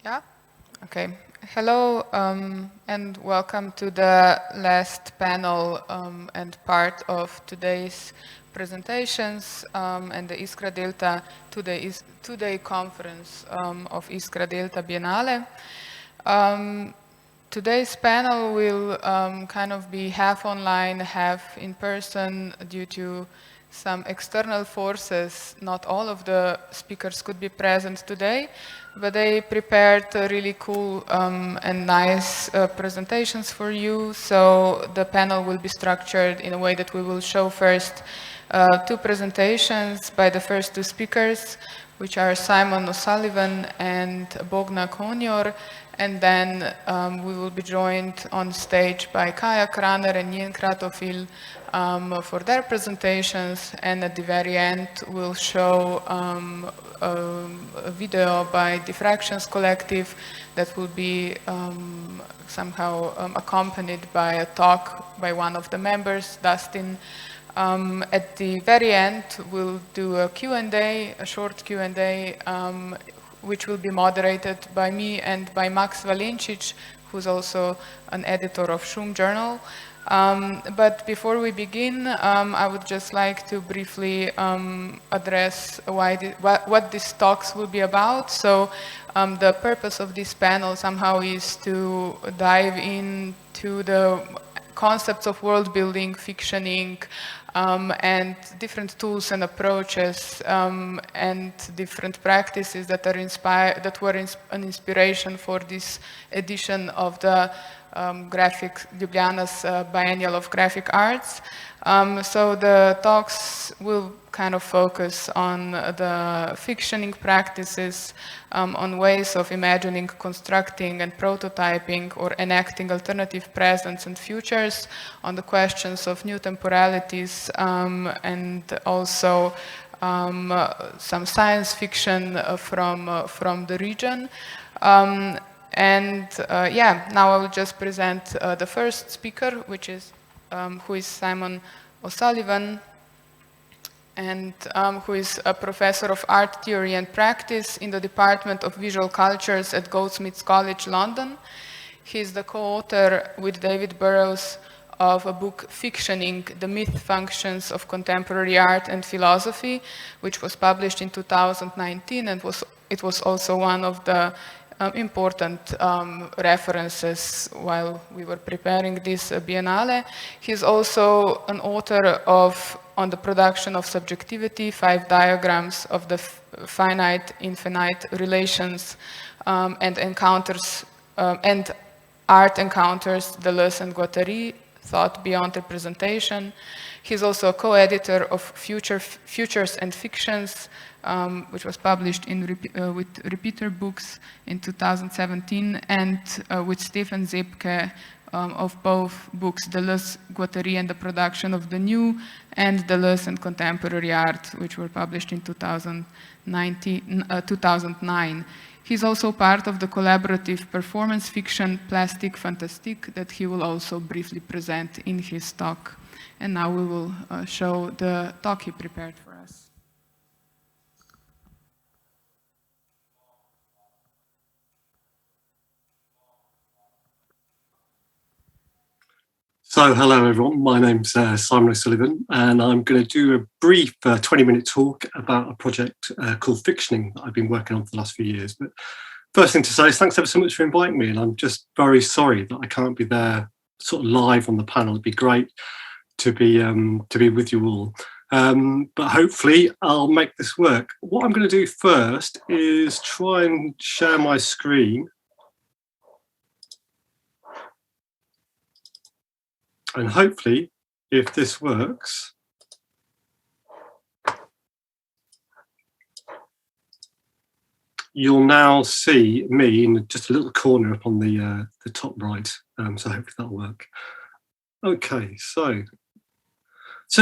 Yeah? Okay. Hello, and welcome to the last panel and part of today's presentations and the ISKRA DELTA two-day conference of ISKRA DELTA Biennale. Today's panel will kind of be half online, half in person due to some external forces. Not all of the speakers could be present today, but they prepared really cool and nice presentations for you. So the panel will be structured in a way that we will show first two presentations by the first two speakers, which are Simon O'Sullivan and Bogna Konyor, and then we will be joined on stage by Kaja Kraner and Njen Kratofil for their presentations, and at the very end we'll show a video by Diffractions Collective that will be somehow accompanied by a talk by one of the members, Dustin. At the very end, we'll do a Q&A, a short Q&A, which will be moderated by me and by Maks Valenčič, who's also an editor of Šum Journal. But before we begin, I would just like to briefly address what these talks will be about. So the purpose of this panel somehow is to dive into the concepts of world building, fictioning, and different tools and approaches and different practices that were an inspiration for this edition of the Ljubljana's Biennial of Graphic Arts. So the talks will kind of focus on the fictioning practices, on ways of imagining, constructing and prototyping or enacting alternative presents and futures, on the questions of new temporalities, and also some science fiction from the region. Now I will just present the first speaker, who is Simon O'Sullivan, and who is a professor of art theory and practice in the Department of Visual Cultures at Goldsmiths College, London. He is the co-author with David Burrows of a book, Fictioning, The Myth Functions of Contemporary Art and Philosophy, which was published in 2019, and it was also one of the important references while we were preparing this Biennale. He's also an author On the Production of Subjectivity, 5 diagrams of the finite-infinite relations and encounters and art encounters, Deleuze and Guattari, Thought Beyond Representation. He's also a co-editor of Futures and Fictions, which was published with Repeater Books in 2017, and with Stefan Zebke of both books, Deleuze, Guattari and the Production of the New, and Deleuze and Contemporary Art, which were published in 2009. He's also part of the collaborative performance fiction Plastic Fantastique that he will also briefly present in his talk. And now we will show the talk he prepared for us. So, hello everyone, my name's Simon O'Sullivan, and I'm going to do a brief 20-minute talk about a project called Fictioning that I've been working on for the last few years. But first thing to say is thanks ever so much for inviting me, and I'm just very sorry that I can't be there sort of live on the panel. It'd be great to be with you all. But hopefully I'll make this work. What I'm going to do first is try and share my screen. And hopefully, if this works, you'll now see me in just a little corner up on the top right. So hopefully that'll work. Okay, so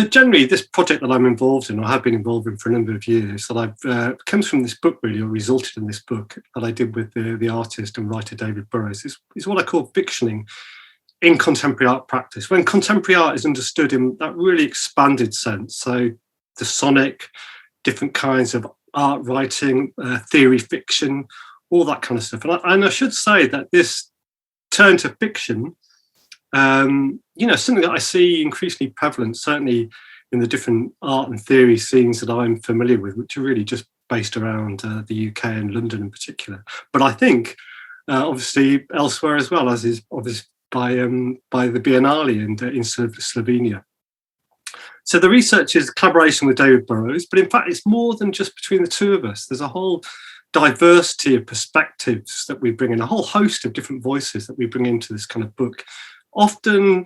generally this project that I'm involved in, or have been involved in for a number of years, that comes from this book really, or resulted in this book that I did with the artist and writer David Burrows, is what I call fictioning in contemporary art practice, when contemporary art is understood in that really expanded sense. So the sonic, different kinds of art writing, theory fiction, all that kind of stuff. And I should say that this turn to fiction, something that I see increasingly prevalent, certainly in the different art and theory scenes that I'm familiar with, which are really just based around the UK and London in particular. But I think, obviously, elsewhere as well, as is obvious by the Biennale in Slovenia. So the research is a collaboration with David Burrows, but in fact, it's more than just between the two of us. There's a whole diversity of perspectives that we bring in, a whole host of different voices that we bring into this kind of book, often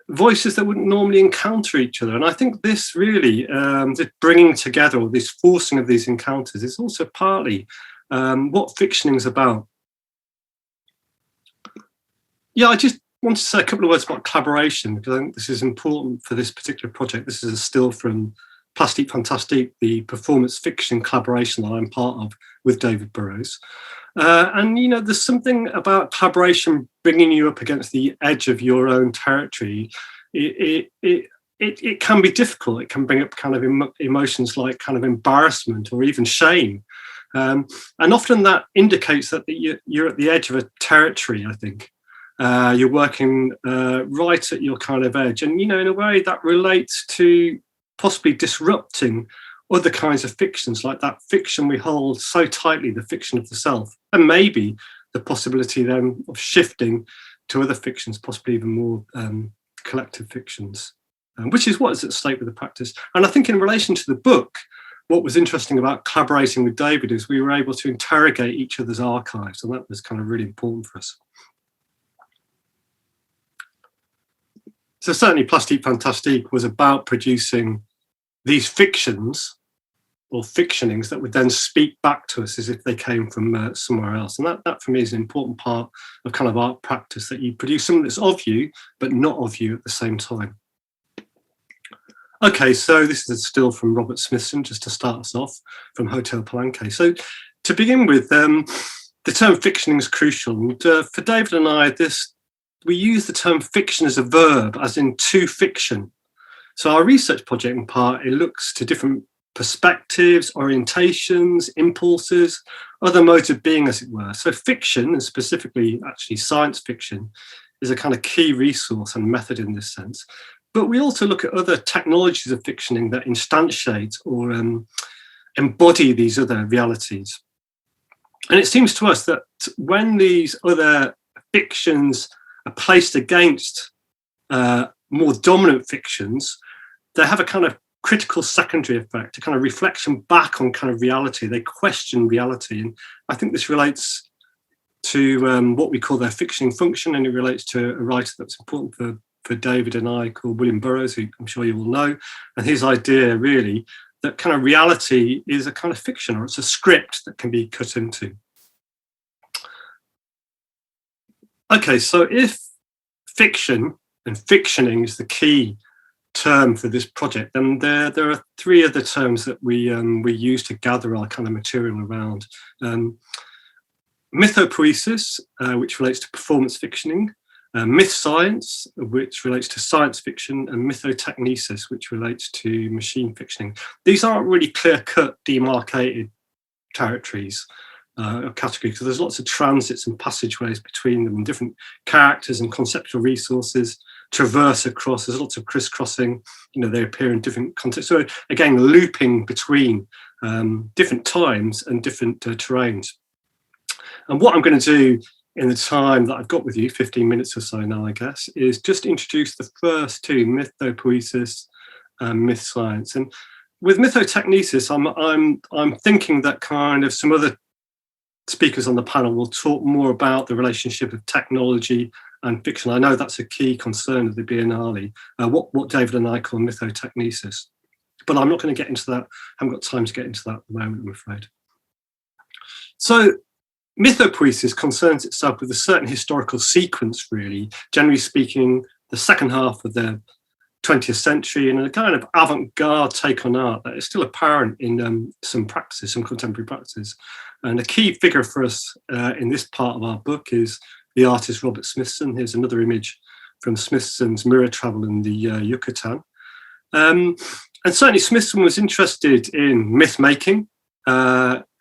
voices that wouldn't normally encounter each other. And I think this really, this bringing together, or this forcing of these encounters, is also partly what fictioning is about. Yeah, I just want to say a couple of words about collaboration, because I think this is important for this particular project. This is a still from Plastic Fantastique, the performance fiction collaboration that I'm part of with David Burrows. And, there's something about collaboration bringing you up against the edge of your own territory. It can be difficult. It can bring up kind of emotions like kind of embarrassment or even shame. And often that indicates that you're at the edge of a territory, I think. You're working right at your kind of edge. And, in a way that relates to possibly disrupting other kinds of fictions, like that fiction we hold so tightly, the fiction of the self, and maybe the possibility then of shifting to other fictions, possibly even more collective fictions, which is what is at stake with the practice. And I think in relation to the book, what was interesting about collaborating with David is we were able to interrogate each other's archives, and that was kind of really important for us. So certainly Plastic Fantastique was about producing these fictions or fictionings that would then speak back to us as if they came from somewhere else. And that for me is an important part of kind of art practice, that you produce something that's of you, but not of you at the same time. Okay, so this is still from Robert Smithson, just to start us off, from Hotel Palenque. So to begin with, the term fictioning is crucial. And for David and I, we use the term fiction as a verb, as in to fiction. So our research project, in part, it looks to different perspectives, orientations, impulses, other modes of being, as it were. So fiction, and specifically actually science fiction, is a kind of key resource and method in this sense. But we also look at other technologies of fictioning that instantiate or embody these other realities. And it seems to us that when these other fictions are placed against more dominant fictions, they have a kind of critical secondary effect, a kind of reflection back on kind of reality. They question reality. And I think this relates to what we call their fictioning function, and it relates to a writer that's important for David and I called William Burroughs, who I'm sure you will know, and his idea really that kind of reality is a kind of fiction, or it's a script that can be cut into. Okay, so if fiction and fictioning is the key term for this project, then there are three other terms that we use to gather our kind of material around. Mythopoesis, which relates to performance fictioning, myth science, which relates to science fiction, and mythotechnesis, which relates to machine fictioning. These aren't really clear-cut, demarcated territories or categories, because there's lots of transits and passageways between them, and different characters and conceptual resources traverse across. There's lots of crisscrossing, they appear in different contexts. So again, looping between different times and different terrains. And what I'm going to do in the time that I've got with you, 15 minutes or so now, I guess, is just introduce the first two, mythopoesis and myth science. And with mythotechnesis, I'm thinking that kind of some other speakers on the panel will talk more about the relationship of technology and fiction. I know that's a key concern of the Biennale, what David and I call mythotechnesis. But I'm not going to get into that. I haven't got time to get into that at the moment, I'm afraid. So mythopoesis concerns itself with a certain historical sequence, really, generally speaking, the second half of the 20th century, and a kind of avant-garde take on art that is still apparent in some practices, some contemporary practices. And a key figure for us in this part of our book is the artist Robert Smithson. Here's another image from Smithson's mirror travel in the Yucatan. And certainly Smithson was interested in myth making.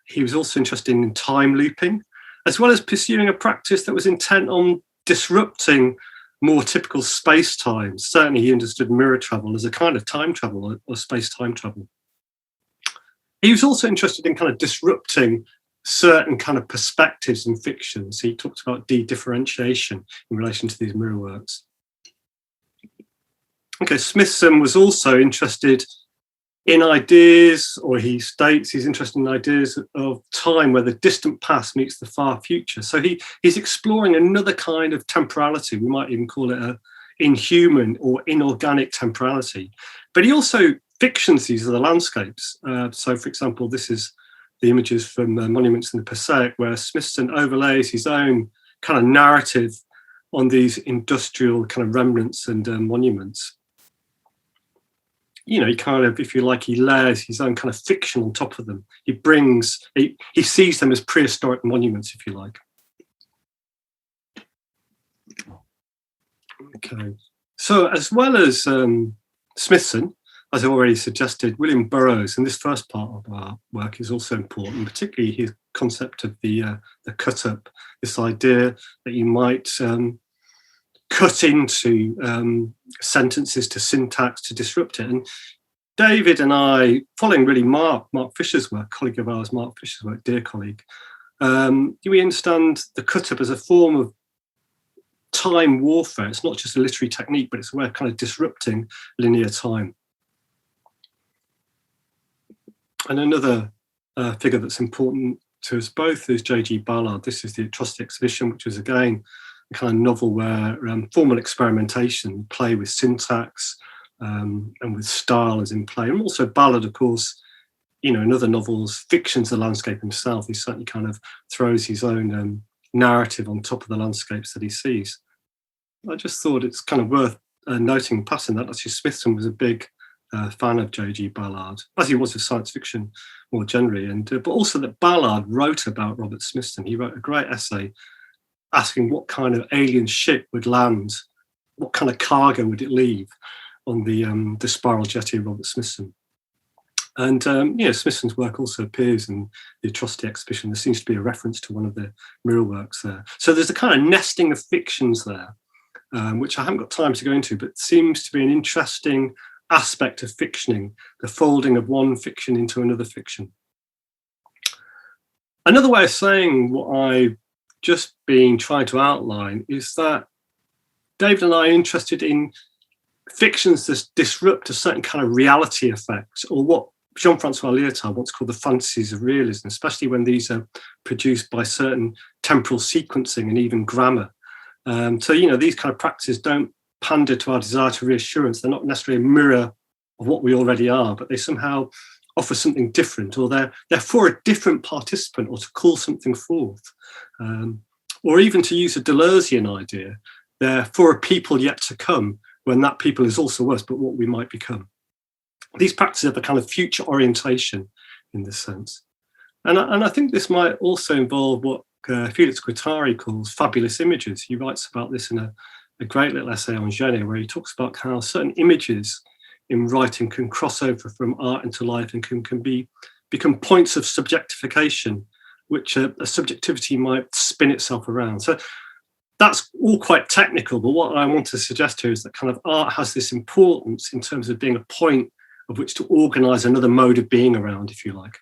he was also interested in time looping, as well as pursuing a practice that was intent on disrupting more typical space-time. Certainly he understood mirror travel as a kind of time travel or space-time travel. He was also interested in kind of disrupting certain kind of perspectives in fiction. So he talked about de-differentiation in relation to these mirror works. Okay, Smithson was also interested in ideas, or he states he's interested in ideas of time where the distant past meets the far future. So he's exploring another kind of temporality. We might even call it a inhuman or inorganic temporality. But he also fictions these other landscapes. So, for example, this is the images from monuments in the Passaic, where Smithson overlays his own kind of narrative on these industrial kind of remnants and monuments. You know, he kind of, if you like, he layers his own kind of fiction on top of them. He sees them as prehistoric monuments, if you like. Okay. So as well as Smithson, as I already suggested, William Burroughs in this first part of our work is also important, particularly his concept of the cut-up, this idea that you might cut into sentences to syntax to disrupt it. And David and I, following really Mark Fisher's work, colleague of ours, Mark Fisher's work, dear colleague, we understand the cut-up as a form of time warfare. It's not just a literary technique, but it's a way of kind of disrupting linear time. And another figure that's important to us both is J.G. Ballard. This is the Atrocity Exhibition, which was again a kind of novel where formal experimentation, play with syntax and with style is in play. And also Ballard, of course, you know, in other novels, fictions the landscape himself. He certainly kind of throws his own narrative on top of the landscapes that he sees. I just thought it's kind of worth noting, passing that actually Smithson was a big fan of J.G. Ballard, as he was of science fiction more generally, and but also that Ballard wrote about Robert Smithson. He wrote a great essay asking what kind of alien ship would land, what kind of cargo would it leave on the spiral jetty of Robert Smithson. And Smithson's work also appears in the Atrocity Exhibition. There seems to be a reference to one of the mirror works there. So there's a kind of nesting of fictions there, which I haven't got time to go into, but seems to be an interesting aspect of fictioning, the folding of one fiction into another fiction. Another way of saying what I've just been trying to outline is that David and I are interested in fictions that disrupt a certain kind of reality effect, or what Jean-Francois Lyotard once called the fantasies of realism, especially when these are produced by certain temporal sequencing and even grammar. So, you know, these kind of practices don't pander to our desire to reassurance. They're not necessarily a mirror of what we already are, but they somehow offer something different, or they're for a different participant, or to call something forth. Or even to use a Deleuzian idea, they're for a people yet to come, when that people is also us, but what we might become. These practices have a kind of future orientation in this sense. And I think this might also involve what Felix Guattari calls fabulous images. He writes about this in a great little essay on Genet, where he talks about how certain images in writing can cross over from art into life and can become points of subjectification, which a subjectivity might spin itself around. So that's all quite technical, but what I want to suggest here is that kind of art has this importance in terms of being a point of which to organise another mode of being around, if you like.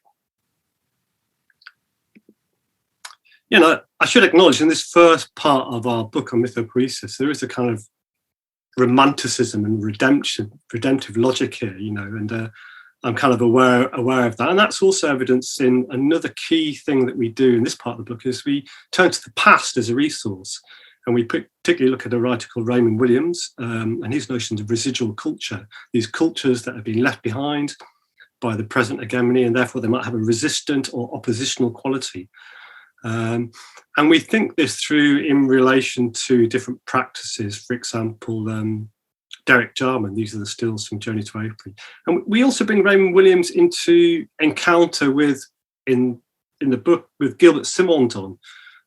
You know, I should acknowledge in this first part of our book on mythopoiesis, there is a kind of romanticism and redemptive logic here, you know, and I'm kind of aware of that. And that's also evidenced in another key thing that we do in this part of the book is we turn to the past as a resource. And we particularly look at a writer called Raymond Williams and his notions of residual culture, these cultures that have been left behind by the present hegemony, and therefore they might have a resistant or oppositional quality. And we think this through in relation to different practices. For example, Derek Jarman, these are the stills from Journey to April. And we also bring Raymond Williams into encounter with, in the book, with Gilbert Simondon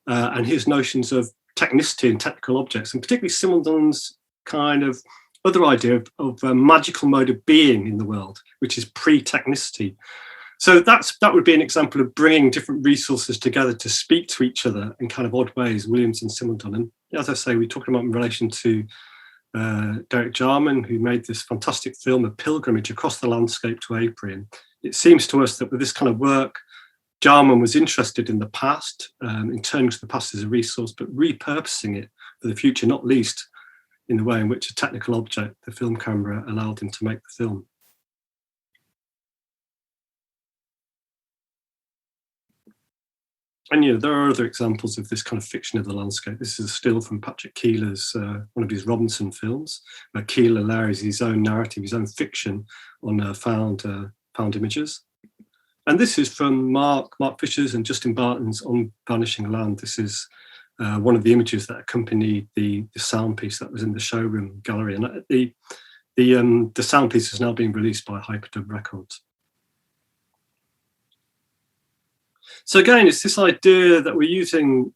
and his notions of technicity and technical objects, and particularly Simondon's kind of other idea of a magical mode of being in the world, which is pre-technicity. So that would be an example of bringing different resources together to speak to each other in kind of odd ways, Williams and Simondon. And as I say, we're talking about in relation to Derek Jarman, who made this fantastic film, A Pilgrimage Across the Landscape to April. And it seems to us that with this kind of work, Jarman was interested in the past, in turning to the past as a resource, but repurposing it for the future, not least in the way in which a technical object, the film camera, allowed him to make the film. And there are other examples of this kind of fiction of the landscape. This is a still from Patrick Keeler's, one of his Robinson films, where Keeler layers his own narrative, his own fiction on found images. And this is from Mark Fisher's and Justin Barton's On Vanishing Land. This is one of the images that accompanied the sound piece that was in the showroom gallery. And the sound piece is now being released by Hyperdub Records. So again, it's this idea that we're using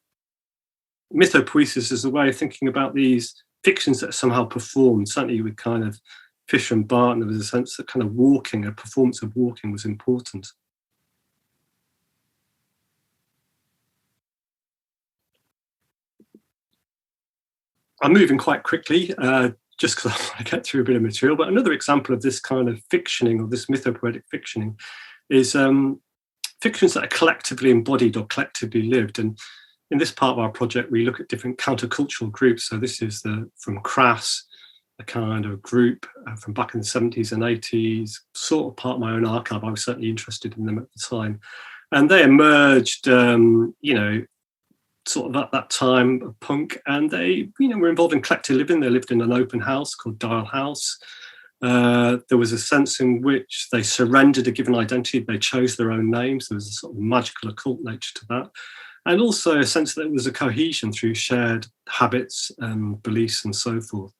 mythopoesis as a way of thinking about these fictions that are somehow performed. Certainly with kind of Fisher and Barton, there was a sense that kind of walking, a performance of walking, was important. I'm moving quite quickly, just because I want to get through a bit of material. But another example of this kind of fictioning, or this mythopoetic fictioning, is fictions that are collectively embodied or collectively lived. And in this part of our project, we look at different countercultural groups. So this is from Crass, a kind of group from back in the 70s and 80s, sort of part of my own archive. I was certainly interested in them at the time. And they emerged, sort of at that time of punk, and they, were involved in collective living. They lived in an open house called Dial House. There was a sense in which they surrendered a given identity. They chose their own names. There was a sort of magical occult nature to that. And also a sense that there was a cohesion through shared habits and beliefs and so forth.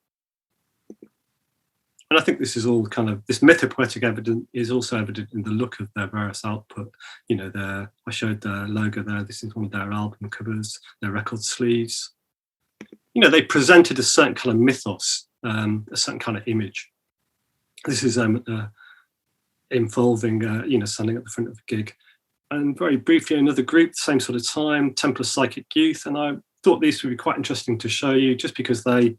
And I think this is all kind of, this mythopoetic evidence is also evident in the look of their various output. I showed their logo there. This is one of their album covers, their record sleeves. They presented a certain kind of mythos, a certain kind of image. This is involving, standing at the front of a gig. And very briefly, another group, same sort of time, Templar Psychic Youth. And I thought these would be quite interesting to show you, just because they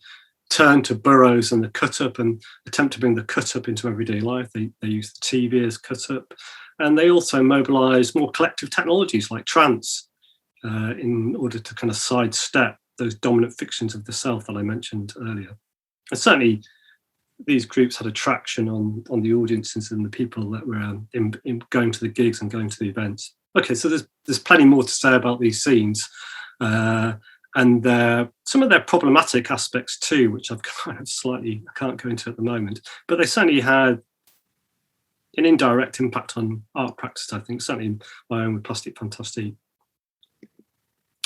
turn to Burroughs and the cut-up and attempt to bring the cut-up into everyday life. They use the TV as cut-up. And they also mobilise more collective technologies like trance in order to kind of sidestep those dominant fictions of the self that I mentioned earlier. And certainly, these groups had a traction on the audiences and the people that were in going to the gigs and going to the events. Okay, so there's plenty more to say about these scenes, and some of their problematic aspects too, which I've kind of I can't go into at the moment, but they certainly had an indirect impact on art practice, I think, certainly my own with Plastic Fantastique.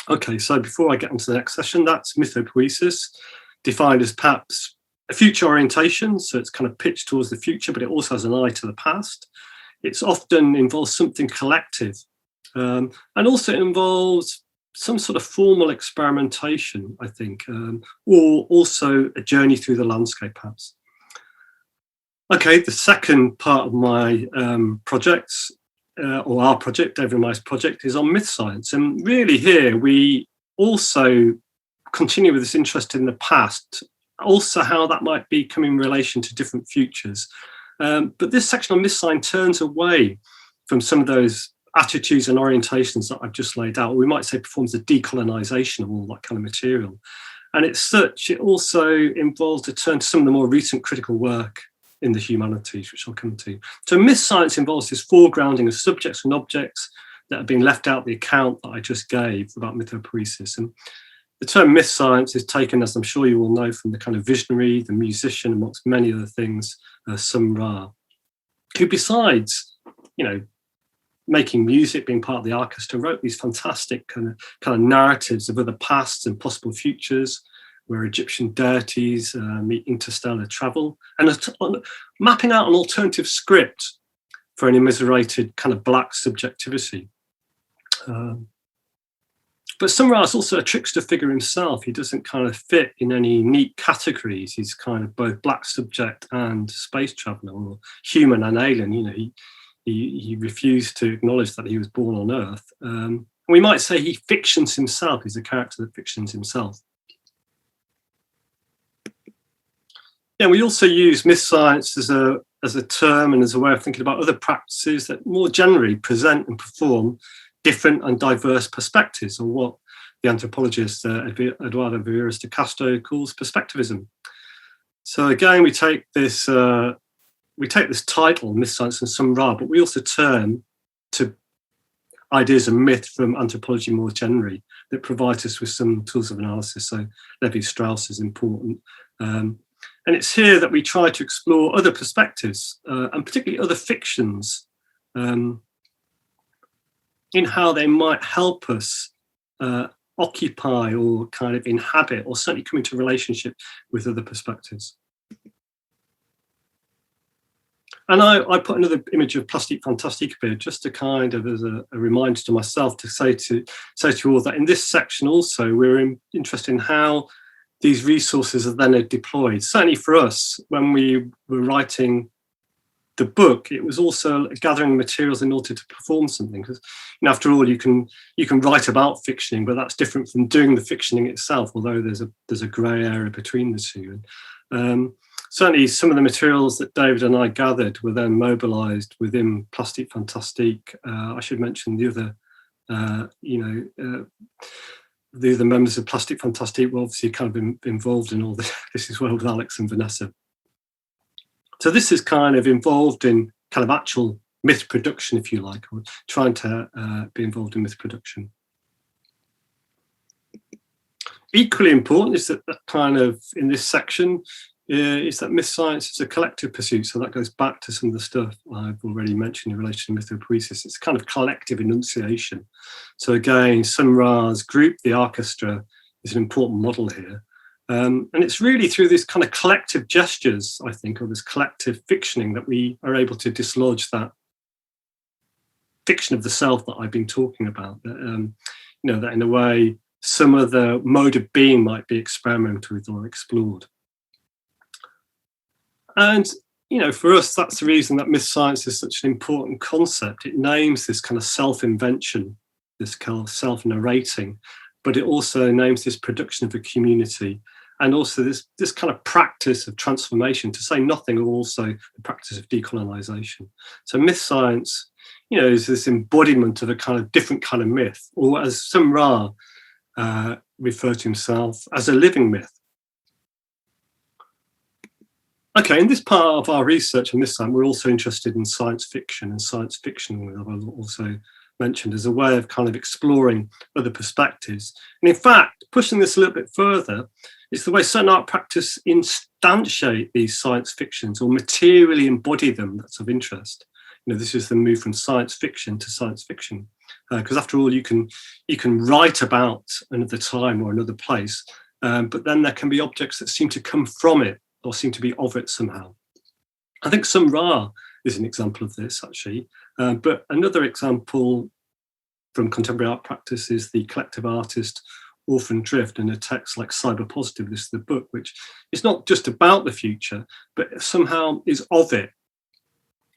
Okay, so before I get on to the next session, that's mythopoesis, defined as perhaps a future orientation, so it's kind of pitched towards the future, but it also has an eye to the past. It's often involves something collective, and also it involves some sort of formal experimentation, I think, or also a journey through the landscape, perhaps. Okay, the second part of my projects, or our project, David and I's project, is on myth science. And really here, we also continue with this interest in the past, also how that might be come in relation to different futures. But this section on myth science turns away from some of those attitudes and orientations that I've just laid out. We might say performs a decolonisation of all that kind of material. And it's such, it also involves a turn to some of the more recent critical work in the humanities, which I'll come to. So myth science involves this foregrounding of subjects and objects that have been left out the account that I just gave about mythopoesis. And the term myth science is taken, as I'm sure you all know, from the kind of visionary, the musician, amongst many other things, Sun Ra, who besides, making music, being part of the orchestra, wrote these fantastic kind of narratives of other pasts and possible futures, where Egyptian deities meet interstellar travel, and mapping out an alternative script for an immiserated kind of black subjectivity. But Sun Ra is also a trickster figure himself. He doesn't kind of fit in any neat categories. He's kind of both black subject and space traveller, or human and alien. he refused to acknowledge that he was born on Earth. We might say he fictions himself. He's a character that fictions himself. Yeah, we also use myth science as a term and as a way of thinking about other practices that more generally present and perform different and diverse perspectives, or what the anthropologist Eduardo Vieira de Castro calls perspectivism. So again, we take this title, myth science and some ra, but we also turn to ideas of myth from anthropology more generally that provides us with some tools of analysis. So Levi-Strauss is important. And it's here that we try to explore other perspectives, and particularly other fictions, in how they might help us occupy or kind of inhabit, or certainly come into relationship with other perspectives. And I put another image of plastic fantastiki here, just to kind of as a reminder to myself to say to you all that in this section also we're interested in how these resources are then deployed. Certainly for us, when we were writing the book, it was also gathering materials in order to perform something. Because after all, you can write about fictioning, but that's different from doing the fictioning itself. Although there's a grey area between the two. Certainly, some of the materials that David and I gathered were then mobilised within Plastic Fantastique. I should mention the other, the other members of Plastic Fantastique were obviously kind of involved in all this as well, with Alex and Vanessa. So this is kind of involved in kind of actual myth production, if you like, or trying to be involved in myth production. Equally important is that kind of in this section is that myth science is a collective pursuit. So that goes back to some of the stuff I've already mentioned in relation to mythopoiesis. It's kind of collective enunciation. So again, Sun Ra's group, the orchestra, is an important model here. And it's really through this kind of collective gestures, I think, or this collective fictioning, that we are able to dislodge that fiction of the self that I've been talking about. That, that in a way, some of the mode of being might be experimented with or explored. And, for us, that's the reason that myth science is such an important concept. It names this kind of self-invention, this kind of self-narrating, but it also names this production of a community, and also this kind of practice of transformation, to say nothing of also the practice of decolonization. So myth science, is this embodiment of a kind of different kind of myth, or as Sun Ra referred to himself, as a living myth. Okay, in this part of our research on this time, we're also interested in science fiction, and science fiction, I've also mentioned, as a way of kind of exploring other perspectives. And in fact, pushing this a little bit further, it's the way certain art practice instantiate these science fictions or materially embody them that's of interest. This is the move from science fiction to science fiction. Because after all, you can write about another time or another place, but then there can be objects that seem to come from it, or seem to be of it somehow. I think Sun Ra is an example of this, actually. But another example from contemporary art practice is the collective artist Orphan Drift, in a text like Cyber Positive, this is the book, which is not just about the future, but somehow is of it.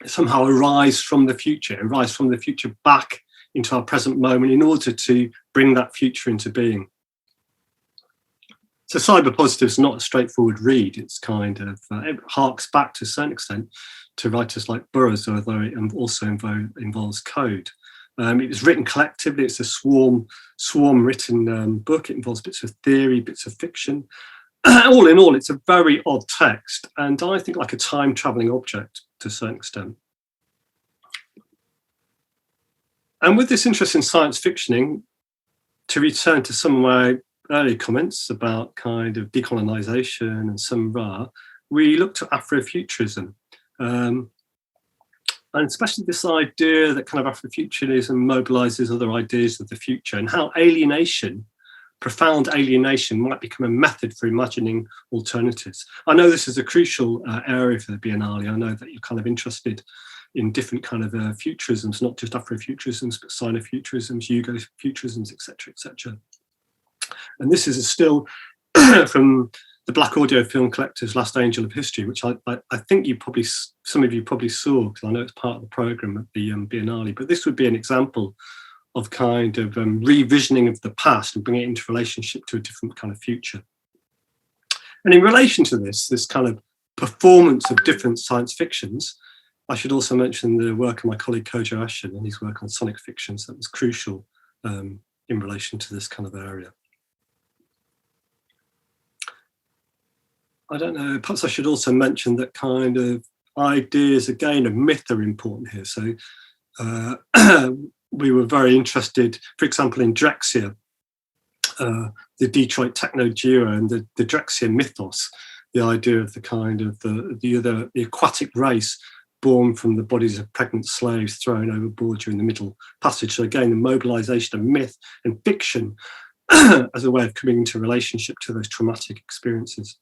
It somehow arises from the future back into our present moment in order to bring that future into being. So Cyber Positive is not a straightforward read. It's kind of, it harks back to a certain extent to writers like Burroughs, although it also involves code. It was written collectively. It's a swarm written book. It involves bits of theory, bits of fiction. All in all, it's a very odd text, and I think like a time-traveling object to a certain extent. And with this interest in science fictioning, to return to some of my earlier comments about kind of decolonization and Sun Ra, we looked at Afrofuturism. And especially this idea that kind of Afrofuturism mobilizes other ideas of the future, and how alienation, profound alienation, might become a method for imagining alternatives. I know this is a crucial area for the Biennale. I know that you're kind of interested in different kind of futurisms, not just Afrofuturisms, but Sinofuturisms, Yugo-futurisms, etc., etc. And this is a still from the Black Audio Film Collective's Last Angel of History, which I think some of you probably saw, because I know it's part of the programme at the Biennale, but this would be an example of kind of revisioning of the past and bringing it into relationship to a different kind of future. And in relation to this kind of performance of different science fictions, I should also mention the work of my colleague Kojo Ashen and his work on sonic fictions. That was crucial in relation to this kind of area. I don't know, perhaps I should also mention that kind of ideas, again, of myth are important here. So we were very interested, for example, in Drexciya, the Detroit techno duo, and the Drexciya mythos, the idea of the kind of the aquatic race born from the bodies of pregnant slaves thrown overboard during the Middle Passage. So again, the mobilization of myth and fiction as a way of coming into relationship to those traumatic experiences.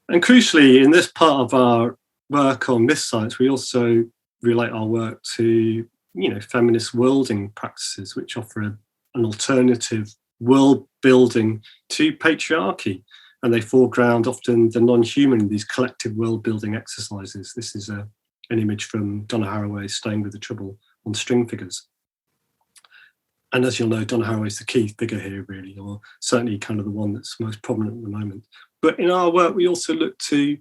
And crucially, in this part of our work on myth science, we also relate our work to, feminist worlding practices, which offer an alternative world building to patriarchy. And they foreground often the non-human in these collective world building exercises. This is an image from Donna Haraway's Staying with the Trouble on string figures. And as you'll know, Donna Haraway is the key figure here, really, or certainly kind of the one that's most prominent at the moment. But in our work, we also look to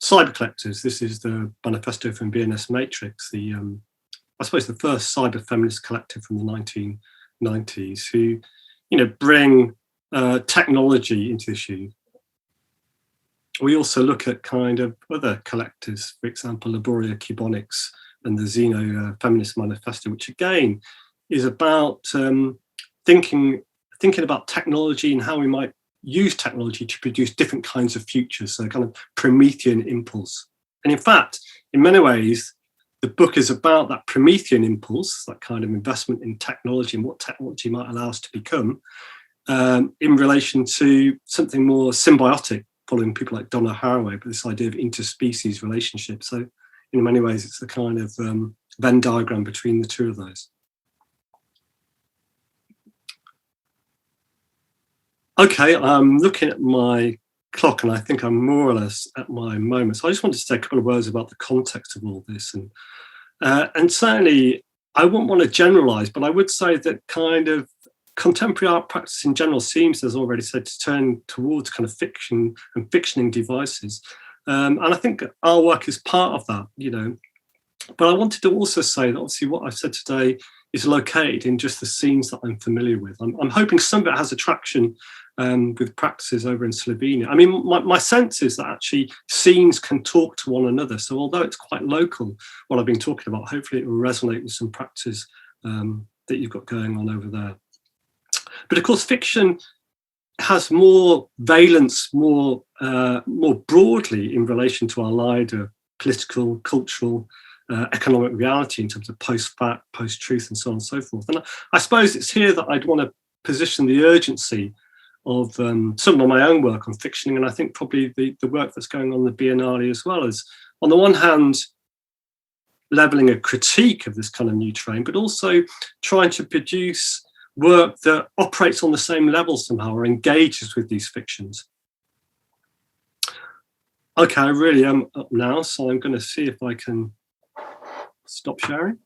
cyber collectives. This is the manifesto from BNS Matrix, I suppose the first cyber feminist collective from the 1990s, who, bring technology into the issue. We also look at kind of other collectives, for example, Laboria Cubonics and the Xeno Feminist Manifesto, which again is about thinking about technology and how we might use technology to produce different kinds of futures, so kind of Promethean impulse. And in fact, in many ways, the book is about that Promethean impulse, that kind of investment in technology and what technology might allow us to become, in relation to something more symbiotic, following people like Donna Haraway, but this idea of interspecies relationship. So in many ways, it's the kind of Venn diagram between the two of those. Okay, I'm looking at my clock and I think I'm more or less at my moment. So I just wanted to say a couple of words about the context of all this. And certainly, I wouldn't want to generalize, but I would say that kind of contemporary art practice in general seems, as already said, to turn towards kind of fiction and fictioning devices. And I think our work is part of that, But I wanted to also say that obviously what I've said today is located in just the scenes that I'm familiar with. I'm hoping some of it has attraction with practices over in Slovenia. I mean, my sense is that actually scenes can talk to one another. So although it's quite local, what I've been talking about, hopefully it will resonate with some practices that you've got going on over there. But of course, fiction has more valence, more broadly in relation to our wider political, cultural, economic reality in terms of post-fact, post-truth, and so on and so forth. And I suppose it's here that I'd want to position the urgency of some of my own work on fictioning, and I think probably the work that's going on in the Biennale as well, is on the one hand levelling a critique of this kind of new train, but also trying to produce work that operates on the same level somehow or engages with these fictions. Okay, I really am up now, so I'm going to see if I can stop sharing.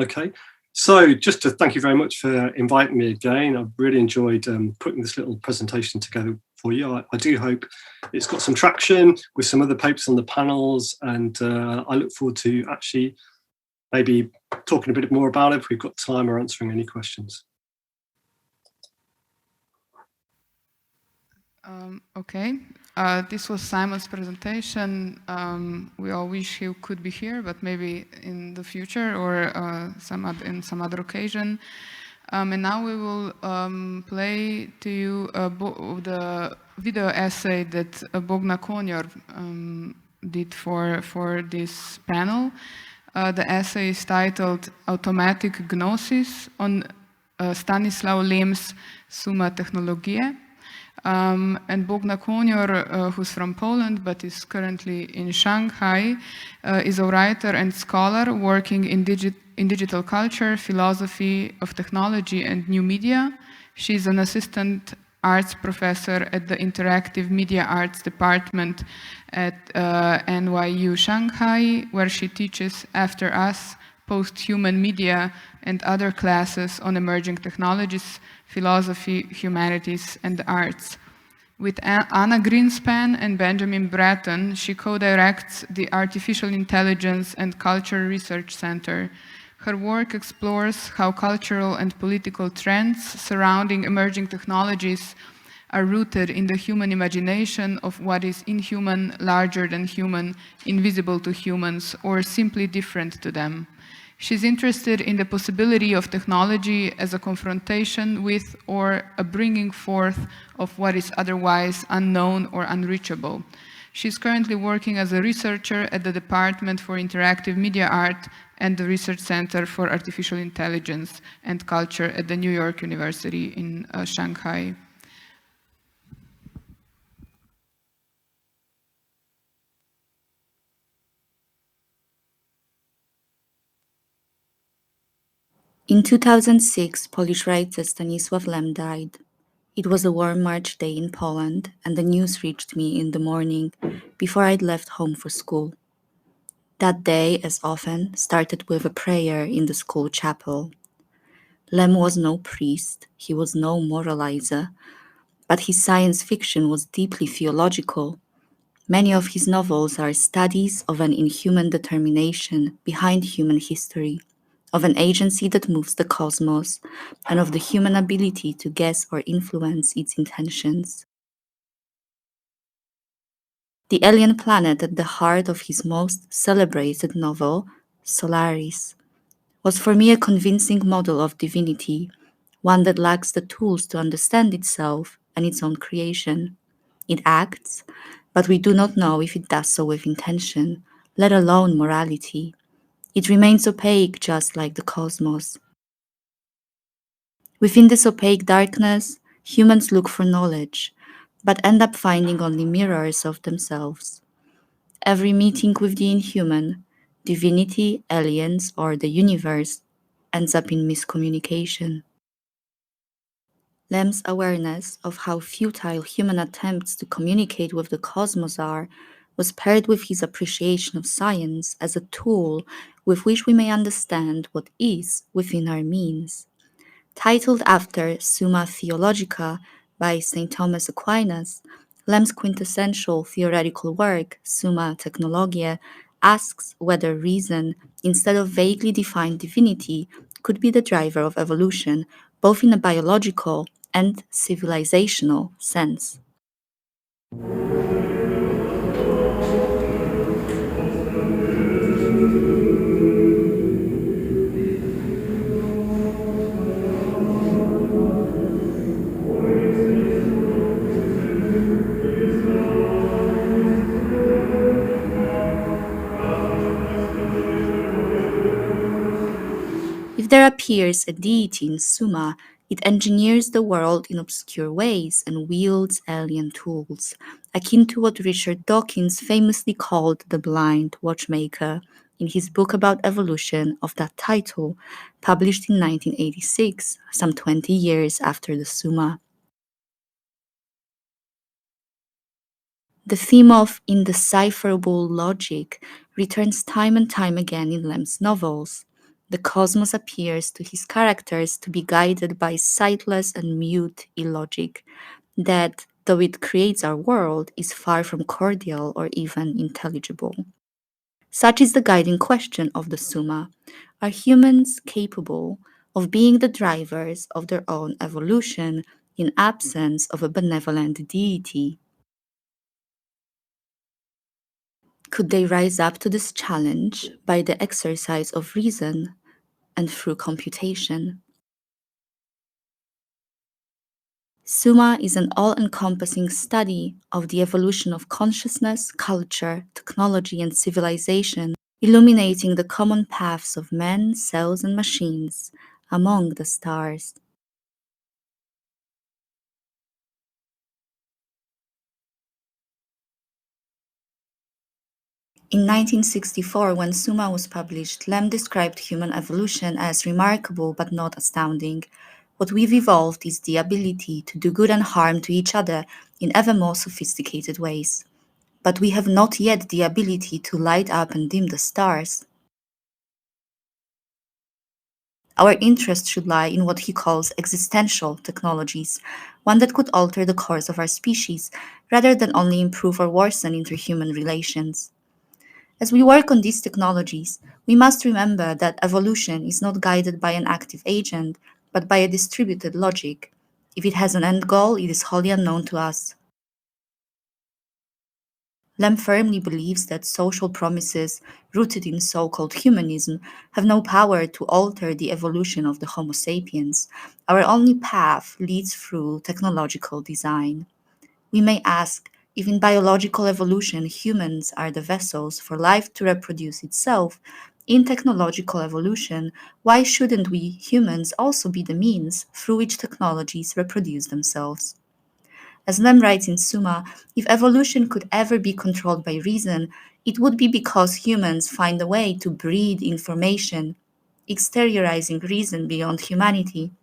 Okay, so just to thank you very much for inviting me again. I've really enjoyed putting this little presentation together for you. I do hope it's got some traction with some other papers on the panels, and I look forward to actually maybe talking a bit more about it if we've got time, or answering any questions. Okay, this was Simon's presentation. We all wish he could be here, but maybe in the future or in some other occasion. And now we will play to you the video essay that Bogna Konjor did for this panel. The essay is titled Automatic Gnosis on Stanislav Lem's Summa Technologiae. And Bogna Konjor, who's from Poland but is currently in Shanghai, is a writer and scholar working in digital culture, philosophy of technology and new media, She's an assistant arts professor at the Interactive Media Arts Department at NYU Shanghai, where she teaches After Us, Post-Human Media, and other classes on emerging technologies, philosophy, humanities, and arts. With Anna Greenspan and Benjamin Bratton, she co-directs the Artificial Intelligence and Culture Research Center. Her work explores how cultural and political trends surrounding emerging technologies are rooted in the human imagination of what is inhuman, larger than human, invisible to humans, or simply different to them. She's interested in the possibility of technology as a confrontation with or a bringing forth of what is otherwise unknown or unreachable. She's currently working as a researcher at the Department for Interactive Media Art and the Research Center for Artificial Intelligence and Culture at the New York University in Shanghai. In 2006, Polish writer Stanisław Lem died. It was a warm March day in Poland, and the news reached me in the morning before I'd left home for school. That day, as often, started with a prayer in the school chapel. Lem was no priest, he was no moralizer, but his science fiction was deeply theological. Many of his novels are studies of an inhuman determination behind human history, of an agency that moves the cosmos, and of the human ability to guess or influence its intentions. The alien planet at the heart of his most celebrated novel, Solaris, was for me a convincing model of divinity, one that lacks the tools to understand itself and its own creation. It acts, but we do not know if it does so with intention, let alone morality. It remains opaque, just like the cosmos. Within this opaque darkness, humans look for knowledge, but end up finding only mirrors of themselves. Every meeting with the inhuman, divinity, aliens, or the universe ends up in miscommunication. Lem's awareness of how futile human attempts to communicate with the cosmos are was paired with his appreciation of science as a tool with which we may understand what is within our means. Titled after Summa Theologica by St. Thomas Aquinas, Lem's quintessential theoretical work, Summa Technologiae, asks whether reason, instead of vaguely defined divinity, could be the driver of evolution, both in a biological and civilizational sense. If there appears a deity in Summa, it engineers the world in obscure ways and wields alien tools, akin to what Richard Dawkins famously called the blind watchmaker in his book about evolution of that title, published in 1986, some 20 years after the Summa. The theme of indecipherable logic returns time and time again in Lem's novels. The cosmos appears to his characters to be guided by sightless and mute illogic, that, though it creates our world, is far from cordial or even intelligible. Such is the guiding question of the Summa. Are humans capable of being the drivers of their own evolution in absence of a benevolent deity? Could they rise up to this challenge by the exercise of reason and through computation? Summa is an all-encompassing study of the evolution of consciousness, culture, technology, and civilization, illuminating the common paths of men, cells, and machines among the stars. In 1964, when Summa was published, Lem described human evolution as remarkable but not astounding. What we've evolved is the ability to do good and harm to each other in ever more sophisticated ways. But we have not yet the ability to light up and dim the stars. Our interest should lie in what he calls existential technologies, one that could alter the course of our species, rather than only improve or worsen interhuman relations. As we work on these technologies, we must remember that evolution is not guided by an active agent, but by a distributed logic. If it has an end goal, it is wholly unknown to us. Lem firmly believes that social promises, rooted in so-called humanism, have no power to alter the evolution of the Homo sapiens. Our only path leads through technological design. We may ask, if in biological evolution humans are the vessels for life to reproduce itself, in technological evolution, why shouldn't we humans also be the means through which technologies reproduce themselves? As Lem writes in Summa, if evolution could ever be controlled by reason, it would be because humans find a way to breed information, exteriorizing reason beyond humanity.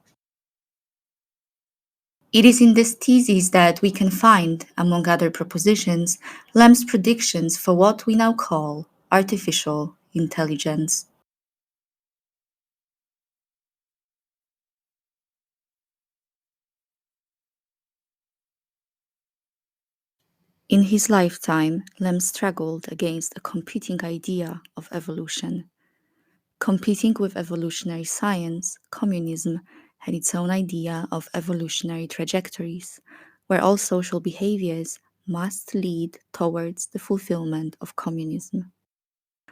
It is in this thesis that we can find, among other propositions, Lem's predictions for what we now call artificial intelligence. In his lifetime, Lem struggled against a competing idea of evolution. Competing with evolutionary science, communism had its own idea of evolutionary trajectories, where all social behaviors must lead towards the fulfillment of communism.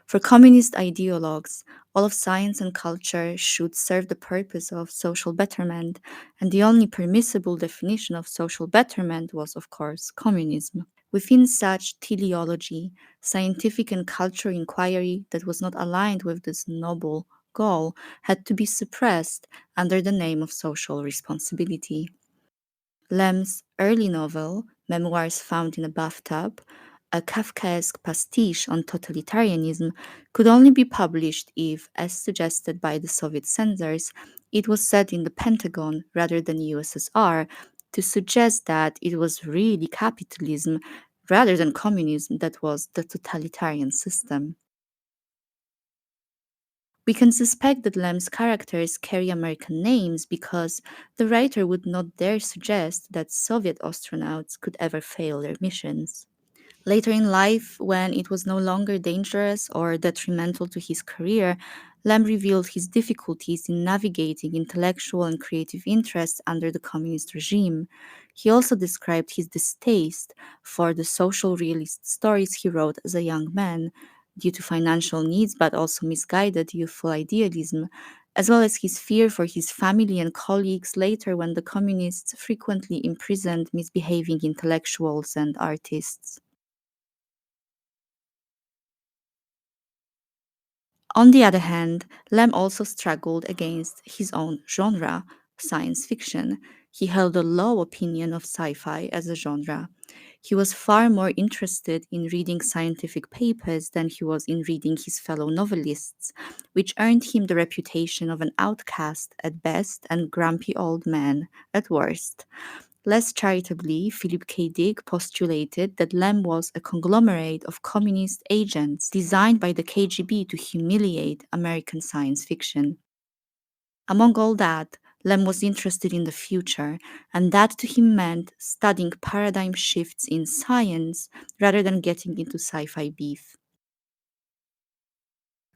For communist ideologues, all of science and culture should serve the purpose of social betterment, and the only permissible definition of social betterment was, of course, communism. Within such teleology, scientific and cultural inquiry that was not aligned with this noble goal had to be suppressed under the name of social responsibility. Lem's early novel, Memoirs Found in a Bathtub, a Kafkaesque pastiche on totalitarianism, could only be published if, as suggested by the Soviet censors, it was set in the Pentagon rather than USSR, to suggest that it was really capitalism rather than communism that was the totalitarian system. We can suspect that Lem's characters carry American names because the writer would not dare suggest that Soviet astronauts could ever fail their missions. Later in life, when it was no longer dangerous or detrimental to his career, Lem revealed his difficulties in navigating intellectual and creative interests under the communist regime. He also described his distaste for the social realist stories he wrote as a young man, due to financial needs but also misguided youthful idealism, as well as his fear for his family and colleagues later when the communists frequently imprisoned misbehaving intellectuals and artists. On the other hand, Lem also struggled against his own genre, science fiction. He held a low opinion of sci-fi as a genre. He was far more interested in reading scientific papers than he was in reading his fellow novelists, which earned him the reputation of an outcast at best and grumpy old man at worst. Less charitably, Philip K. Dick postulated that Lem was a conglomerate of communist agents designed by the KGB to humiliate American science fiction. Among all that, Lem was interested in the future, and that to him meant studying paradigm shifts in science rather than getting into sci-fi beef.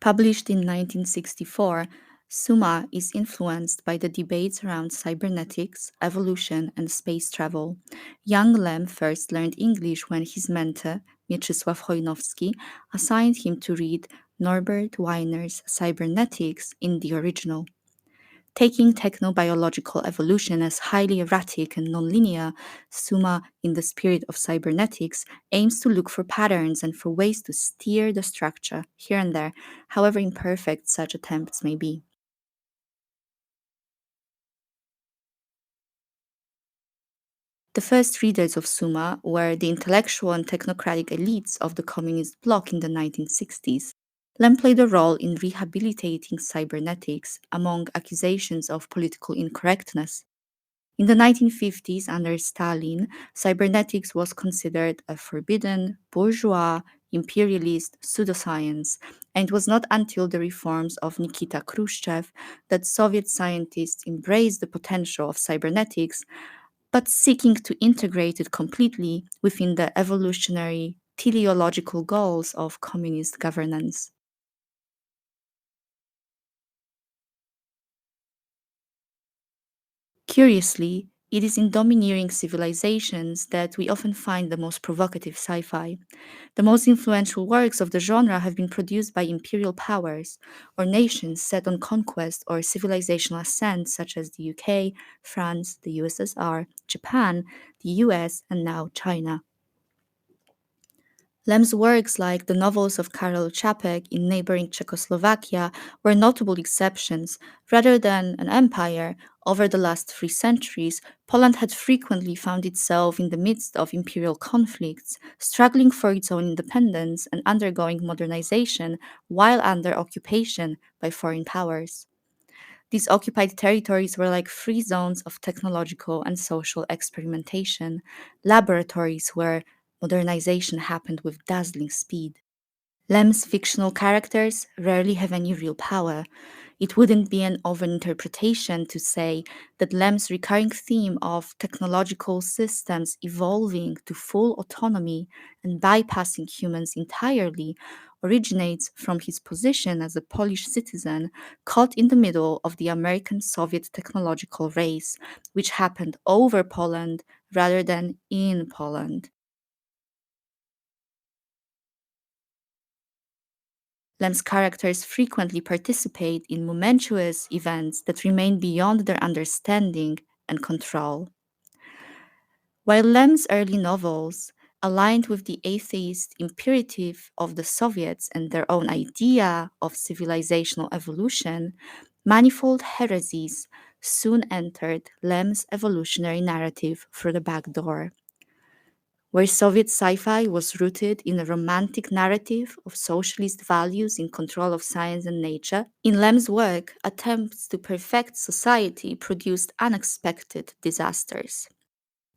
Published in 1964, Summa is influenced by the debates around cybernetics, evolution, and space travel. Young Lem first learned English when his mentor, Mieczysław Chojnowski, assigned him to read Norbert Weiner's Cybernetics in the original. Taking technobiological evolution as highly erratic and nonlinear, Summa, in the spirit of cybernetics, aims to look for patterns and for ways to steer the structure here and there, however imperfect such attempts may be. The first readers of Summa were the intellectual and technocratic elites of the communist bloc in the 1960s. Lem played a role in rehabilitating cybernetics among accusations of political incorrectness. In the 1950s, under Stalin, cybernetics was considered a forbidden, bourgeois, imperialist pseudoscience, and it was not until the reforms of Nikita Khrushchev that Soviet scientists embraced the potential of cybernetics, but seeking to integrate it completely within the evolutionary teleological goals of communist governance. Curiously, it is in domineering civilizations that we often find the most provocative sci-fi. The most influential works of the genre have been produced by imperial powers or nations set on conquest or civilizational ascent, such as the UK, France, the USSR, Japan, the US, and now China. Lem's works, like the novels of Karel Čapek in neighboring Czechoslovakia, were notable exceptions. Rather than an empire, over the last 3 centuries, Poland had frequently found itself in the midst of imperial conflicts, struggling for its own independence and undergoing modernization while under occupation by foreign powers. These occupied territories were like free zones of technological and social experimentation, laboratories where modernization happened with dazzling speed. Lem's fictional characters rarely have any real power. It wouldn't be an overinterpretation to say that Lem's recurring theme of technological systems evolving to full autonomy and bypassing humans entirely originates from his position as a Polish citizen caught in the middle of the American-Soviet technological race, which happened over Poland rather than in Poland. Lem's characters frequently participate in momentous events that remain beyond their understanding and control. While Lem's early novels aligned with the atheist imperative of the Soviets and their own idea of civilizational evolution, manifold heresies soon entered Lem's evolutionary narrative through the back door. Where Soviet sci-fi was rooted in a romantic narrative of socialist values in control of science and nature, in Lem's work, attempts to perfect society produced unexpected disasters.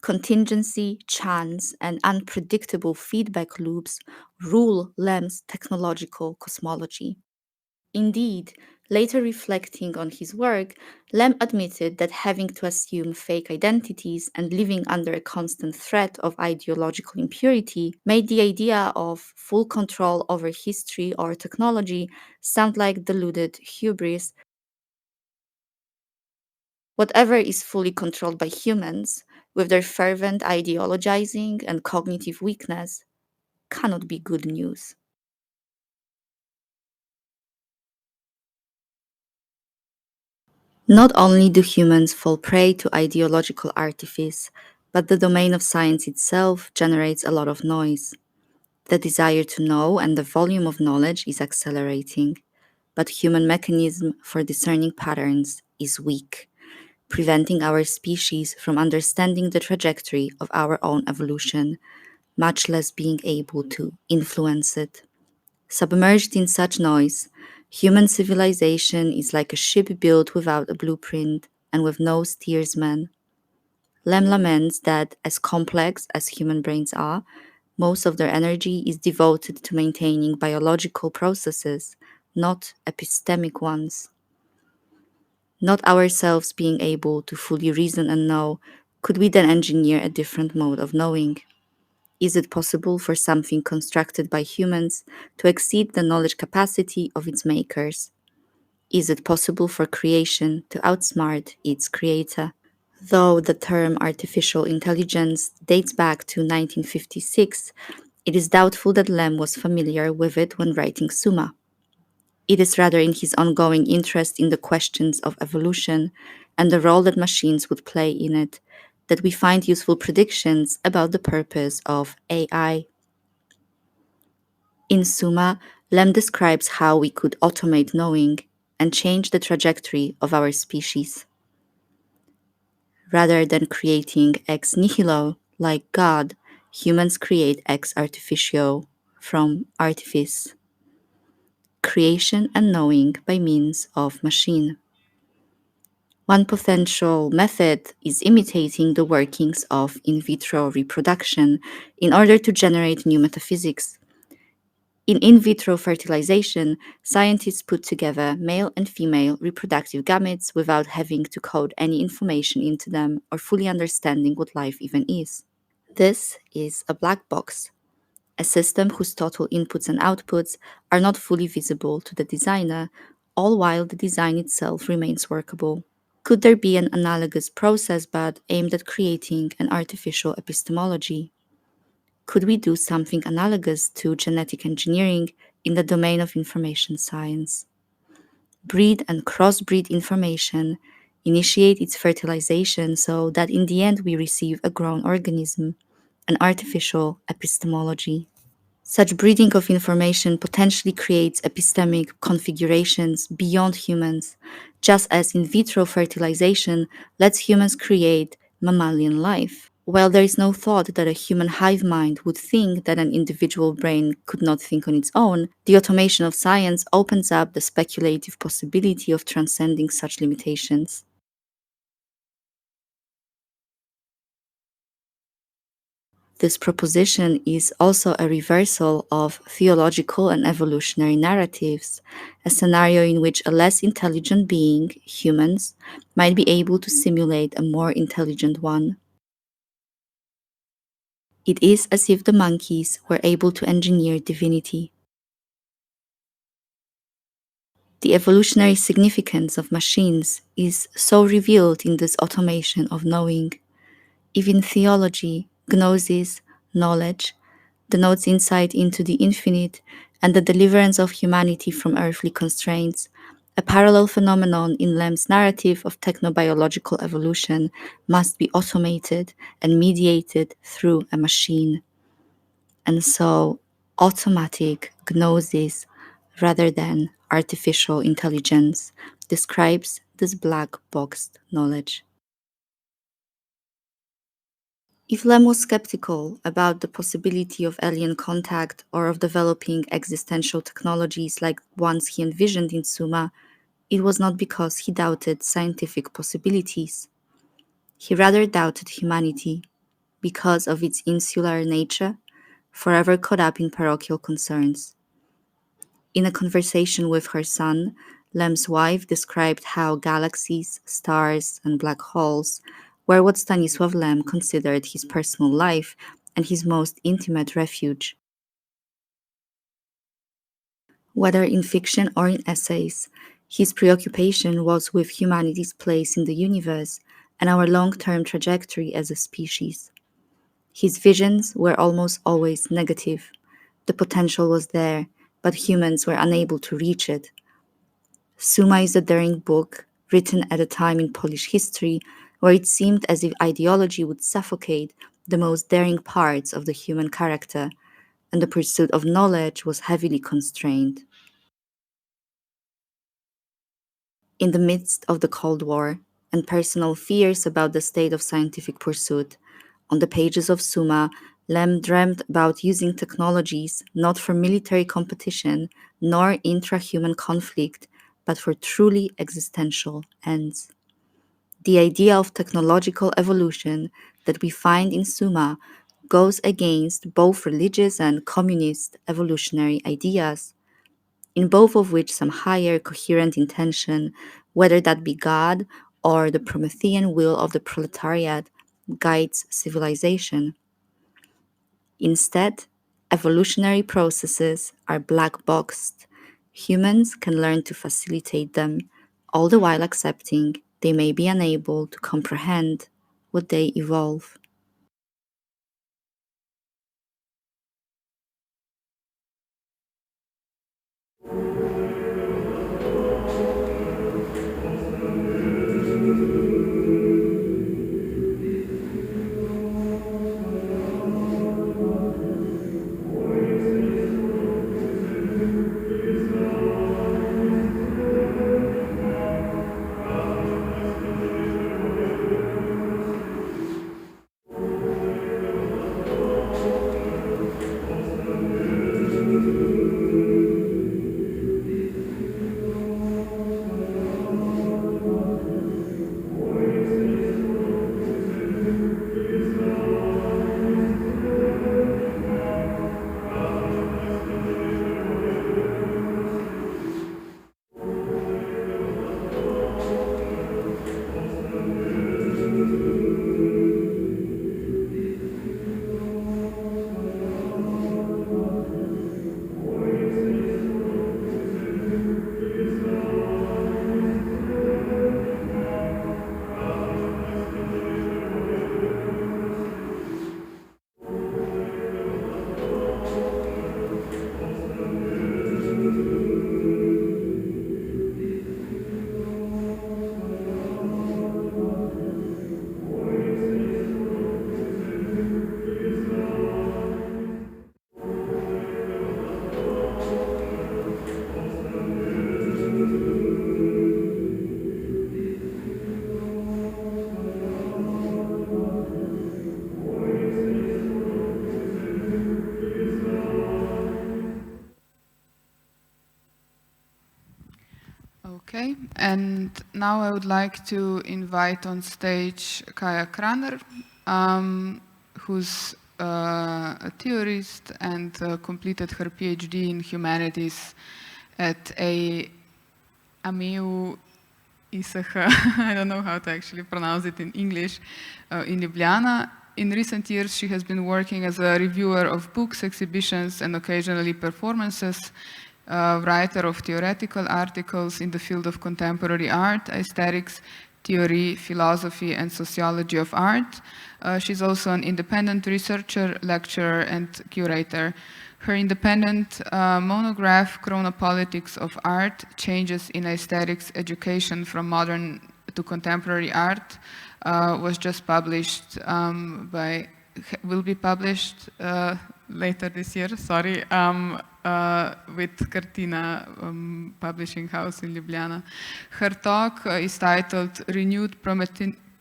Contingency, chance, and unpredictable feedback loops rule Lem's technological cosmology. Indeed, later reflecting on his work, Lem admitted that having to assume fake identities and living under a constant threat of ideological impurity made the idea of full control over history or technology sound like deluded hubris. Whatever is fully controlled by humans, with their fervent ideologizing and cognitive weakness, cannot be good news. Not only do humans fall prey to ideological artifice, but the domain of science itself generates a lot of noise. The desire to know and the volume of knowledge is accelerating, but human mechanism for discerning patterns is weak, preventing our species from understanding the trajectory of our own evolution, much less being able to influence it. Submerged in such noise, human civilization is like a ship built without a blueprint and with no steersman. Lem laments that, as complex as human brains are, most of their energy is devoted to maintaining biological processes, not epistemic ones. Not ourselves being able to fully reason and know, could we then engineer a different mode of knowing? Is it possible for something constructed by humans to exceed the knowledge capacity of its makers? Is it possible for creation to outsmart its creator? Though the term artificial intelligence dates back to 1956, it is doubtful that Lem was familiar with it when writing Summa. It is rather in his ongoing interest in the questions of evolution and the role that machines would play in it that we find useful predictions about the purpose of AI. In Summa, Lem describes how we could automate knowing and change the trajectory of our species. Rather than creating ex nihilo, like God, humans create ex artificio, from artifice. creation and knowing by means of machine. One potential method is imitating the workings of in vitro reproduction in order to generate new metaphysics. In vitro fertilization, scientists put together male and female reproductive gametes without having to code any information into them or fully understanding what life even is. This is a black box, a system whose total inputs and outputs are not fully visible to the designer, all while the design itself remains workable. Could there be an analogous process but aimed at creating an artificial epistemology? Could we do something analogous to genetic engineering in the domain of information science? Breed and crossbreed information, initiate its fertilization so that in the end we receive a grown organism, an artificial epistemology. Such breeding of information potentially creates epistemic configurations beyond humans, just as in vitro fertilization lets humans create mammalian life. While there is no thought that a human hive mind would think that an individual brain could not think on its own, the automation of science opens up the speculative possibility of transcending such limitations. This proposition is also a reversal of theological and evolutionary narratives, a scenario in which a less intelligent being, humans, might be able to simulate a more intelligent one. It is as if the monkeys were able to engineer divinity. The evolutionary significance of machines is so revealed in this automation of knowing. Even theology, gnosis, knowledge, denotes insight into the infinite and the deliverance of humanity from earthly constraints. A parallel phenomenon in Lem's narrative of technobiological evolution must be automated and mediated through a machine. And so, automatic gnosis, rather than artificial intelligence, describes this black boxed knowledge. If Lem was skeptical about the possibility of alien contact or of developing existential technologies like ones he envisioned in Summa, it was not because he doubted scientific possibilities. He rather doubted humanity because of its insular nature, forever caught up in parochial concerns. In a conversation with her son, Lem's wife described how galaxies, stars, and black holes were what Stanisław Lem considered his personal life and his most intimate refuge. Whether in fiction or in essays, his preoccupation was with humanity's place in the universe and our long-term trajectory as a species. His visions were almost always negative. The potential was there, but humans were unable to reach it. Summa is a daring book, written at a time in Polish history where it seemed as if ideology would suffocate the most daring parts of the human character, and the pursuit of knowledge was heavily constrained. In the midst of the Cold War and personal fears about the state of scientific pursuit, on the pages of Summa, Lem dreamed about using technologies not for military competition nor intra-human conflict, but for truly existential ends. The idea of technological evolution that we find in Summa goes against both religious and communist evolutionary ideas, in both of which some higher coherent intention, whether that be God or the Promethean will of the proletariat, guides civilization. Instead, evolutionary processes are black-boxed. Humans can learn to facilitate them, all the while accepting they may be unable to comprehend what they evolve. me. And now I would like to invite on stage Kaja Kraner, who's a theorist and completed her PhD in humanities at AMEU ISH, I don't know how to actually pronounce it in English, in Ljubljana. In recent years, she has been working as a reviewer of books, exhibitions, and occasionally performances, writer of theoretical articles in the field of contemporary art, aesthetics, theory, philosophy, and sociology of art. She's also an independent researcher, lecturer, and curator. Her independent monograph, Chronopolitics of Art, Changes in Aesthetics Education from Modern to Contemporary Art, was just published will be published later this year, sorry, with Cartina Publishing House in Ljubljana. Her talk is titled Renewed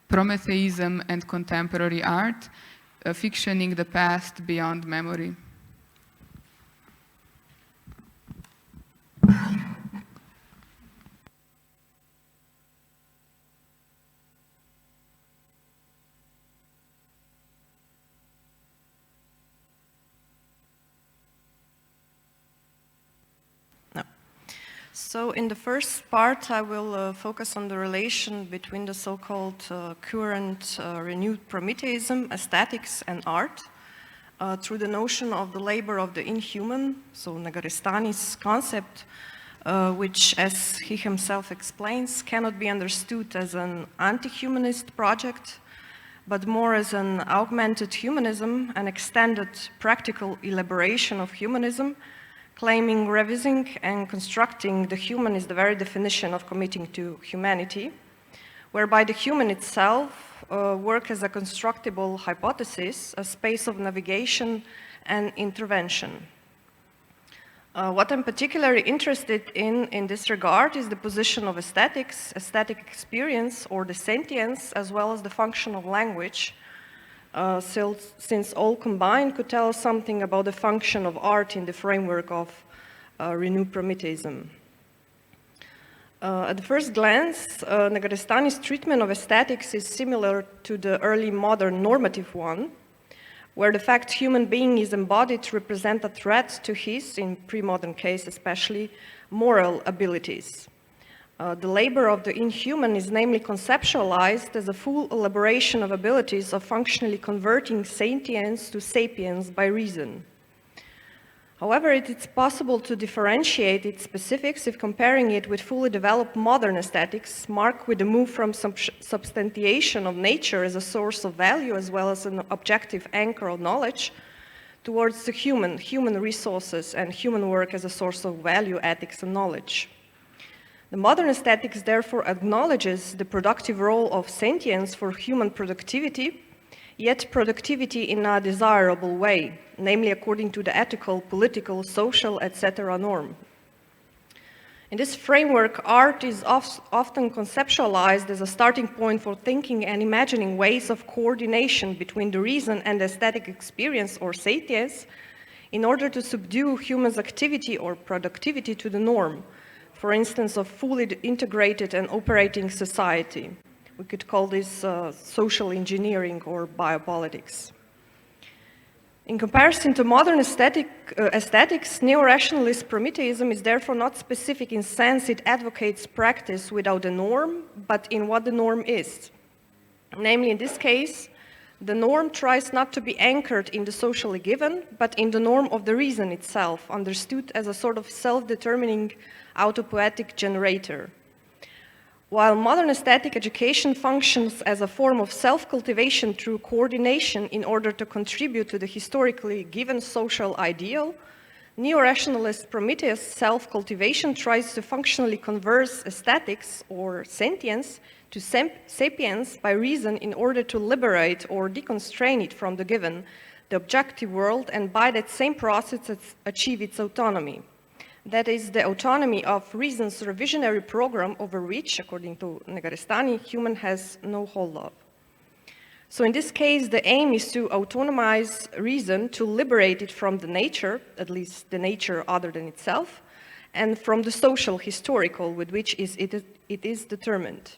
Prometheism and Contemporary Art, Fictioning the Past Beyond Memory. So in the first part, I will focus on the relation between the so-called current renewed Prometheism, aesthetics, and art through the notion of the labor of the inhuman, so Nagarestani's concept, which, as he himself explains, cannot be understood as an anti-humanist project, but more as an augmented humanism, an extended practical elaboration of humanism, claiming revising and constructing the human is the very definition of committing to humanity, whereby the human itself works as a constructible hypothesis, a space of navigation and intervention. What I'm particularly interested in this regard is the position of aesthetics, aesthetic experience, or the sentience, as well as the function of language, since all combined could tell us something about the function of art in the framework of renewed Prometheism. At the first glance, Nagarestani's treatment of aesthetics is similar to the early modern normative one, where the fact human being is embodied represent a threat to his, in pre-modern case especially, moral abilities. The labor of the inhuman is namely conceptualized as a full elaboration of abilities of functionally converting sentience to sapience by reason. However, it is possible to differentiate its specifics if comparing it with fully developed modern aesthetics, marked with the move from substantiation of nature as a source of value as well as an objective anchor of knowledge, towards the human resources and human work as a source of value, ethics, and knowledge. The modern aesthetics therefore acknowledges the productive role of sentience for human productivity, yet productivity in a desirable way, namely according to the ethical, political, social, etc. norm. In this framework, art is often conceptualized as a starting point for thinking and imagining ways of coordination between the reason and the aesthetic experience or sentience in order to subdue humans' activity or productivity to the norm, for instance, of fully integrated and operating society. We could call this social engineering or biopolitics. In comparison to modern aesthetics, neo-rationalist Prometheism is therefore not specific in sense it advocates practice without a norm, but in what the norm is. Namely, in this case, the norm tries not to be anchored in the socially given, but in the norm of the reason itself, understood as a sort of self-determining autopoietic generator. While modern aesthetic education functions as a form of self-cultivation through coordination in order to contribute to the historically given social ideal, neo-rationalist Prometheus self-cultivation tries to functionally convert aesthetics or sentience to sapience by reason in order to liberate or deconstrain it from the given, the objective world, and by that same process achieve its autonomy. That is the autonomy of reason's revisionary program over which, according to Nagarestani, human has no hold of. So in this case, the aim is to autonomize reason, to liberate it from the nature, at least the nature other than itself, and from the social historical with which it is determined.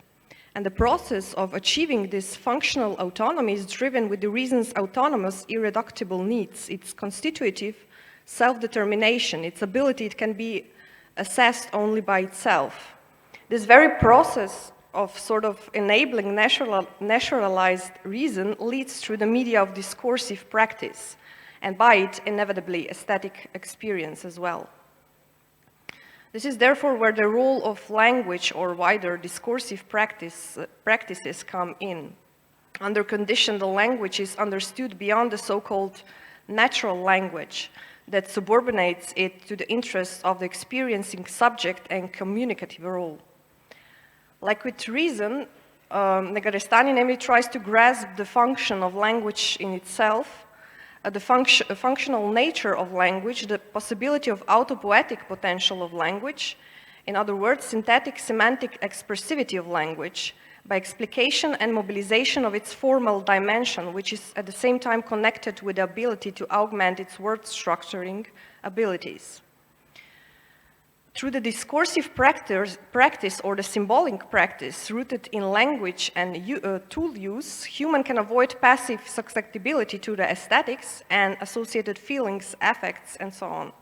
And the process of achieving this functional autonomy is driven with the reason's autonomous, irreducible needs, its constitutive self-determination, its ability it can be assessed only by itself. This very process of sort of enabling naturalized reason leads through the media of discursive practice, and by it, inevitably, aesthetic experience as well. This is therefore where the role of language or wider discursive practices come in. Under condition, the language is understood beyond the so-called natural language that subordinates it to the interests of the experiencing subject and communicative role. Like with reason, Negarestani namely tries to grasp the function of language in itself, the functional nature of language, the possibility of autopoetic potential of language, in other words, synthetic semantic expressivity of language, by explication and mobilization of its formal dimension, which is at the same time connected with the ability to augment its word structuring abilities. Through the discursive practice or the symbolic practice rooted in language and tool use, human can avoid passive susceptibility to the aesthetics and associated feelings, affects, and so on.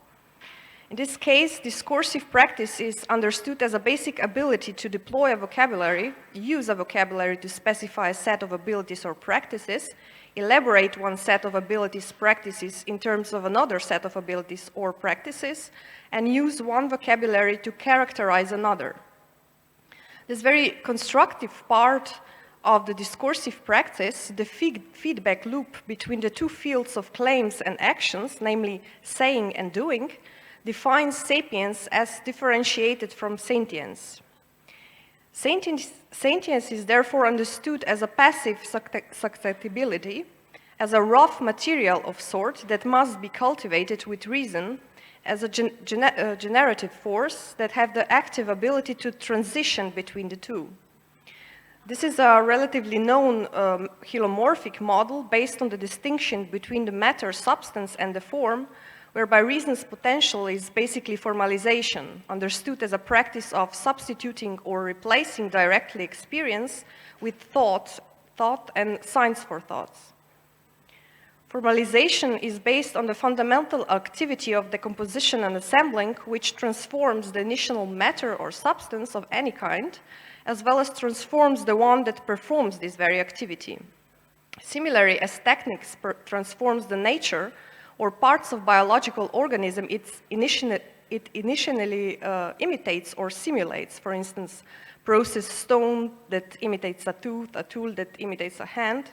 In this case, discursive practice is understood as a basic ability to deploy a vocabulary, use a vocabulary to specify a set of abilities or practices, elaborate one set of abilities, practices in terms of another set of abilities or practices, and use one vocabulary to characterize another. This very constructive part of the discursive practice, the feedback loop between the two fields of claims and actions, namely saying and doing, defines sapience as differentiated from sentience. Sentience is therefore understood as a passive susceptibility, as a rough material of sort that must be cultivated with reason, as a generative force that have the active ability to transition between the two. This is a relatively known helomorphic model based on the distinction between the matter, substance, and the form, whereby reason's potential is basically formalization, understood as a practice of substituting or replacing directly experience with thought and science for thoughts. Formalization is based on the fundamental activity of decomposition and assembling, which transforms the initial matter or substance of any kind, as well as transforms the one that performs this very activity. Similarly, as techniques transforms the nature or parts of biological organism it initially imitates or simulates. For instance, processed stone that imitates a tooth, a tool that imitates a hand,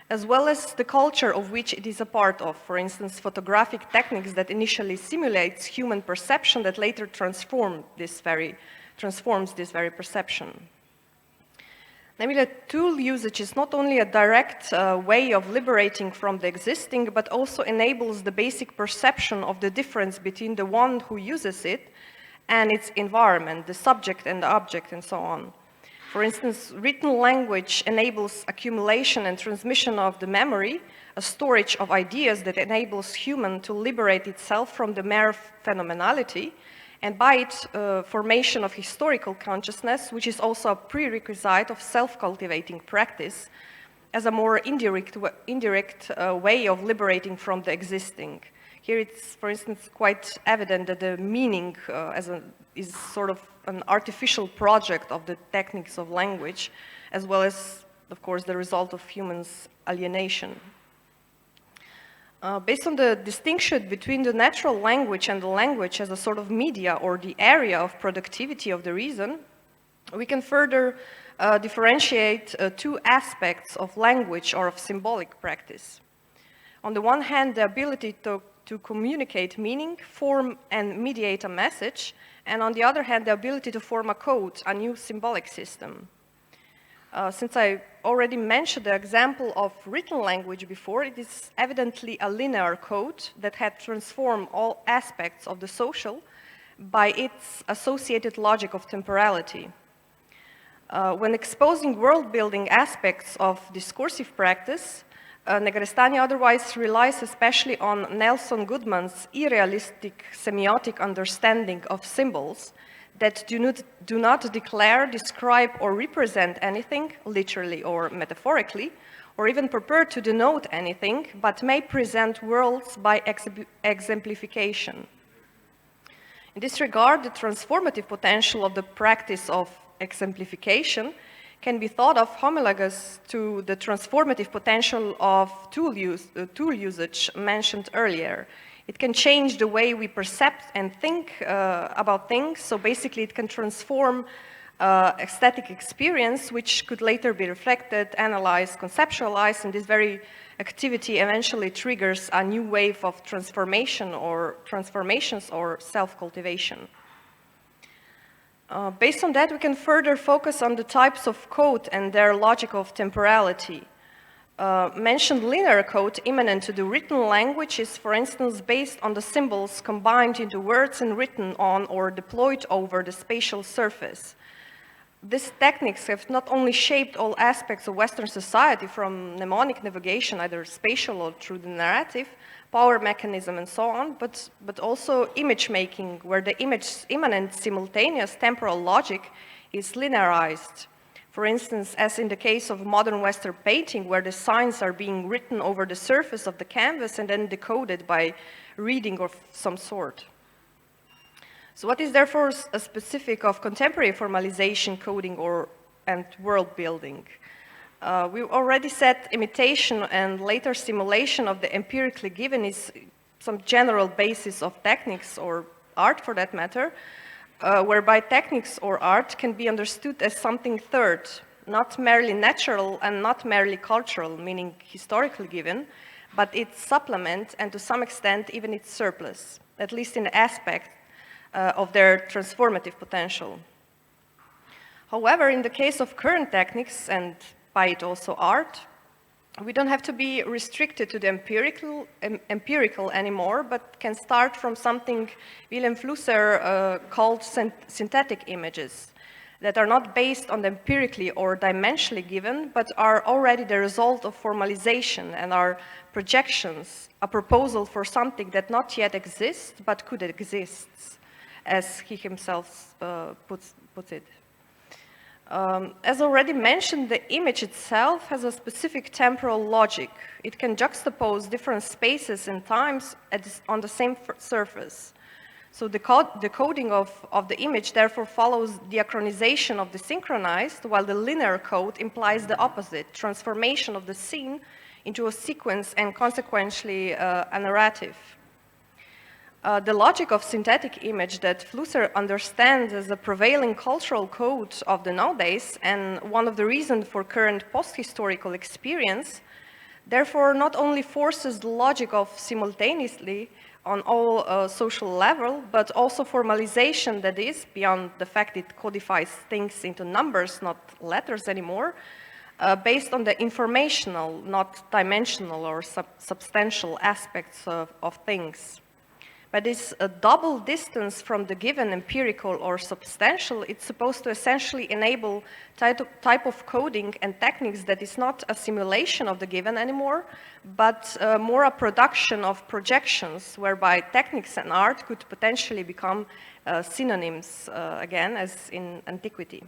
as well as the culture of which it is a part of. For instance, photographic techniques that initially simulates human perception that later transforms this very perception. Namely, that tool usage is not only a direct way of liberating from the existing, but also enables the basic perception of the difference between the one who uses it and its environment, the subject and the object, and so on. For instance, written language enables accumulation and transmission of the memory, a storage of ideas that enables human to liberate itself from the mere phenomenality, and by it, formation of historical consciousness, which is also a prerequisite of self-cultivating practice, as a more indirect way of liberating from the existing. Here it's, for instance, quite evident that the meaning is sort of an artificial project of the techniques of language, as well as, of course, the result of humans' alienation. Based on the distinction between the natural language and the language as a sort of media or the area of productivity of the reason, we can further differentiate two aspects of language or of symbolic practice. On the one hand, the ability to communicate meaning, form and mediate a message, and on the other hand, the ability to form a code, a new symbolic system. Since I already mentioned the example of written language before, it is evidently a linear code that had transformed all aspects of the social by its associated logic of temporality. When exposing world-building aspects of discursive practice, Negarestani otherwise relies especially on Nelson Goodman's irrealistic semiotic understanding of symbols that do not declare, describe, or represent anything, literally or metaphorically, or even purport to denote anything, but may present worlds by exemplification. In this regard, the transformative potential of the practice of exemplification can be thought of homologous to the transformative potential of tool usage mentioned earlier. It can change the way we perceive and think about things, so basically it can transform aesthetic experience, which could later be reflected, analyzed, conceptualized, and this very activity eventually triggers a new wave of transformations or self-cultivation. Based on that, we can further focus on the types of code and their logic of temporality. Mentioned linear code immanent to the written language is, for instance, based on the symbols combined into words and written on or deployed over the spatial surface. These techniques have not only shaped all aspects of Western society, from mnemonic navigation, either spatial or through the narrative, power mechanism and so on, but also image making, where the image's immanent simultaneous temporal logic is linearized. For instance, as in the case of modern Western painting, where the signs are being written over the surface of the canvas and then decoded by reading of some sort. So what is therefore a specific of contemporary formalization, coding, and world building? We already said imitation and later simulation of the empirically given is some general basis of techniques or art for that matter, whereby techniques or art can be understood as something third, not merely natural and not merely cultural, meaning historically given, but its supplement and to some extent even its surplus, at least in the aspect of their transformative potential. However, in the case of current techniques, and by it also art, we don't have to be restricted to the empirical anymore, but can start from something Wilhelm Flusser called synthetic images, that are not based on the empirically or dimensionally given, but are already the result of formalization and are projections, a proposal for something that not yet exists, but could exist, as he himself puts it. As already mentioned, the image itself has a specific temporal logic. It can juxtapose different spaces and times on the same surface. So the coding of the image therefore follows diachronization of the synchronized, while the linear code implies the opposite, transformation of the scene into a sequence and consequently a narrative. The logic of synthetic image that Flusser understands as a prevailing cultural code of the nowadays and one of the reasons for current post-historical experience, therefore not only forces the logic of simultaneously on all social level, but also formalization that is, beyond the fact it codifies things into numbers, not letters anymore, based on the informational, not dimensional or substantial aspects of things. But this double distance from the given empirical or substantial, it's supposed to essentially enable type of coding and techniques that is not a simulation of the given anymore, but more a production of projections, whereby techniques and art could potentially become synonyms again, as in antiquity.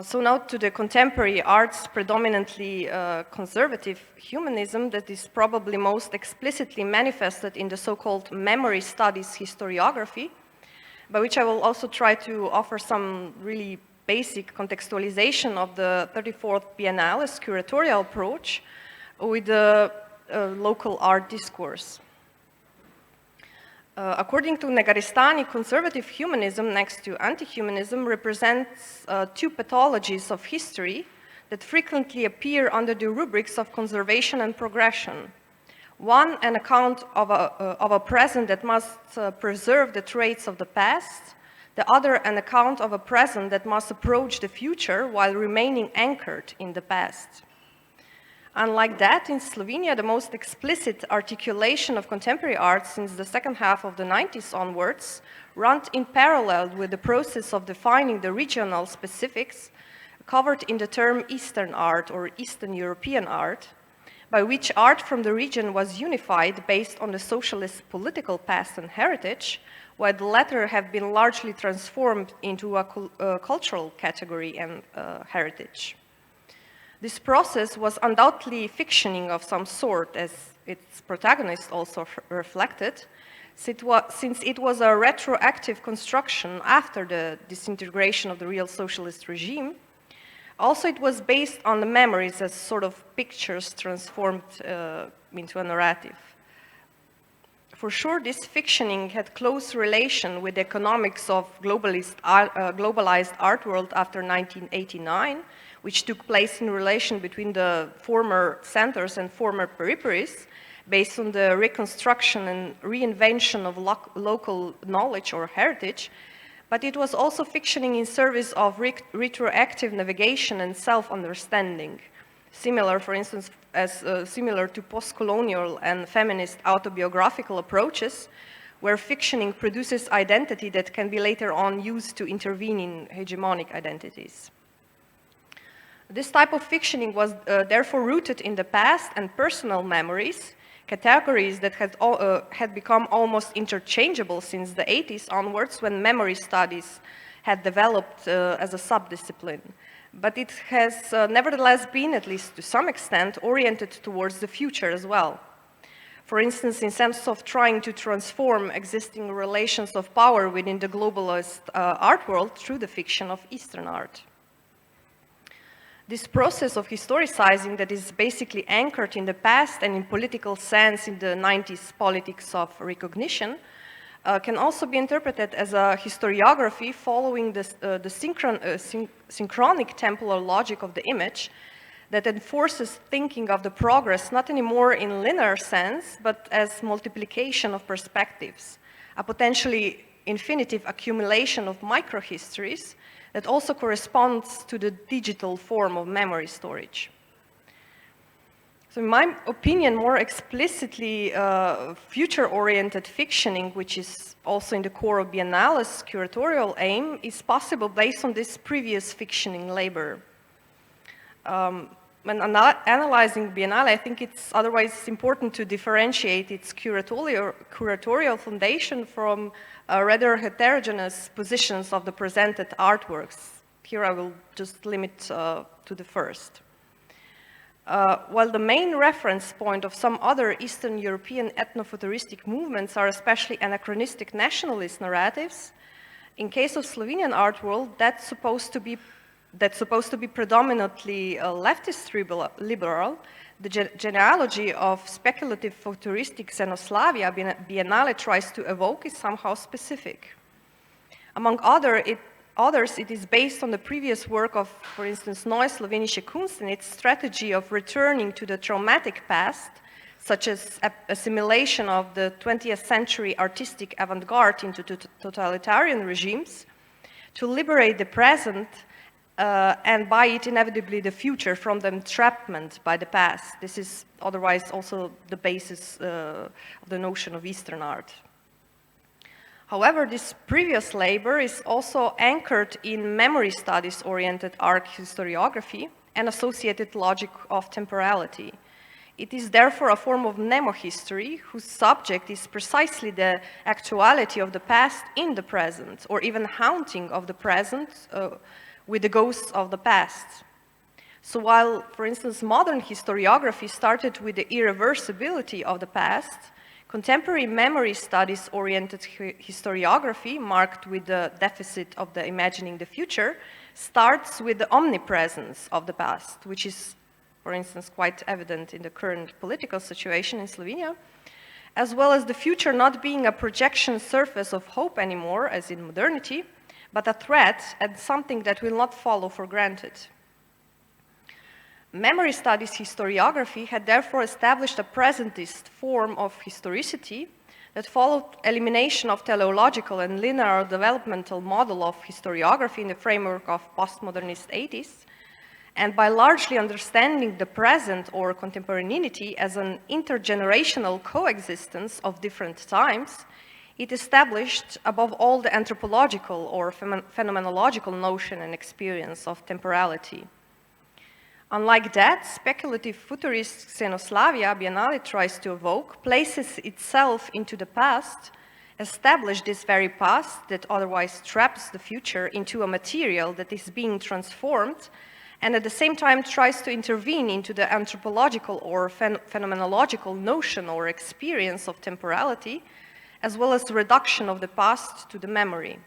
So now to the contemporary arts, predominantly conservative humanism that is probably most explicitly manifested in the so-called memory studies historiography, by which I will also try to offer some really basic contextualization of the 34th Biennale's curatorial approach with the local art discourse. According to Negarestani, conservative humanism next to anti-humanism represents two pathologies of history that frequently appear under the rubrics of conservation and progression. One, an account of a present that must preserve the traits of the past. The other, an account of a present that must approach the future while remaining anchored in the past. Unlike that, in Slovenia, the most explicit articulation of contemporary art since the second half of the 90s onwards runs in parallel with the process of defining the regional specifics, covered in the term Eastern art or Eastern European art, by which art from the region was unified based on the socialist political past and heritage, while the latter have been largely transformed into a cultural category and heritage. This process was undoubtedly fictioning of some sort, as its protagonist also reflected, since it was a retroactive construction after the disintegration of the real socialist regime. Also, it was based on the memories as sort of pictures transformed into a narrative. For sure, this fictioning had close relation with the economics of globalized art world after 1989, which took place in relation between the former centers and former peripheries, based on the reconstruction and reinvention of local knowledge or heritage, but it was also fictioning in service of retroactive navigation and self-understanding, similar, for instance, similar to post-colonial and feminist autobiographical approaches, where fictioning produces identity that can be later on used to intervene in hegemonic identities. This type of fictioning was therefore rooted in the past and personal memories, categories that had become almost interchangeable since the 80s onwards, when memory studies had developed as a subdiscipline. But it has nevertheless been, at least to some extent, oriented towards the future as well. For instance, in sense of trying to transform existing relations of power within the globalist art world through the fiction of Eastern art. This process of historicizing that is basically anchored in the past and in political sense in the 90s politics of recognition can also be interpreted as a historiography following the synchronic temporal logic of the image that enforces thinking of the progress not anymore in linear sense, but as multiplication of perspectives, a potentially infinitive accumulation of microhistories that also corresponds to the digital form of memory storage. So in my opinion, more explicitly future-oriented fictioning, which is also in the core of Biennale's curatorial aim, is possible based on this previous fictioning labor. When analyzing Biennale, I think it's otherwise important to differentiate its curatorial foundation from rather heterogeneous positions of the presented artworks. Here I will just limit to the first. While the main reference point of some other Eastern European ethnofuturistic movements are especially anachronistic nationalist narratives, in case of Slovenian art world, that's supposed to be predominantly leftist liberal. The genealogy of speculative futuristic Xenoslavia Biennale tries to evoke is somehow specific. Among others, it is based on the previous work of, for instance, Neue Slowenische Kunst and its strategy of returning to the traumatic past, such as assimilation of the 20th century artistic avant-garde into totalitarian regimes, to liberate the present and by it inevitably the future from the entrapment by the past. This is otherwise also the basis of the notion of Eastern art. However, this previous labor is also anchored in memory studies-oriented art historiography and associated logic of temporality. It is therefore a form of mnemohistory whose subject is precisely the actuality of the past in the present, or even haunting of the present with the ghosts of the past. So while, for instance, modern historiography started with the irreversibility of the past, contemporary memory studies-oriented historiography, marked with the deficit of the imagining the future, starts with the omnipresence of the past, which is, for instance, quite evident in the current political situation in Slovenia, as well as the future not being a projection surface of hope anymore, as in modernity, but a threat and something that will not follow for granted. Memory studies historiography had therefore established a presentist form of historicity that followed elimination of teleological and linear developmental model of historiography in the framework of postmodernist 80s, and by largely understanding the present or contemporaneity as an intergenerational coexistence of different times, It established, above all, the anthropological or phenomenological notion and experience of temporality. Unlike that, speculative futurist Xenoslavia Biennale tries to evoke, places itself into the past, establish this very past that otherwise traps the future into a material that is being transformed, and at the same time tries to intervene into the anthropological or phenomenological notion or experience of temporality, as well as the reduction of the past to the memory.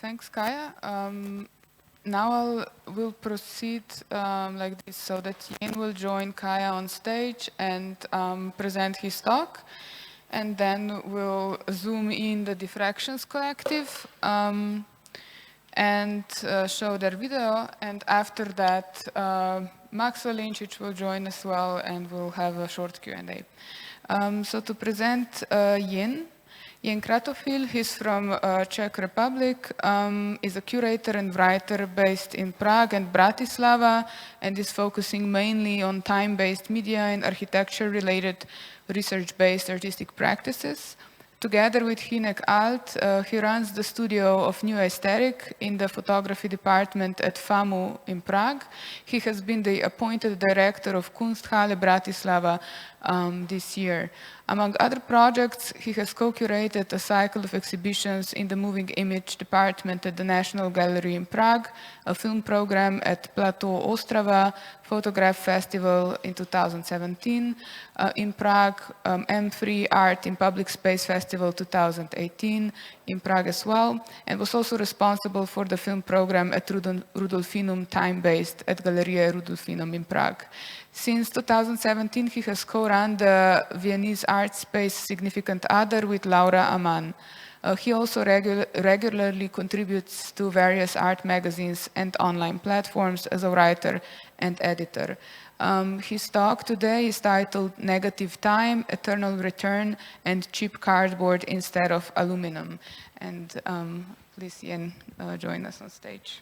Thanks, Kaya. Now we'll proceed like this, so that Yin will join Kaya on stage and present his talk, and then we'll zoom in the Diffractions Collective and show their video, and after that Maks Valenčič will join as well, and we'll have a short Q&A. So to present Yin Kratofil, he's from Czech Republic, is a curator and writer based in Prague and Bratislava, and is focusing mainly on time-based media and architecture-related research-based artistic practices. Together with Hinek Alt, he runs the studio of New Aesthetic in the photography department at FAMU in Prague. He has been the appointed director of Kunsthalle Bratislava this year. Among other projects, he has co-curated a cycle of exhibitions in the moving image department at the National Gallery in Prague, a film program at Plateau Ostrava, Photograph Festival in 2017, in Prague, M3 Art in Public Space Festival 2018, in Prague as well, and was also responsible for the film program at Rudolfinum Time-Based at Galleria Rudolfinum in Prague. Since 2017, he has co-run the Viennese art space Significant Other with Laura Aman. He also regularly contributes to various art magazines and online platforms as a writer and editor. His talk today is titled Negative Time, Eternal Return, and Cheap Cardboard Instead of Aluminum. And please, Yen, join us on stage.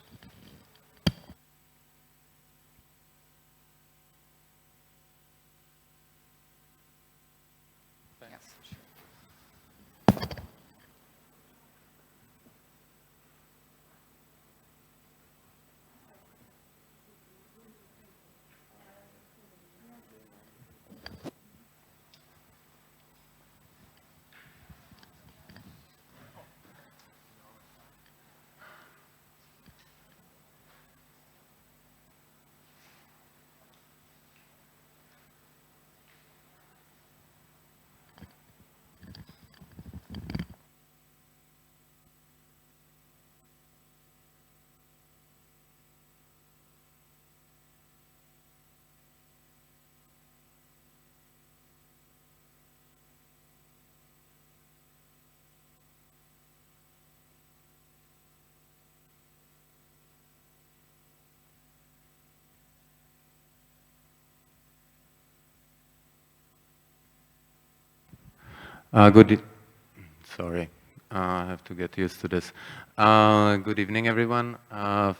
Sorry, I have to get used to this. Good evening, everyone.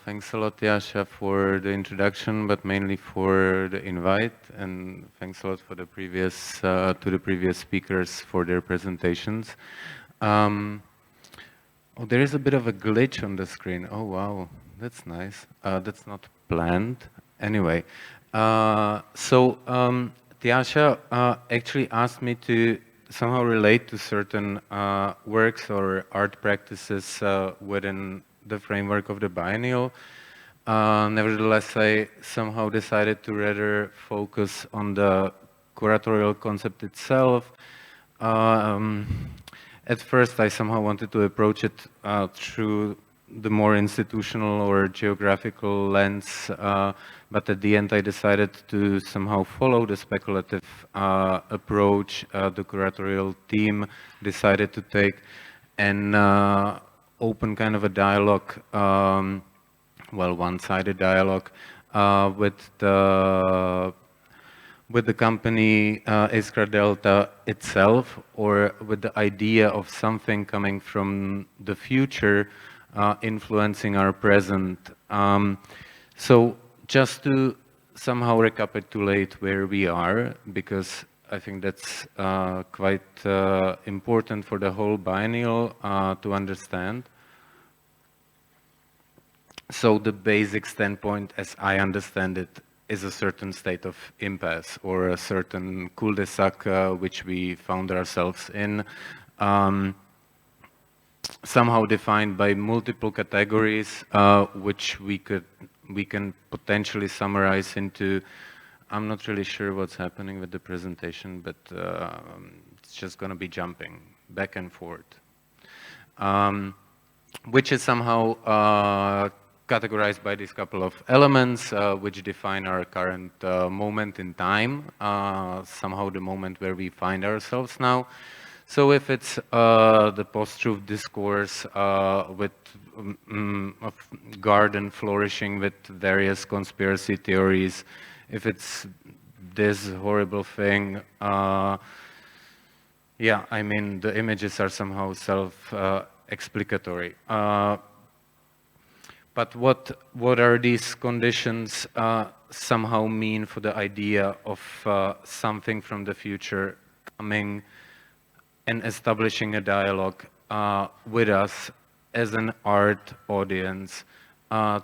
Thanks a lot, Tjaša, for the introduction, but mainly for the invite, and thanks a lot for the previous to the previous speakers for their presentations. Oh, there is a bit of a glitch on the screen. Oh wow, that's nice. That's not planned. Anyway, Tjaša actually asked me to somehow relate to certain works or art practices within the framework of the biennial. Nevertheless, I somehow decided to rather focus on the curatorial concept itself. At first, I somehow wanted to approach it through the more institutional or geographical lens, but at the end I decided to somehow follow the speculative approach the curatorial team decided to take, and open kind of a dialogue, well, one-sided dialogue with the company ISKRA DELTA itself, or with the idea of something coming from the future influencing our present. So just to somehow recapitulate where we are, because I think that's quite important for the whole biennial to understand. So the basic standpoint, as I understand it, is a certain state of impasse, or a certain cul-de-sac which we found ourselves in, somehow defined by multiple categories, which we can potentially summarize into. I'm not really sure what's happening with the presentation, but it's just going to be jumping back and forth, which is somehow categorized by these couple of elements which define our current moment in time, somehow the moment where we find ourselves now. So if it's the post-truth discourse with garden flourishing with various conspiracy theories, if it's this horrible thing, yeah, I mean, the images are somehow self-explicatory. But what are these conditions somehow mean for the idea of something from the future coming and establishing a dialogue with us as an art audience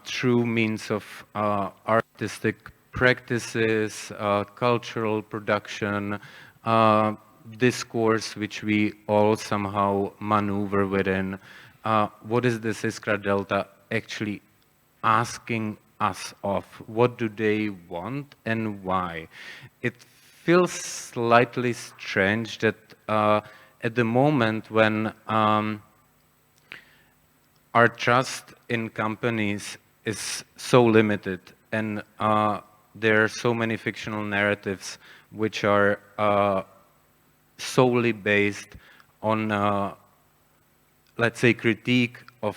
through means of artistic practices, cultural production, discourse which we all somehow maneuver within. What is this ISKRA DELTA actually asking us of? What do they want and why? It feels slightly strange that at the moment when our trust in companies is so limited, and there are so many fictional narratives which are solely based on, let's say, critique of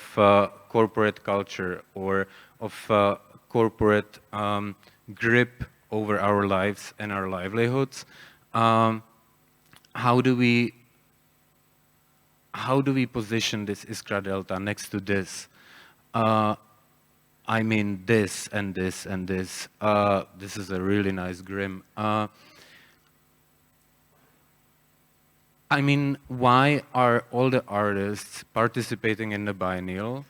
corporate culture, or of corporate grip over our lives and our livelihoods. How do we position this ISKRA DELTA next to this? I mean, this and this and this. This is a really nice grim. I mean, why are all the artists participating in the biennial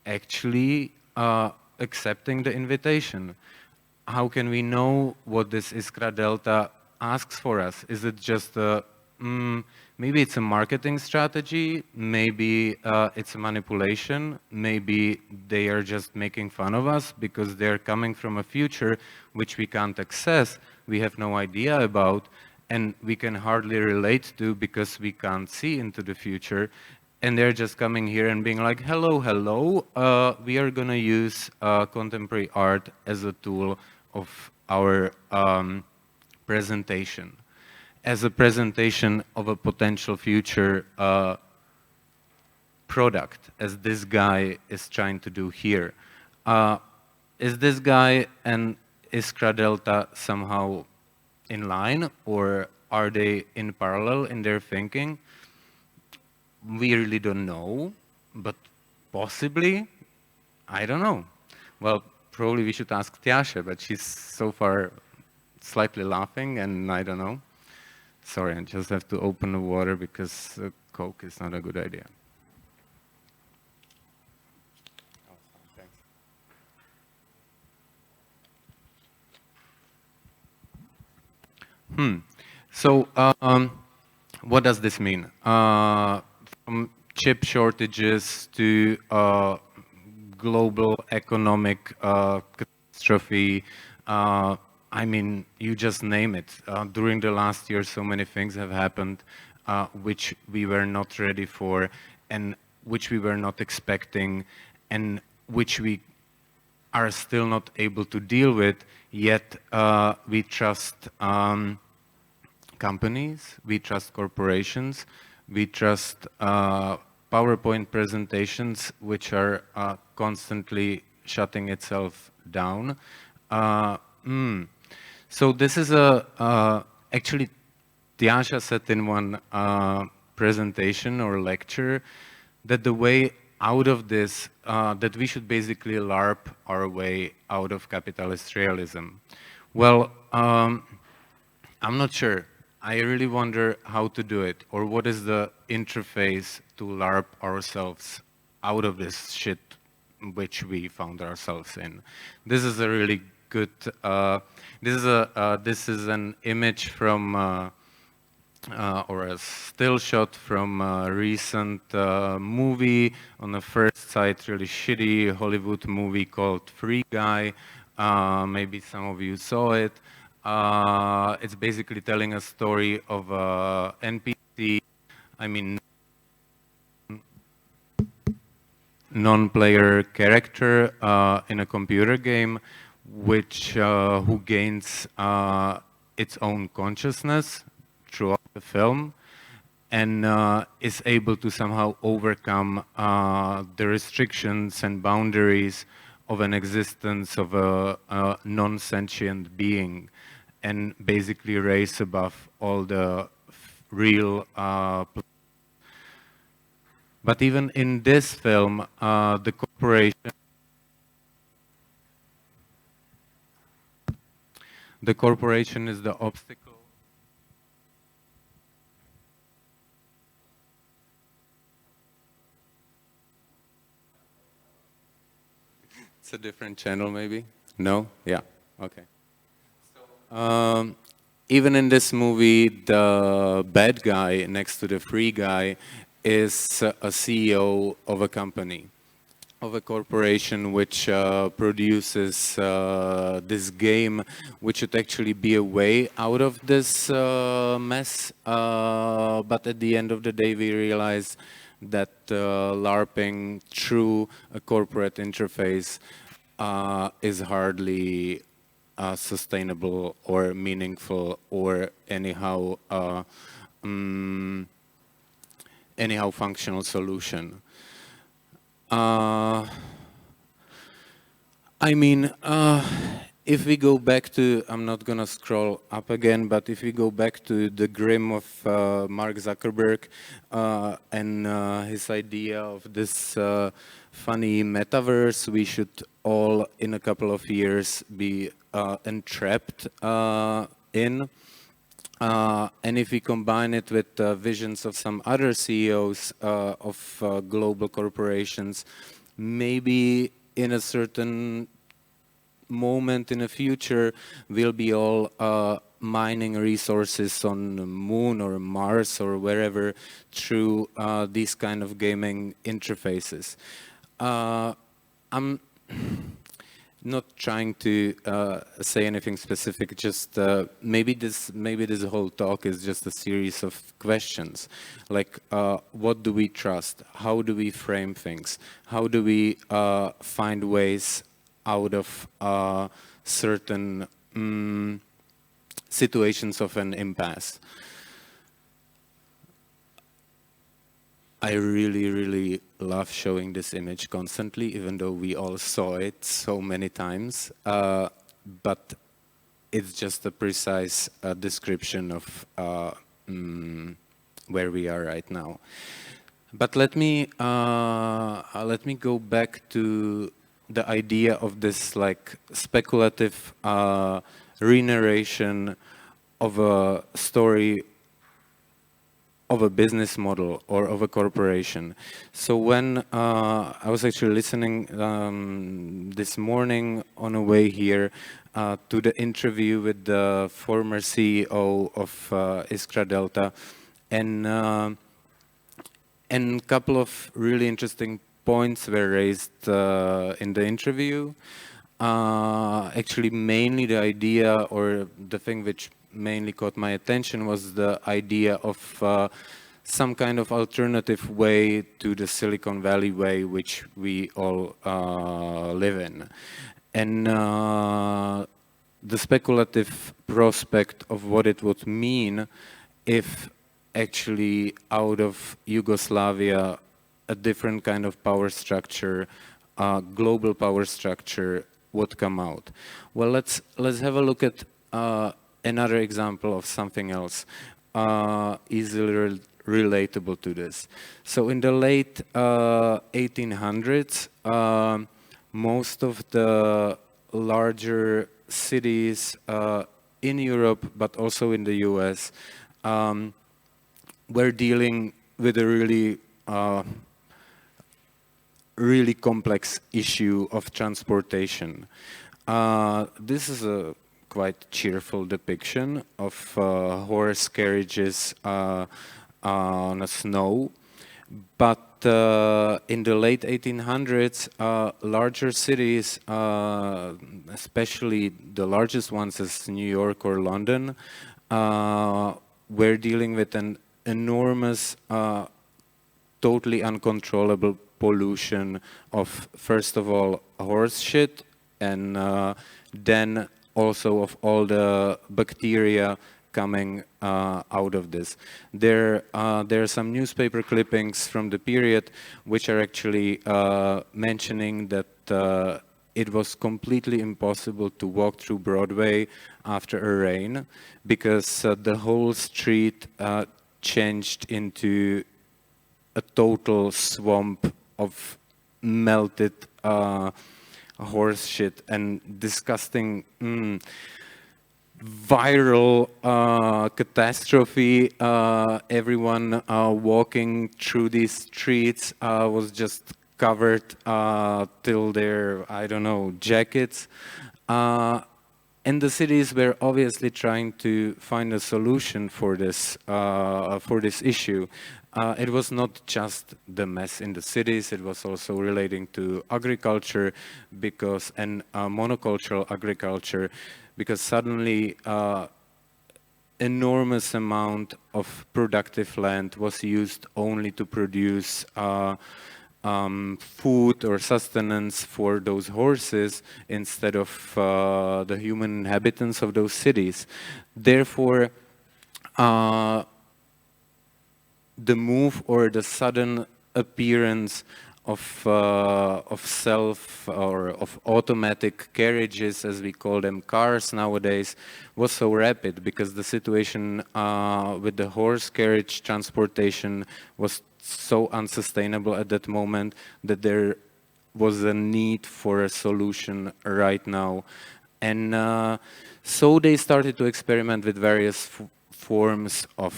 actually accepting the invitation? How can we know what this ISKRA DELTA asks for us? Is it just a, maybe it's a marketing strategy, maybe it's a manipulation, maybe they are just making fun of us because they're coming from a future which we can't access, we have no idea about, and we can hardly relate to because we can't see into the future. And they're just coming here and being like, hello, hello, we are going to use contemporary art as a tool of our presentation, as a presentation of a potential future product, as this guy is trying to do here. Is this guy and ISKRA DELTA somehow in line, or are they in parallel in their thinking? We really don't know, but possibly, I don't know. Well, probably we should ask Tjaša, but she's so far slightly laughing, and I don't know. Sorry, I just have to open the water because Coke is not a good idea. So, what does this mean? From chip shortages to global economic catastrophe, I mean, you just name it. During the last year, so many things have happened which we were not ready for, and which we were not expecting, and which we are still not able to deal with, yet we trust companies, we trust corporations, we trust PowerPoint presentations which are constantly shutting itself down. So this is actually Tjaša said in one presentation or lecture that the way out of this, that we should basically LARP our way out of capitalist realism. Well, I'm not sure. I really wonder how to do it, or what is the interface to LARP ourselves out of this shit which we found ourselves in. This is a really good, this is an image from, or a still shot from a recent movie on the first sight, really shitty Hollywood movie called Free Guy. Maybe some of you saw it. It's basically telling a story of a NPC, I mean, non-player character in a computer game, which who gains its own consciousness throughout the film, and is able to somehow overcome the restrictions and boundaries of an existence of a non-sentient being, and basically raise above all the real. But even in this film, the corporation is the obstacle. It's a different channel, maybe? No? Yeah. Okay. So, even in this movie, the bad guy next to the free guy is a CEO of a company, of a corporation which produces this game, which should actually be a way out of this mess. But at the end of the day, we realize that LARPing through a corporate interface is hardly sustainable or meaningful or anyhow functional solution. I mean, if we go back to, I'm not gonna scroll up again, but if we go back to the grim of Mark Zuckerberg and his idea of this funny metaverse, we should all in a couple of years be entrapped in. And if we combine it with visions of some other CEOs of global corporations, maybe in a certain moment in the future, we'll be all mining resources on the moon or Mars or wherever through these kind of gaming interfaces. I'm not trying to say anything specific, just maybe this whole talk is just a series of questions, like what do we trust, how do we frame things, how do we find ways out of certain situations of an impasse. I really love showing this image constantly, even though we all saw it so many times. But it's just a precise description of where we are right now. But let me go back to the idea of this like speculative re-narration of a story of a business model or of a corporation. So when I was actually listening this morning on the way here to the interview with the former CEO of ISKRA Delta, and a couple of really interesting points were raised in the interview. Actually, mainly the idea, or the thing which mainly caught my attention, was the idea of some kind of alternative way to the Silicon Valley way which we all live in. And the speculative prospect of what it would mean if actually out of Yugoslavia a different kind of power structure, global power structure, would come out. Well, let's have a look at another example of something else easily relatable to this. So in the late 1800s, most of the larger cities in Europe, but also in the US, were dealing with a really complex issue of transportation. This is a quite cheerful depiction of horse carriages on a snow, but in the late 1800s, larger cities, especially the largest ones as New York or London, were dealing with an enormous, totally uncontrollable pollution of, first of all, horse shit, and then also of all the bacteria coming out of this. There are some newspaper clippings from the period which are actually mentioning that it was completely impossible to walk through Broadway after a rain because the whole street changed into a total swamp of melted horse shit and disgusting viral catastrophe. Everyone walking through these streets was just covered till their, I don't know, jackets. And the cities were obviously trying to find a solution for this issue. It was not just the mess in the cities, it was also relating to agriculture because, and monocultural agriculture, because suddenly enormous amount of productive land was used only to produce food or sustenance for those horses instead of the human inhabitants of those cities. Therefore, the move or the sudden appearance of self or of automatic carriages, as we call them, cars nowadays, was so rapid because the situation with the horse carriage transportation was so unsustainable at that moment that there was a need for a solution right now. And so they started to experiment with various forms of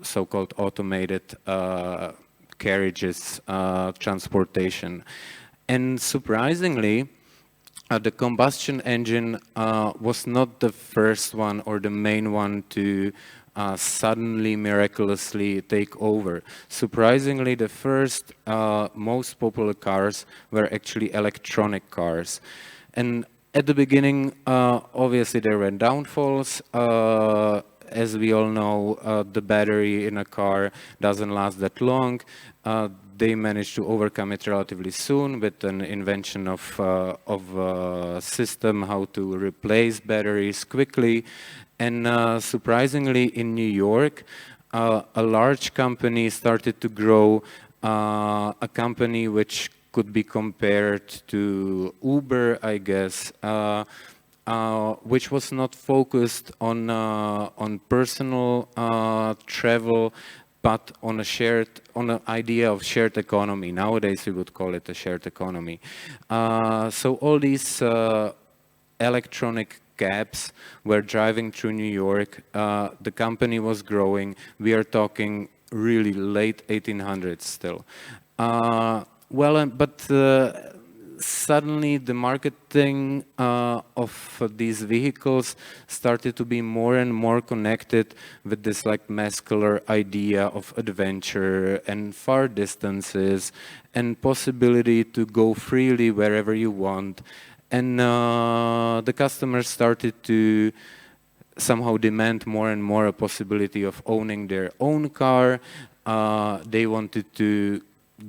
so-called automated carriages transportation. And surprisingly, the combustion engine was not the first one or the main one to suddenly, miraculously take over. Surprisingly, the first most popular cars were actually electronic cars. And at the beginning, obviously there were downfalls. As we all know, the battery in a car doesn't last that long. They managed to overcome it relatively soon with an invention of a system how to replace batteries quickly. And surprisingly, in New York, a large company started to grow, a company which could be compared to Uber, I guess, which was not focused on personal travel, but on an idea of shared economy. Nowadays, we would call it a shared economy. So all these electronic cabs were driving through New York. The company was growing. We are talking really late 1800s still. Suddenly the marketing of these vehicles started to be more and more connected with this like muscular idea of adventure and far distances and possibility to go freely wherever you want. And the customers started to somehow demand more and more a possibility of owning their own car. They wanted to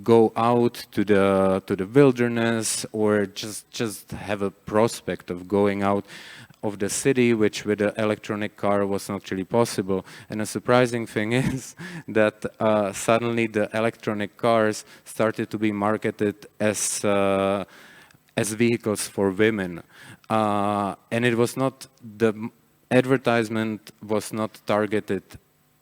go out to the wilderness or just have a prospect of going out of the city, which with an electronic car was not really possible. And a surprising thing is that suddenly the electronic cars started to be marketed as as vehicles for women. And it was not, the advertisement was not targeted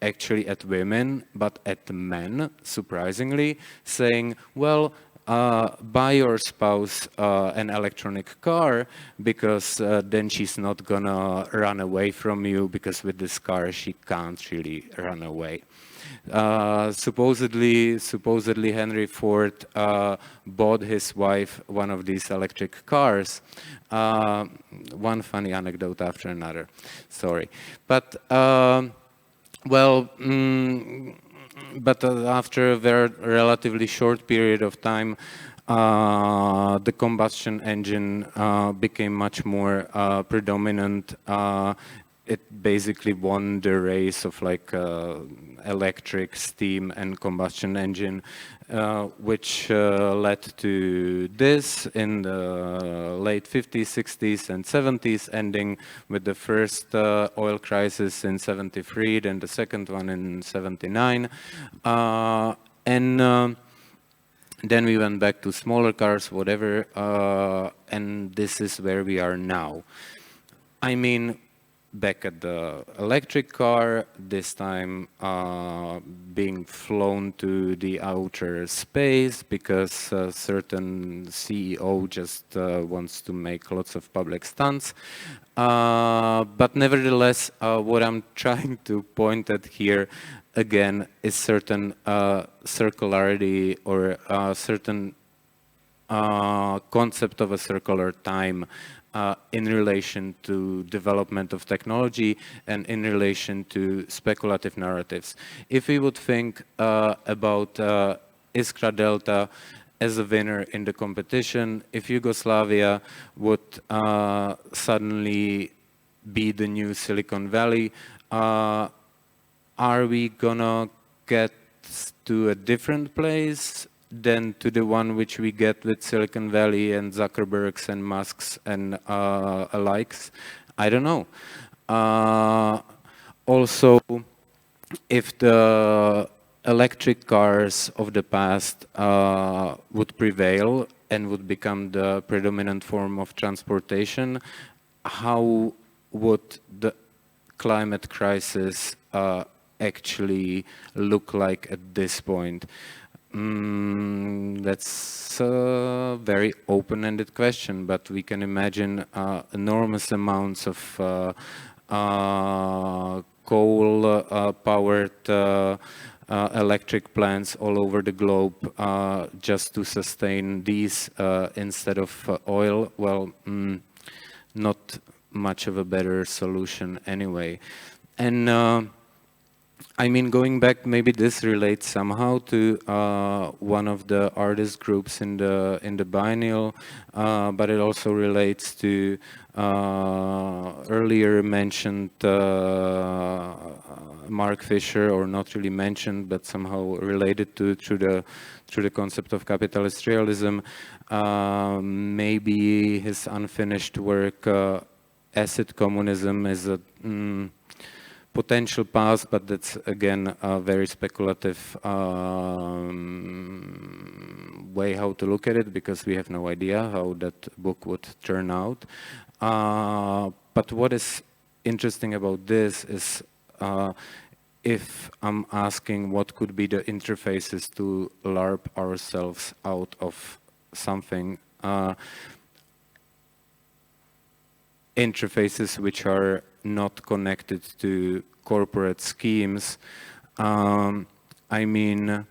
actually at women, but at men, surprisingly, saying, well, buy your spouse an electronic car, because then she's not gonna run away from you, because with this car she can't really run away. Supposedly Henry Ford bought his wife one of these electric cars. One funny anecdote after another, sorry. But after a very relatively short period of time, the combustion engine became much more predominant. It basically won the race of like electric, steam, and combustion engine, which led to this in the late 50s, 60s, and 70s, ending with the first oil crisis in 73, then the second one in 79. Then we went back to smaller cars, whatever, and this is where we are now. I mean, back at the electric car, this time being flown to the outer space because a certain CEO just wants to make lots of public stunts. But nevertheless, what I'm trying to point at here again is certain circularity, or a certain concept of a circular time in relation to development of technology and in relation to speculative narratives. If we would think about ISKRA Delta as a winner in the competition, if Yugoslavia would suddenly be the new Silicon Valley, are we gonna get to a different place than to the one which we get with Silicon Valley and Zuckerbergs and Musks and alikes? I don't know. Also, if the electric cars of the past would prevail and would become the predominant form of transportation, how would the climate crisis actually look like at this point? That's a very open-ended question, but we can imagine enormous amounts of coal-powered electric plants all over the globe just to sustain these instead of oil. Well, not much of a better solution anyway. And I mean, going back, maybe this relates somehow to one of the artist groups in the biennial, but it also relates to earlier mentioned Mark Fisher, or not really mentioned, but somehow related to through the concept of capitalist realism. Maybe his unfinished work, Acid Communism, is a potential path, but that's again a very speculative way how to look at it, because we have no idea how that book would turn out. But what is interesting about this is if I'm asking what could be the interfaces to LARP ourselves out of something, interfaces which are not connected to corporate schemes. I mean,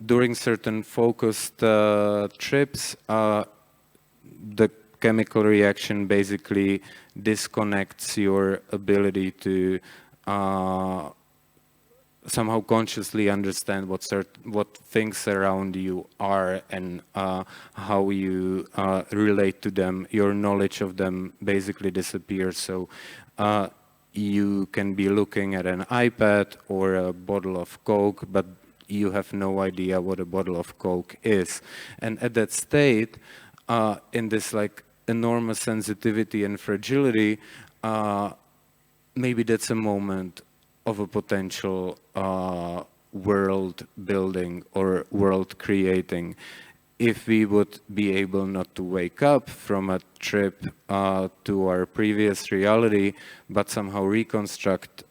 during certain focused trips, the chemical reaction basically disconnects your ability to somehow consciously understand what things around you are and how you relate to them. Your knowledge of them basically disappears. So you can be looking at an iPad or a bottle of Coke, but you have no idea what a bottle of Coke is. And at that state, in this like enormous sensitivity and fragility, maybe that's a moment of a potential world building or world creating. if we would be able not to wake up from a trip to our previous reality, but somehow reconstruct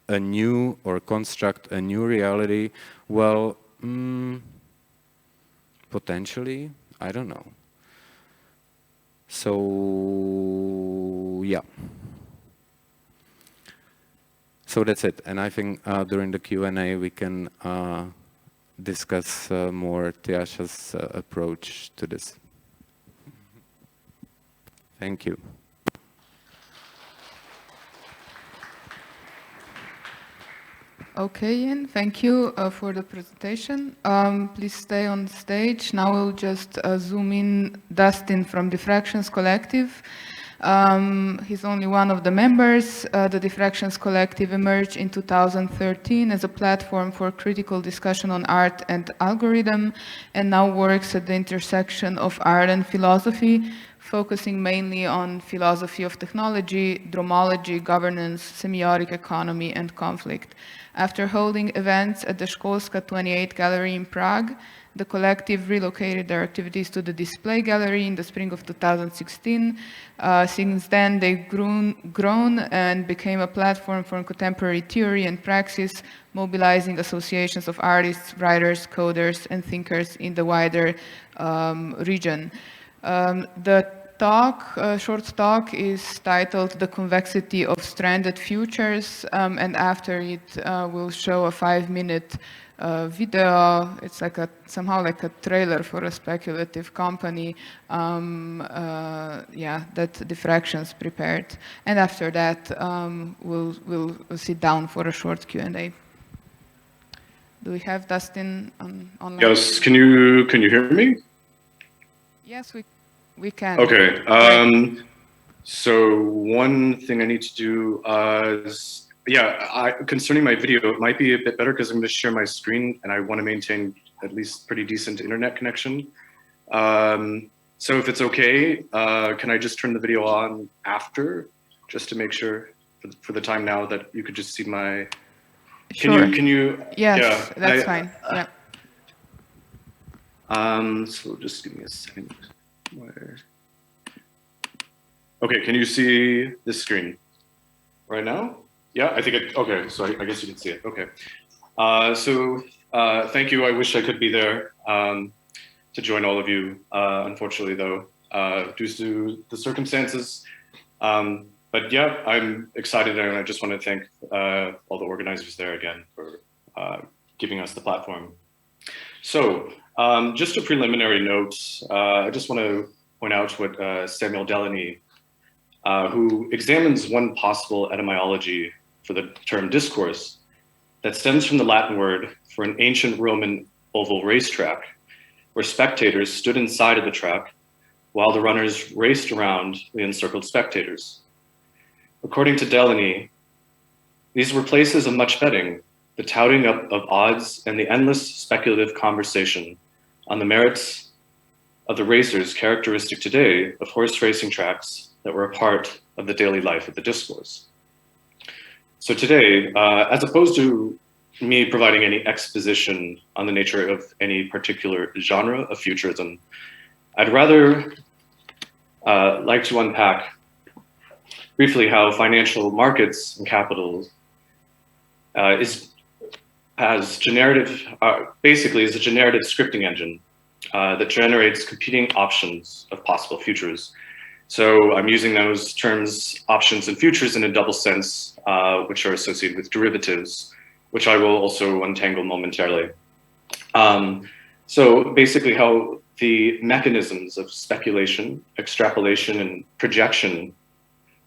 a new or construct a new reality, well, potentially, I don't know. So, yeah. So that's it. And I think during the Q&A we can discuss more Tjaša's approach to this. Thank you. Okay, Ian, thank you for the presentation. Please stay on the stage. Now we'll just zoom in Dustin from Diffractions Collective. He's only one of the members. The Diffractions Collective emerged in 2013 as a platform for critical discussion on art and algorithm, and now works at the intersection of art and philosophy, focusing mainly on philosophy of technology, dromology, governance, semiotic economy, and conflict. After holding events at the Školska 28 Gallery in Prague, the collective relocated their activities to the Display Gallery in the spring of 2016. Since then, they've grown and became a platform for contemporary theory and praxis, mobilizing associations of artists, writers, coders, and thinkers in the wider region. The short talk is titled The Convexity of Stranded Futures, and after it we'll show a 5-minute video. It's like somehow like a trailer for a speculative company that Diffractions prepared. And after that we'll sit down for a short Q&A. Do we have Dustin online? Yes, can you hear me? Yes, we can. Okay. So one thing I need to do is, concerning my video, it might be a bit better because I'm going to share my screen and I want to maintain at least pretty decent internet connection. So if it's okay, can I just turn the video on after, just to make sure for the time now that you could just see my... Sure. Can you? Yes, yeah, that's fine. Yeah. So just give me a second. Okay, can you see this screen right now? Yeah, I think okay, so I guess you can see it. Okay. Thank you. I wish I could be there to join all of you. Unfortunately, though, due to the circumstances. But yeah, I'm excited, and I just want to thank all the organizers there again for giving us the platform. So just a preliminary note, I just want to point out what Samuel Delany, who examines one possible etymology for the term discourse that stems from the Latin word for an ancient Roman oval racetrack, where spectators stood inside of the track while the runners raced around the encircled spectators. According to Delany, these were places of much betting, the touting up of odds, and the endless speculative conversation on the merits of the racers characteristic today of horse racing tracks that were a part of the daily life of the discourse. So today, as opposed to me providing any exposition on the nature of any particular genre of futurism, I'd rather like to unpack briefly how financial markets and capital basically is a generative scripting engine that generates competing options of possible futures. So I'm using those terms, options and futures, in a double sense, which are associated with derivatives, which I will also untangle momentarily. So basically how the mechanisms of speculation, extrapolation, and projection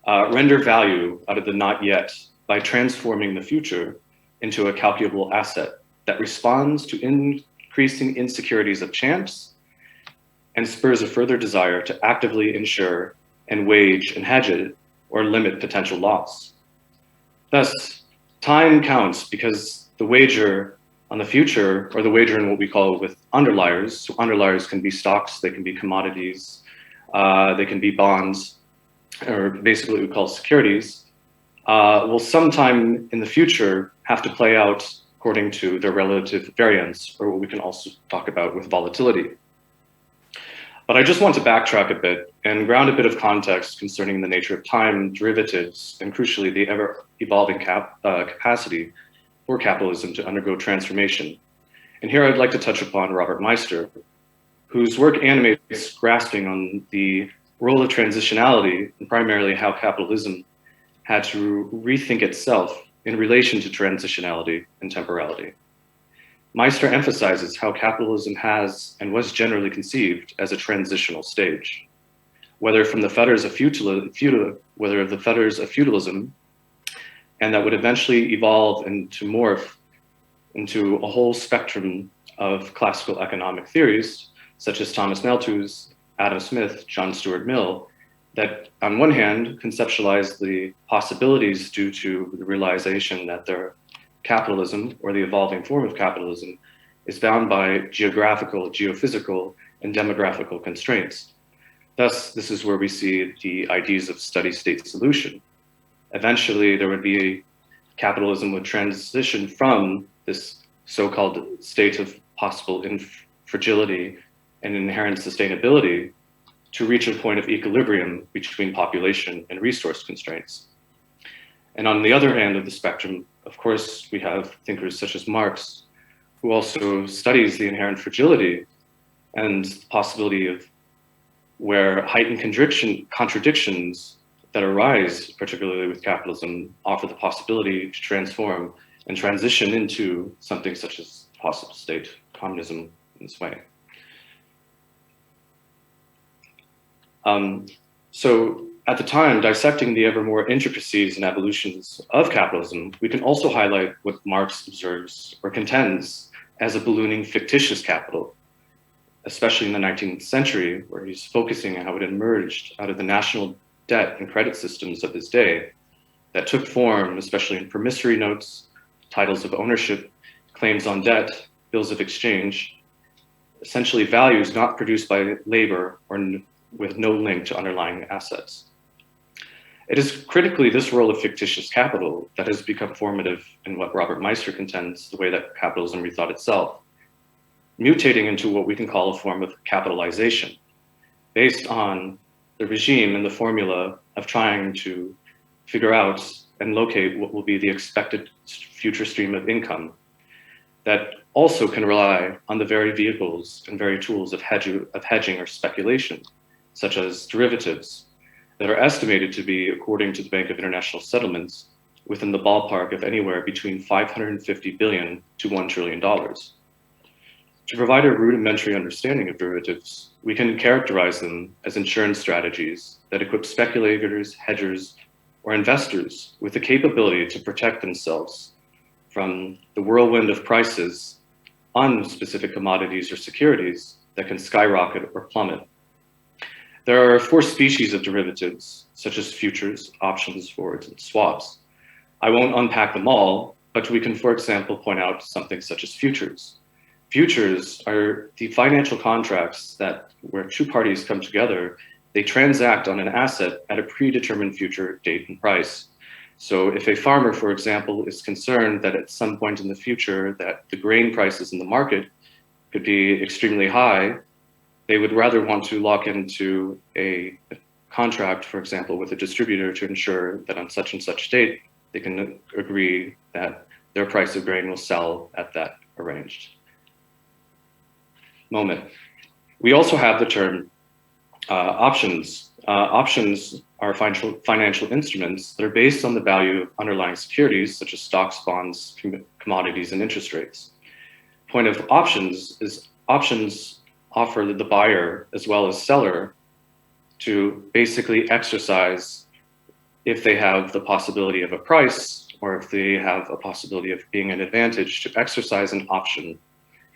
render value out of the not yet by transforming the future into a calculable asset that responds to increasing insecurities of chance and spurs a further desire to actively insure and wage and hedge it or limit potential loss. Thus, time counts because the wager on the future, or the wager in what we call with underliers, so underliers can be stocks, they can be commodities, they can be bonds, or basically what we call securities, will sometime in the future have to play out according to their relative variance, or what we can also talk about with volatility. But I just want to backtrack a bit and ground a bit of context concerning the nature of time, derivatives, and crucially, the ever-evolving capacity for capitalism to undergo transformation. And here I'd like to touch upon Robert Meister, whose work animates grasping on the role of transitionality and primarily how capitalism had to rethink itself in relation to transitionality and temporality. Meister emphasizes how capitalism has and was generally conceived as a transitional stage, whether from the fetters of feudalism, and that would eventually evolve into morph into a whole spectrum of classical economic theories, such as Thomas Malthus, Adam Smith, John Stuart Mill, that on one hand conceptualize the possibilities due to the realization that their capitalism, or the evolving form of capitalism, is bound by geographical, geophysical, and demographical constraints. Thus, this is where we see the ideas of steady state solution. Eventually, there would be capitalism would transition from this so-called state of possible fragility and inherent sustainability to reach a point of equilibrium between population and resource constraints. And on the other hand of the spectrum, of course, we have thinkers such as Marx, who also studies the inherent fragility and the possibility of where heightened contradictions that arise, particularly with capitalism, offer the possibility to transform and transition into something such as possible state communism in this way. So at the time, dissecting the ever more intricacies and evolutions of capitalism, we can also highlight what Marx observes or contends as a ballooning fictitious capital, especially in the 19th century, where he's focusing on how it emerged out of the national debt and credit systems of his day that took form, especially in promissory notes, titles of ownership, claims on debt, bills of exchange, essentially values not produced by labor or with no link to underlying assets. It is critically this role of fictitious capital that has become formative in what Robert Meister contends, the way that capitalism rethought itself, mutating into what we can call a form of capitalization, based on the regime and the formula of trying to figure out and locate what will be the expected future stream of income that also can rely on the very vehicles and very tools of hedging or speculation, such as derivatives, that are estimated to be, according to the Bank of International Settlements, within the ballpark of anywhere between $550 billion to $1 trillion. To provide a rudimentary understanding of derivatives, we can characterize them as insurance strategies that equip speculators, hedgers, or investors with the capability to protect themselves from the whirlwind of prices on specific commodities or securities that can skyrocket or plummet. There are 4 species of derivatives, such as futures, options, forwards, and swaps. I won't unpack them all, but we can, for example, point out something such as futures. Futures are the financial contracts that, where 2 parties come together, they transact on an asset at a predetermined future date and price. So if a farmer, for example, is concerned that at some point in the future that the grain prices in the market could be extremely high, they would rather want to lock into a contract, for example, with a distributor to ensure that on such and such date, they can agree that their price of grain will sell at that arranged moment. We also have the term options. Options are financial instruments that are based on the value of underlying securities, such as stocks, bonds, commodities, and interest rates. Point of options is options offer the buyer as well as seller to basically exercise if they have the possibility of a price or if they have a possibility of being an advantage to exercise an option.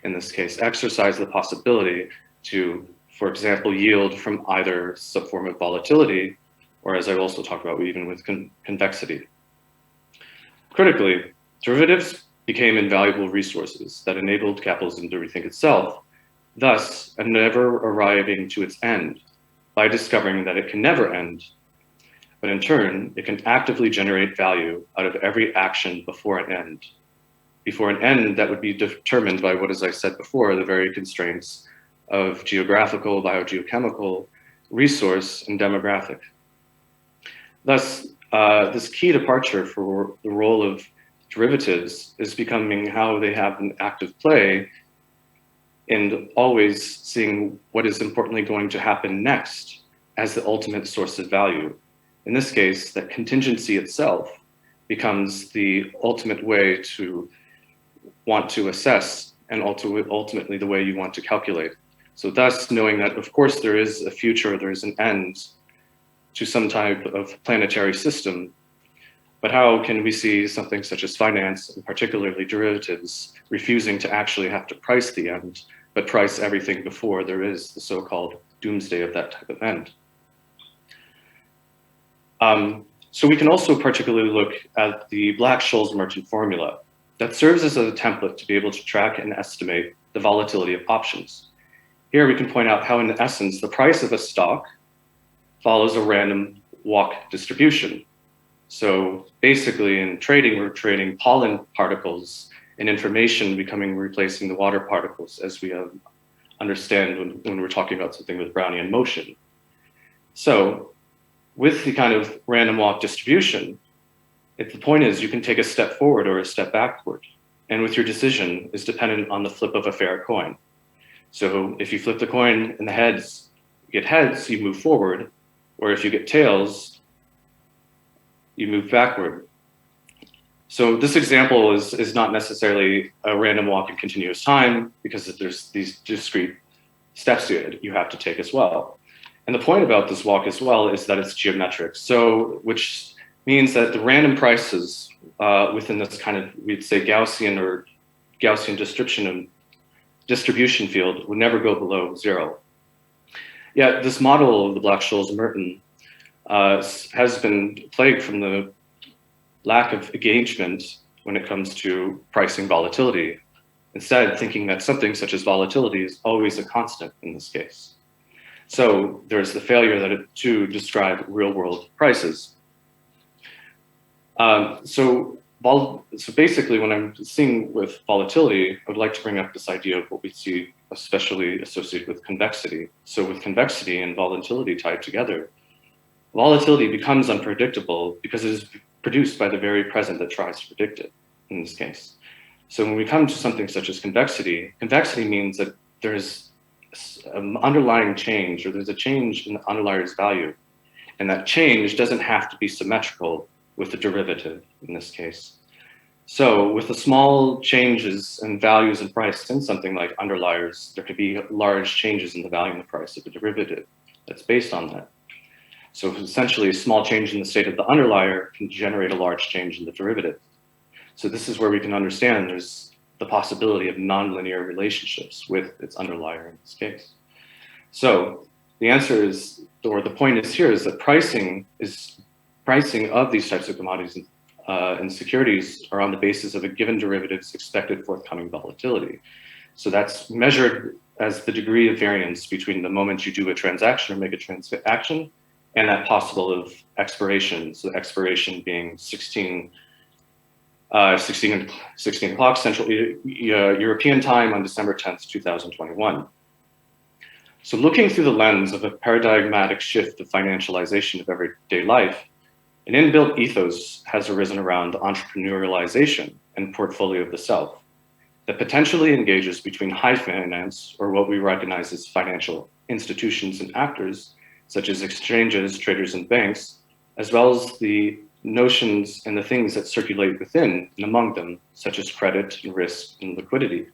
In this case, exercise the possibility to, for example, yield from either some form of volatility or, as I also talked about, even with convexity. Critically, derivatives became invaluable resources that enabled capitalism to rethink itself, thus never arriving to its end by discovering that it can never end, but in turn, it can actively generate value out of every action before an end that would be determined by what, as I said before, the very constraints of geographical, biogeochemical, resource, and demographic. Thus, this key departure for the role of derivatives is becoming how they have an active play in always seeing what is importantly going to happen next as the ultimate source of value. In this case, that contingency itself becomes the ultimate way to want to assess and ultimately the way you want to calculate. So thus knowing that, of course, there is a future, there is an end to some type of planetary system, but how can we see something such as finance, and particularly derivatives, refusing to actually have to price the end, but price everything before there is the so-called doomsday of that type of end? So we can also particularly look at the Black-Scholes merchant formula that serves as a template to be able to track and estimate the volatility of options. Here we can point out how, in essence, the price of a stock follows a random walk distribution. So basically in trading, we're trading pollen particles and information replacing the water particles, as we understand when we're talking about something with Brownian motion. So with the kind of random walk distribution, if the point is you can take a step forward or a step backward, and with your decision is dependent on the flip of a fair coin. So if you flip the coin in the heads, you get heads, you move forward, or if you get tails, you move backward. So this example is not necessarily a random walk in continuous time, because there's these discrete steps to it you have to take as well. And the point about this walk as well is that it's geometric. So, which means that the random prices within this kind of, we'd say Gaussian or Gaussian distribution field would never go below zero. Yet this model of the Black-Scholes Merton has been plagued from the lack of engagement when it comes to pricing volatility. Instead, thinking that something such as volatility is always a constant in this case. So there's the failure to describe real-world prices. So basically, when I'm seeing with volatility, I would like to bring up this idea of what we see especially associated with convexity. So with convexity and volatility tied together, volatility becomes unpredictable because it is produced by the very present that tries to predict it, in this case. So when we come to something such as convexity, convexity means that there's an underlying change, or there's a change in the underlier's value. And that change doesn't have to be symmetrical with the derivative in this case. So with the small changes in values and price in something like underliers, there could be large changes in the value and the price of a derivative that's based on that. So essentially a small change in the state of the underlier can generate a large change in the derivative. So this is where we can understand there's the possibility of nonlinear relationships with its underlier in this case. So the answer is, or the point is here, is that pricing of these types of commodities and securities are on the basis of a given derivative's expected forthcoming volatility. So that's measured as the degree of variance between the moment you do a transaction or make a transaction and that possible of expiration. So expiration being 16 o'clock Central European time on December 10th, 2021. So looking through the lens of a paradigmatic shift of financialization of everyday life, an inbuilt ethos has arisen around entrepreneurialization and portfolio of the self that potentially engages between high finance, or what we recognize as financial institutions and actors, such as exchanges, traders, and banks, as well as the notions and the things that circulate within and among them, such as credit and risk and liquidity,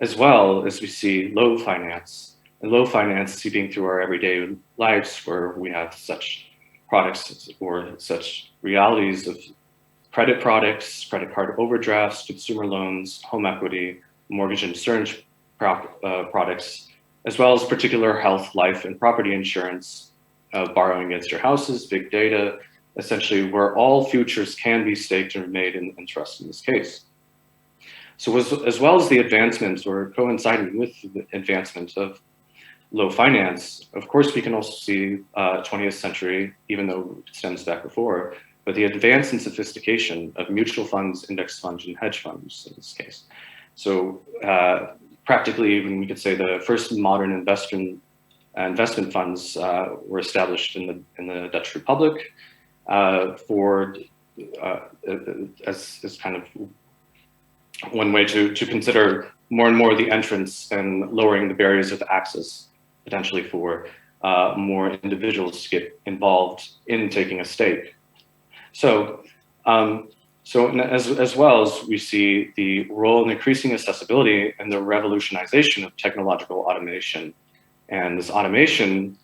as well as we see low finance, and low finance seeping through our everyday lives, where we have such products or such realities of credit products, credit card overdrafts, consumer loans, home equity, mortgage insurance products, as well as particular health, life, and property insurance, borrowing against your houses, big data, essentially where all futures can be staked and made in trust in this case. So as well as the advancements, or coinciding with the advancement of low finance, of course, we can also see 20th century, even though it stems back before, but the advance and sophistication of mutual funds, index funds, and hedge funds in this case. So practically, even we could say the first modern investment funds were established in the Dutch Republic as kind of one way to consider more and more the entrance and lowering the barriers of access, potentially for more individuals to get involved in taking a stake. So, as well as we see the role in increasing accessibility and the revolutionization of technological automation. And this automation,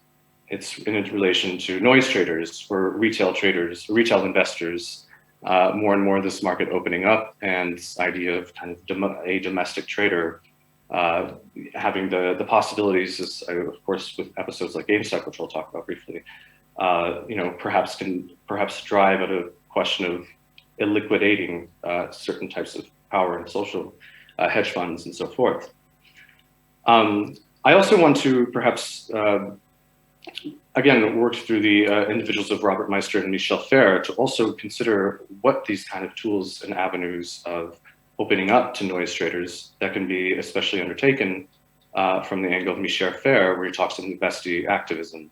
it's in relation to noise traders or retail investors, more and more this market opening up, and this idea of kind of a domestic trader having the possibilities, as of course with episodes like GameStop, which I'll talk about briefly, perhaps drive at a question of liquidating certain types of power and social hedge funds and so forth. I also want to perhaps, again, work through the individuals of Robert Meister and Michel Fer to also consider what these kind of tools and avenues of opening up to noise traders that can be especially undertaken from the angle of Michel Fer, where he talks of investee activism,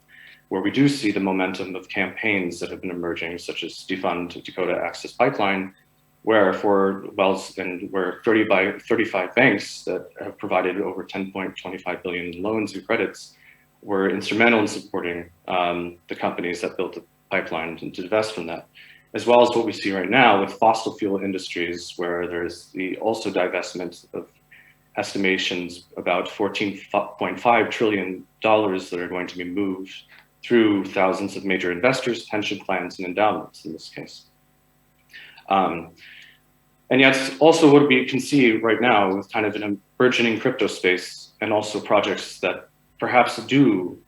where we do see the momentum of campaigns that have been emerging, such as Defund Dakota Access Pipeline, where 30 by 35 banks that have provided over 10.25 billion in loans and credits were instrumental in supporting the companies that built the pipeline and to divest from that, as well as what we see right now with fossil fuel industries, where there's the also divestment of estimations about $14.5 trillion that are going to be moved through thousands of major investors, pension plans, and endowments in this case. And yet also what we can see right now with kind of an burgeoning crypto space, and also projects that perhaps do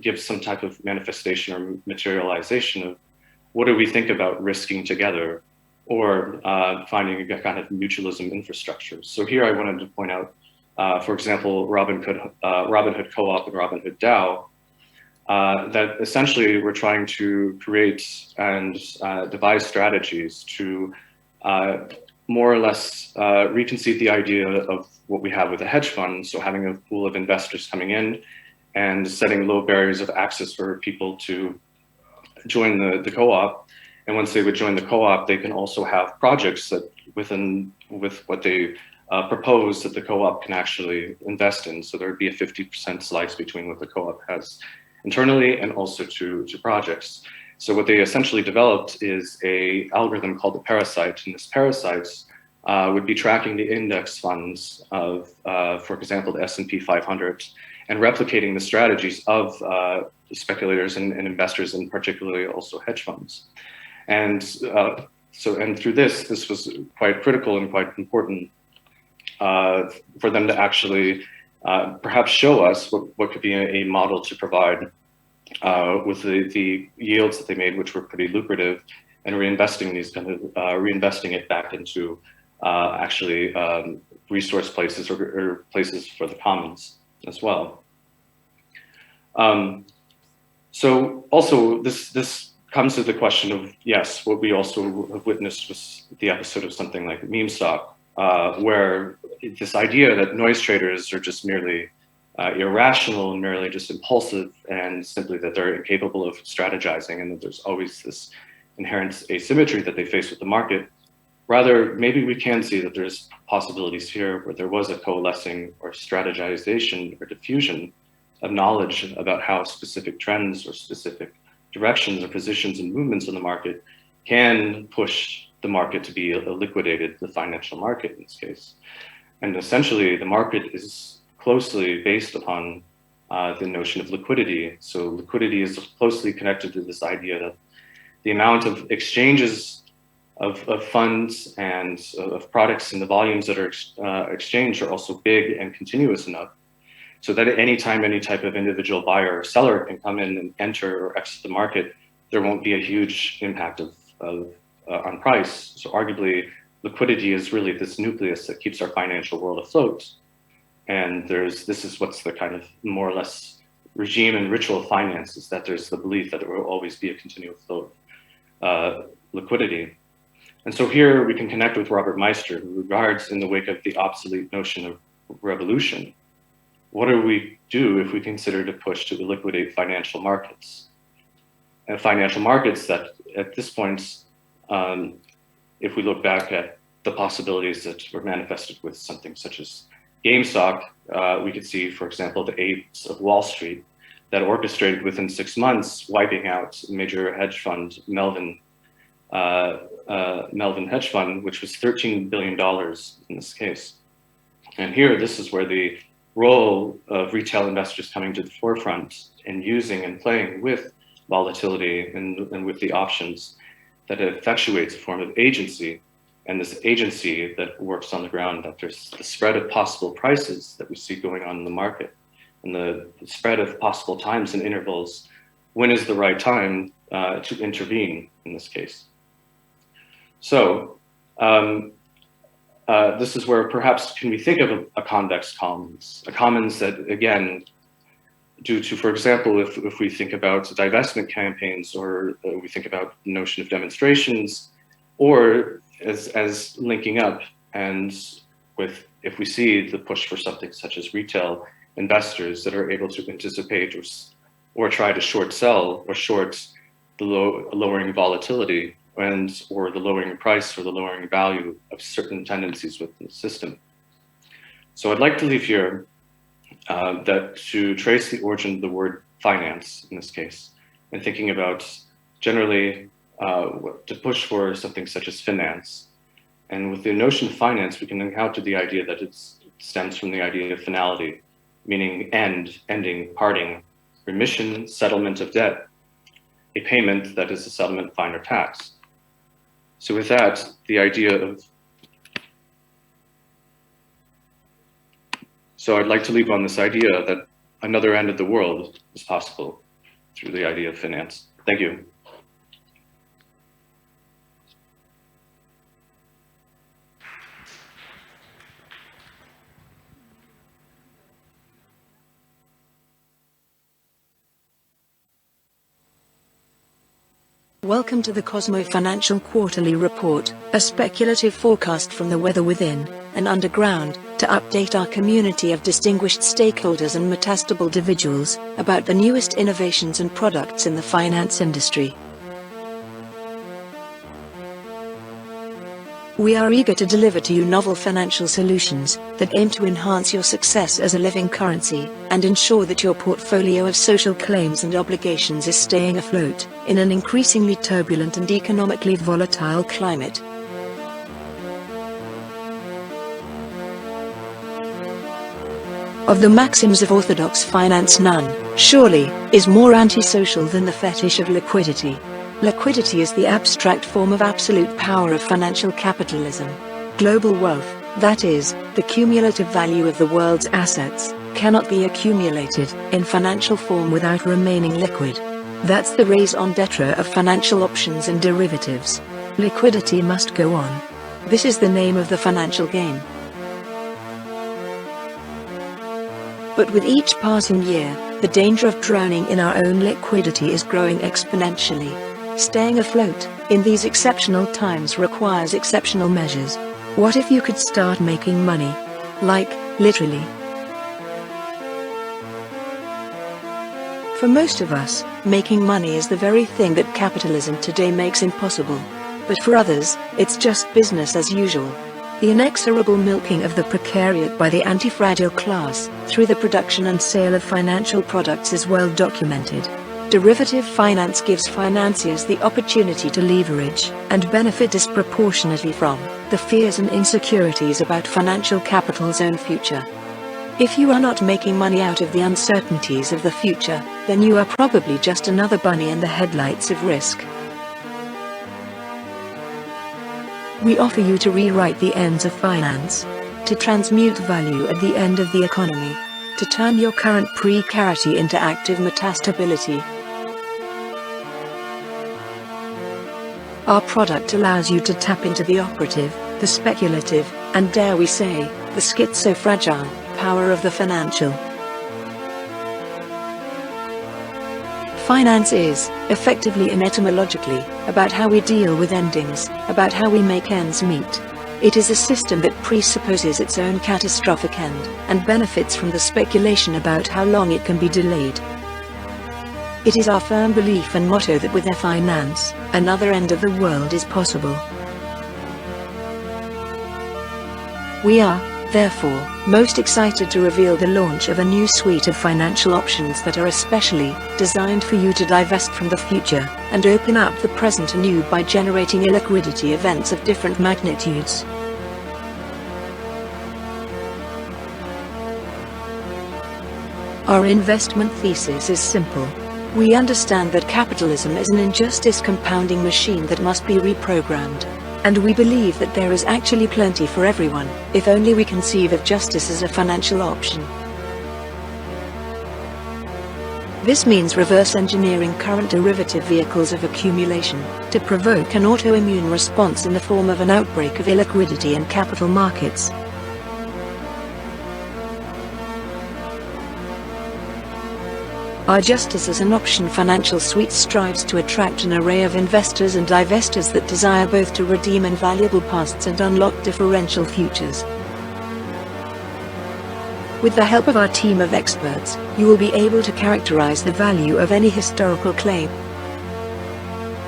give some type of manifestation or materialization of what do we think about risking together, or finding a kind of mutualism infrastructure. So here I wanted to point out, for example, Robinhood Co-op and Robinhood DAO, that essentially we're trying to create and devise strategies to more or less reconceive the idea of what we have with a hedge fund. So having a pool of investors coming in and setting low barriers of access for people to join the co-op. And once they would join the co-op, they can also have projects that with what they propose that the co-op can actually invest in. So there would be a 50% slice between what the co-op has internally and also to projects. So what they essentially developed is a algorithm called the Parasite, and this Parasite would be tracking the index funds of, for example, the S&P 500, and replicating the strategies of speculators and investors, and particularly also hedge funds. And through this was quite critical and quite important for them to actually perhaps show us what could be a model to provide with the yields that they made, which were pretty lucrative, and reinvesting it back into actually resource places or places for the commons as well. So also this comes to the question of, yes, what we also have witnessed was the episode of something like Meme Stock, where this idea that noise traders are just merely irrational and merely just impulsive, and simply that they're incapable of strategizing, and that there's always this inherent asymmetry that they face with the market. Rather, maybe we can see that there's possibilities here where there was a coalescing or strategization or diffusion of knowledge about how specific trends or specific directions or positions and movements in the market can push the market to be liquidated, the financial market in this case. And essentially the market is closely based upon the notion of liquidity. So liquidity is closely connected to this idea that the amount of exchanges of funds and of products and the volumes that are exchanged are also big and continuous enough, so that at any time any type of individual buyer or seller can come in and enter or exit the market, there won't be a huge impact on price. So arguably, liquidity is really this nucleus that keeps our financial world afloat. And this is what's the kind of more or less regime and ritual of finance, is that there's the belief that there will always be a continuous flow of liquidity. And so here we can connect with Robert Meister, who regards, in the wake of the obsolete notion of revolution. What do we do if we consider the push to liquidate financial markets? And financial markets that at this point, if we look back at the possibilities that were manifested with something such as GameStop, we could see, for example, the apes of Wall Street that orchestrated within 6 months wiping out major hedge fund, Melvin hedge fund, which was $13 billion in this case. And here, this is where the role of retail investors coming to the forefront and using and playing with volatility and with the options that effectuates a form of agency. And this agency that works on the ground, that there's the spread of possible prices that we see going on in the market, and the spread of possible times and intervals. When is the right time to intervene in this case? So this is where perhaps can we think of a convex commons, a commons that, again, due to, for example, if we think about divestment campaigns, or we think about the notion of demonstrations, or as linking up, and with, if we see the push for something such as retail investors that are able to anticipate or try to short sell or short the lowering volatility or the lowering price or the lowering value of certain tendencies within the system. So I'd like to leave here that to trace the origin of the word finance in this case, and thinking about generally to push for something such as finance. And with the notion of finance, we can encounter the idea that it stems from the idea of finality, meaning end, ending, parting, remission, settlement of debt, a payment that is a settlement, fine, or tax. So with that, the idea of, so I'd like to leave on this idea that another end of the world is possible through the idea of finance. Thank you. Welcome to the Cosmo Financial Quarterly Report, a speculative forecast from the weather within and underground, to update our community of distinguished stakeholders and metastable individuals about the newest innovations and products in the finance industry. We are eager to deliver to you novel financial solutions that aim to enhance your success as a living currency and ensure that your portfolio of social claims and obligations is staying afloat in an increasingly turbulent and economically volatile climate. Of the maxims of orthodox finance, none, surely, is more antisocial than the fetish of liquidity. Liquidity is the abstract form of absolute power of financial capitalism. Global wealth, that is, the cumulative value of the world's assets, cannot be accumulated in financial form without remaining liquid. That's the raison d'etre of financial options and derivatives. Liquidity must go on. This is the name of the financial game. But with each passing year, the danger of drowning in our own liquidity is growing exponentially. Staying afloat in these exceptional times requires exceptional measures. What if you could start making money? Like, literally. For most of us, making money is the very thing that capitalism today makes impossible. But for others, it's just business as usual. The inexorable milking of the precariat by the anti-fragile class through the production and sale of financial products is well documented. Derivative finance gives financiers the opportunity to leverage and benefit disproportionately from the fears and insecurities about financial capital's own future. If you are not making money out of the uncertainties of the future, then you are probably just another bunny in the headlights of risk. We offer you to rewrite the ends of finance, to transmute value at the end of the economy, to turn your current precarity into active metastability. Our product allows you to tap into the operative, the speculative, and dare we say, the schizo-fragile power of the financial. Finance is, effectively and etymologically, about how we deal with endings, about how we make ends meet. It is a system that presupposes its own catastrophic end, and benefits from the speculation about how long it can be delayed. It is our firm belief and motto that with finance, another end of the world is possible. We are, therefore, most excited to reveal the launch of a new suite of financial options that are especially designed for you to divest from the future and open up the present anew by generating illiquidity events of different magnitudes. Our investment thesis is simple. We understand that capitalism is an injustice compounding machine that must be reprogrammed. And we believe that there is actually plenty for everyone, if only we conceive of justice as a financial option. This means reverse engineering current derivative vehicles of accumulation, to provoke an autoimmune response in the form of an outbreak of illiquidity in capital markets. Our Justice as an Option financial suite strives to attract an array of investors and divestors that desire both to redeem invaluable pasts and unlock differential futures. With the help of our team of experts, you will be able to characterize the value of any historical claim,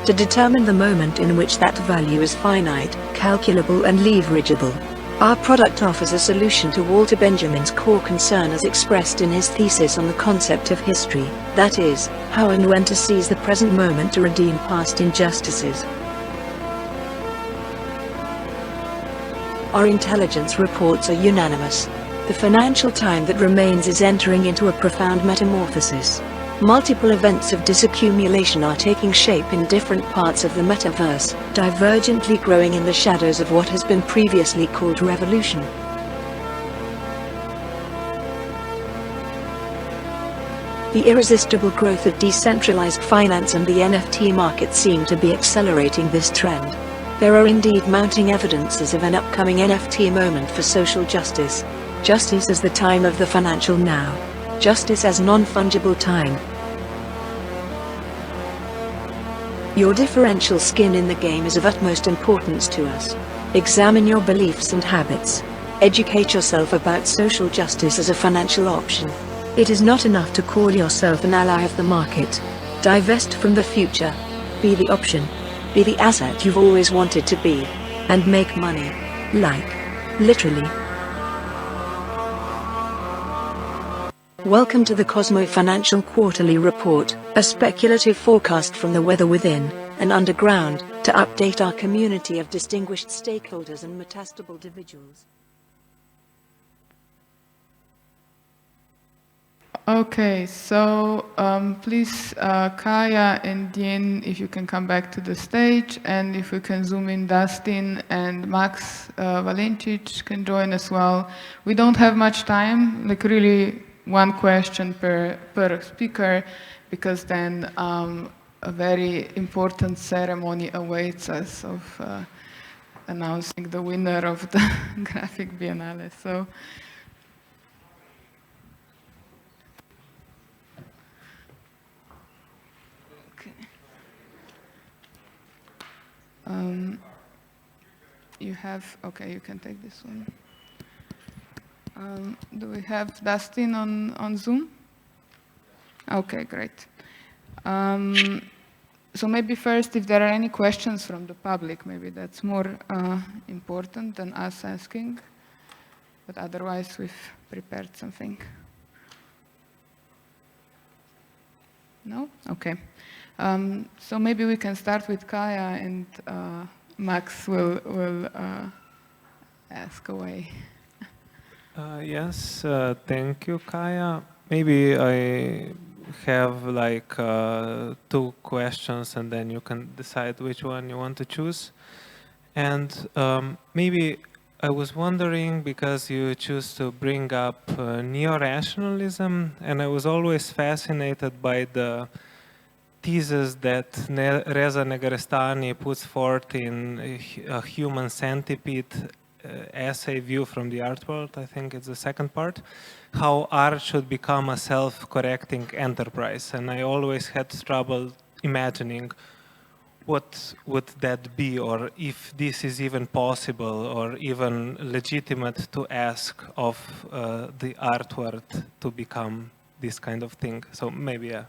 to determine the moment in which that value is finite, calculable and leverageable. Our product offers a solution to Walter Benjamin's core concern as expressed in his thesis on the concept of history, that is, how and when to seize the present moment to redeem past injustices. Our intelligence reports are unanimous. The financial time that remains is entering into a profound metamorphosis. Multiple events of disaccumulation are taking shape in different parts of the metaverse, divergently growing in the shadows of what has been previously called revolution. The irresistible growth of decentralized finance and the NFT market seem to be accelerating this trend. There are indeed mounting evidences of an upcoming NFT moment for social justice. Justice as the time of the financial now. Justice as non-fungible time. Your differential skin in the game is of utmost importance to us. Examine your beliefs and habits. Educate yourself about social justice as a financial option. It is not enough to call yourself an ally of the market. Divest from the future. Be the option. Be the asset you've always wanted to be. And make money. Like. Literally. Welcome to the Cosmo Financial Quarterly Report, a speculative forecast from the weather within and underground, to update our community of distinguished stakeholders and metastable individuals. Okay, so please, Kaya and Dean, if you can come back to the stage, and if we can zoom in, Dustin and Maks Valenčič can join as well. We don't have much time, like really one question per speaker, because then a very important ceremony awaits us of announcing the winner of the Graphic Biennale. So. You have, okay, you can take this one. Do we have Dustin on Zoom? Okay, great. So maybe first, if there are any questions from the public, maybe that's more important than us asking. But otherwise, we've prepared something. No? Okay. So maybe we can start with Kaya, and Maks will ask away. Yes, thank you, Kaya. Maybe I have like 2 questions, and then you can decide which one you want to choose. And maybe I was wondering, because you choose to bring up neo-rationalism, and I was always fascinated by the thesis that Reza Negarestani puts forth in a human centipede essay view from the art world. I think it's the second part, how art should become a self-correcting enterprise. And I always had trouble imagining what would that be, or if this is even possible or even legitimate to ask of the artwork to become this kind of thing. So maybe, yeah.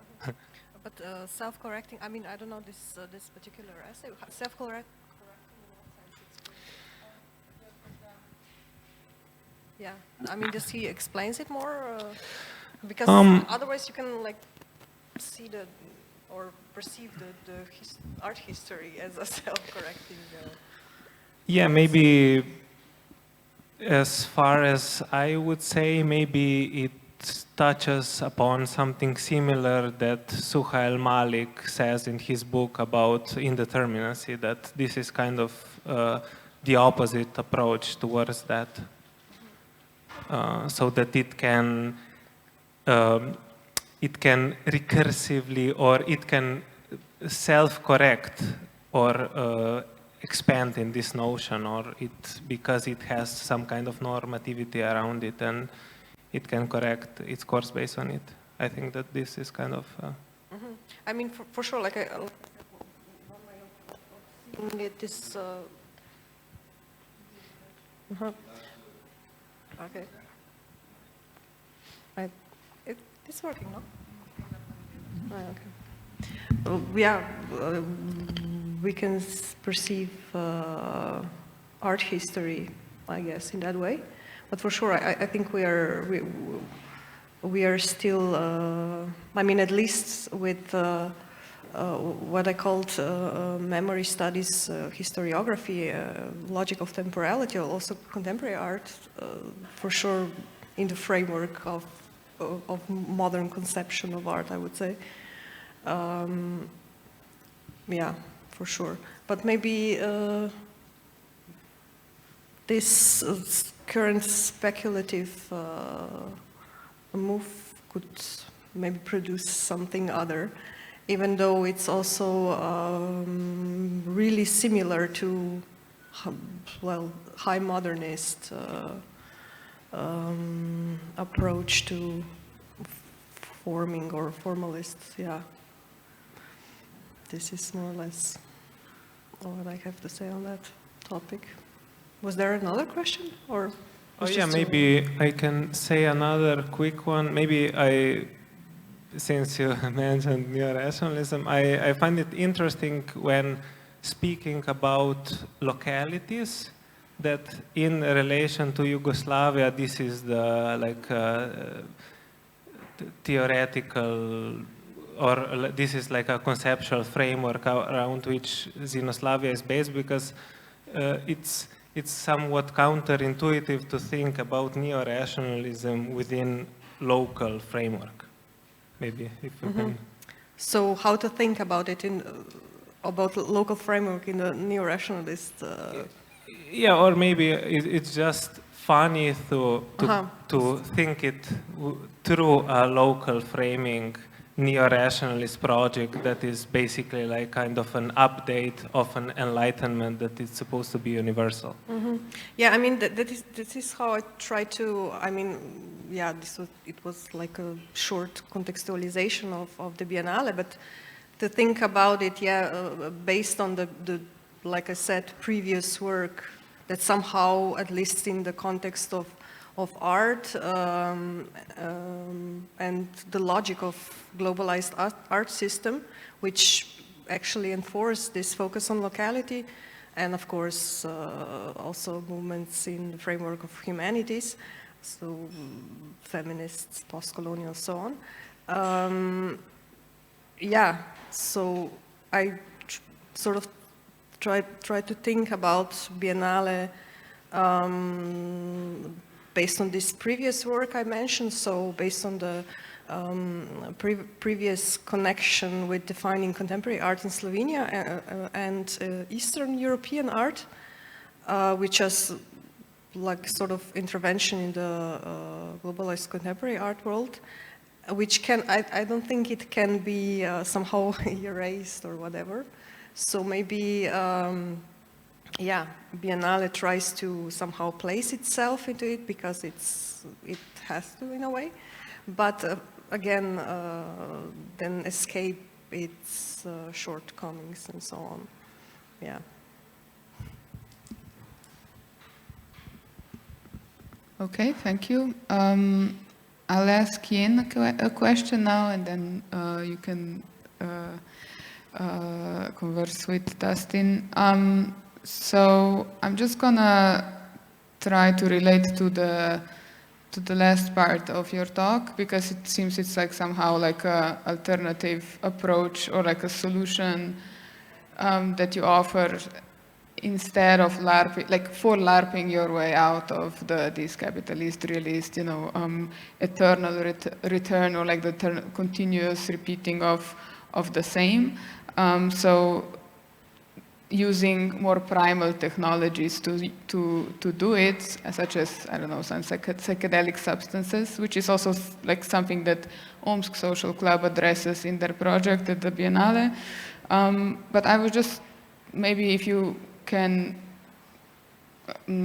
But self-correcting, I mean, I don't know this particular essay. Self-correcting. Yeah, I mean, does he explains it more? Because otherwise you can like see or perceive the art history as a self-correcting. Yeah, maybe as far as I would say, maybe it touches upon something similar that Suhail Malik says in his book about indeterminacy, that this is kind of the opposite approach towards that. So that it can recursively, or it can self-correct or expand in this notion, or because it has some kind of normativity around it, and it can correct its course based on it. I think that this is kind of... I mean, for sure, like one way of seeing it is... Okay. It's working, no? Okay. We can perceive art history, I guess, in that way. But for sure, I think we are still. I mean, at least with what I called memory studies, historiography, logic of temporality, also contemporary art, for sure, in the framework of modern conception of art, I would say. Yeah, for sure. But maybe this current speculative move could maybe produce something other, even though it's also really similar to, well, high modernist approach to forming, or formalist, yeah. This is more or less all that I have to say on that topic. Was there another question, or? Oh yeah, maybe I can say another quick one. Maybe since you mentioned neo-rationalism, I find it interesting when speaking about localities, that in relation to Yugoslavia, this is the theoretical, or this is like a conceptual framework around which Xenoslavia is based, because it's somewhat counterintuitive to think about neo-rationalism within local framework. Maybe if you can. So how to think about it about local framework in the neo-rationalist? Yeah, or maybe it's just funny to think it through a local framing neo-rationalist project that is basically like kind of an update of an enlightenment that is supposed to be universal. Yeah, I mean, this is how I try to, I mean, yeah, it was like a short contextualization of the Biennale, but to think about it, yeah, based on the like I said, previous work that somehow, at least in the context of art and the logic of globalized art system, which actually enforced this focus on locality, and of course also movements in the framework of humanities, so feminists, post-colonial, so on. Yeah, so I sort of try to think about Biennale based on this previous work I mentioned, so based on the previous connection with defining contemporary art in Slovenia and Eastern European art, which has like sort of intervention in the globalized contemporary art world, which can, I don't think it can be somehow erased or whatever. So maybe, yeah, Biennale tries to somehow place itself into it because it has to in a way, but again, then escape its shortcomings and so on. Yeah. Okay, thank you. I'll ask Yin a question now, and then you can converse with Dustin. So I'm just gonna try to relate to the last part of your talk, because it seems it's like somehow like a alternative approach or like a solution that you offer instead of LARPing, like for LARPing your way out of this capitalist, realist, you know, eternal return, or like the continuous repeating of the same. So using more primal technologies to do it, such as, I don't know, some psychedelic substances, which is also like something that Omsk Social Club addresses in their project at the Biennale. But I was just, maybe if you can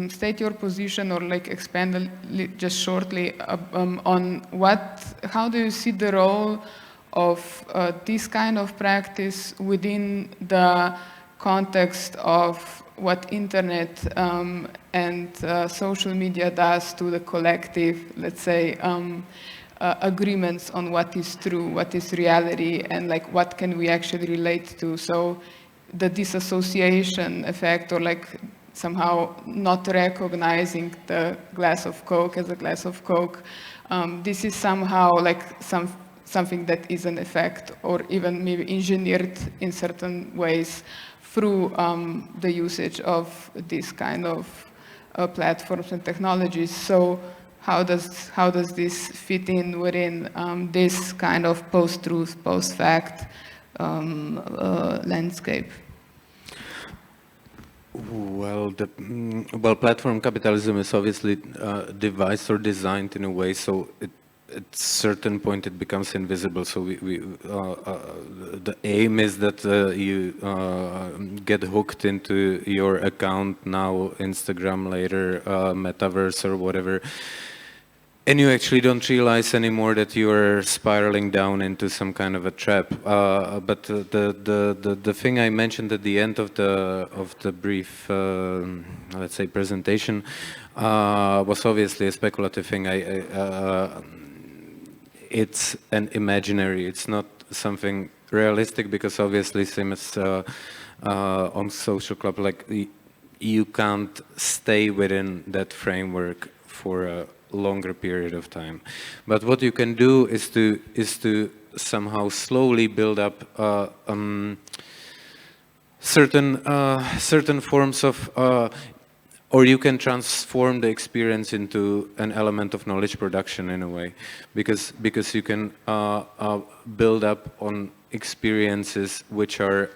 state your position or like expand just shortly on how do you see the role of this kind of practice within the context of what internet and social media does to the collective, let's say, agreements on what is true, what is reality, and like what can we actually relate to. So the disassociation effect, or like somehow not recognizing the glass of Coke as a glass of Coke, this is somehow like something that is an effect, or even maybe engineered in certain ways through the usage of this kind of platforms and technologies. So how does this fit in within this kind of post-truth, post-fact landscape? Well, platform capitalism is obviously devised or designed in a way so at a certain point it becomes invisible. So the aim is that you get hooked into your account now, Instagram, later metaverse or whatever, and you actually don't realize anymore that you are spiraling down into some kind of a trap. But the thing I mentioned at the end of the brief, let's say, presentation, was obviously a speculative thing. It's an imaginary. It's not something realistic, because obviously, same as on Social Club, like you can't stay within that framework for a longer period of time. But what you can do is to somehow slowly build up certain forms of, or you can transform the experience into an element of knowledge production in a way, because you can build up on experiences which are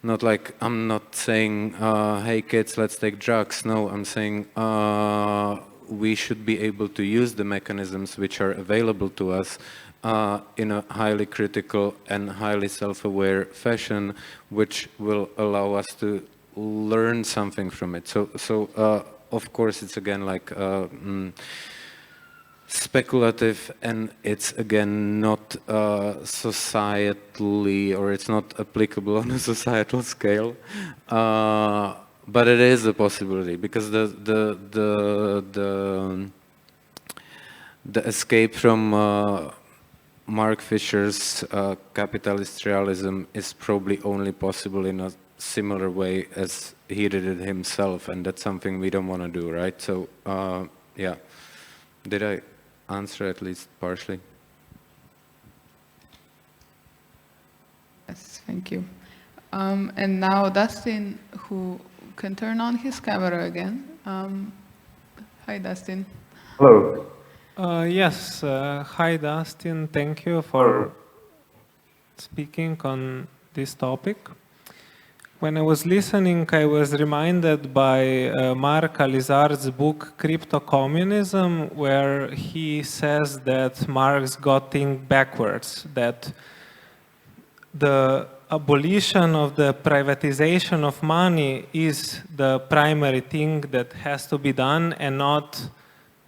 not like, I'm not saying, hey kids, let's take drugs. No, I'm saying we should be able to use the mechanisms which are available to us in a highly critical and highly self-aware fashion, which will allow us to learn something from it. So of course, it's again like speculative, and it's again not societally, or it's not applicable on a societal scale. But it is a possibility, because the escape from Mark Fisher's capitalist realism is probably only possible in a similar way as he did it himself, and that's something we don't want to do, right? So, yeah. Did I answer at least partially? Yes, thank you. And now Dustin, who can turn on his camera again. Hi, Dustin. Hello. Yes, hi, Dustin. Thank you for speaking on this topic. When I was listening, I was reminded by Mark Alizard's book, Crypto Communism, where he says that Marx got things backwards, that the abolition of the privatization of money is the primary thing that has to be done, and not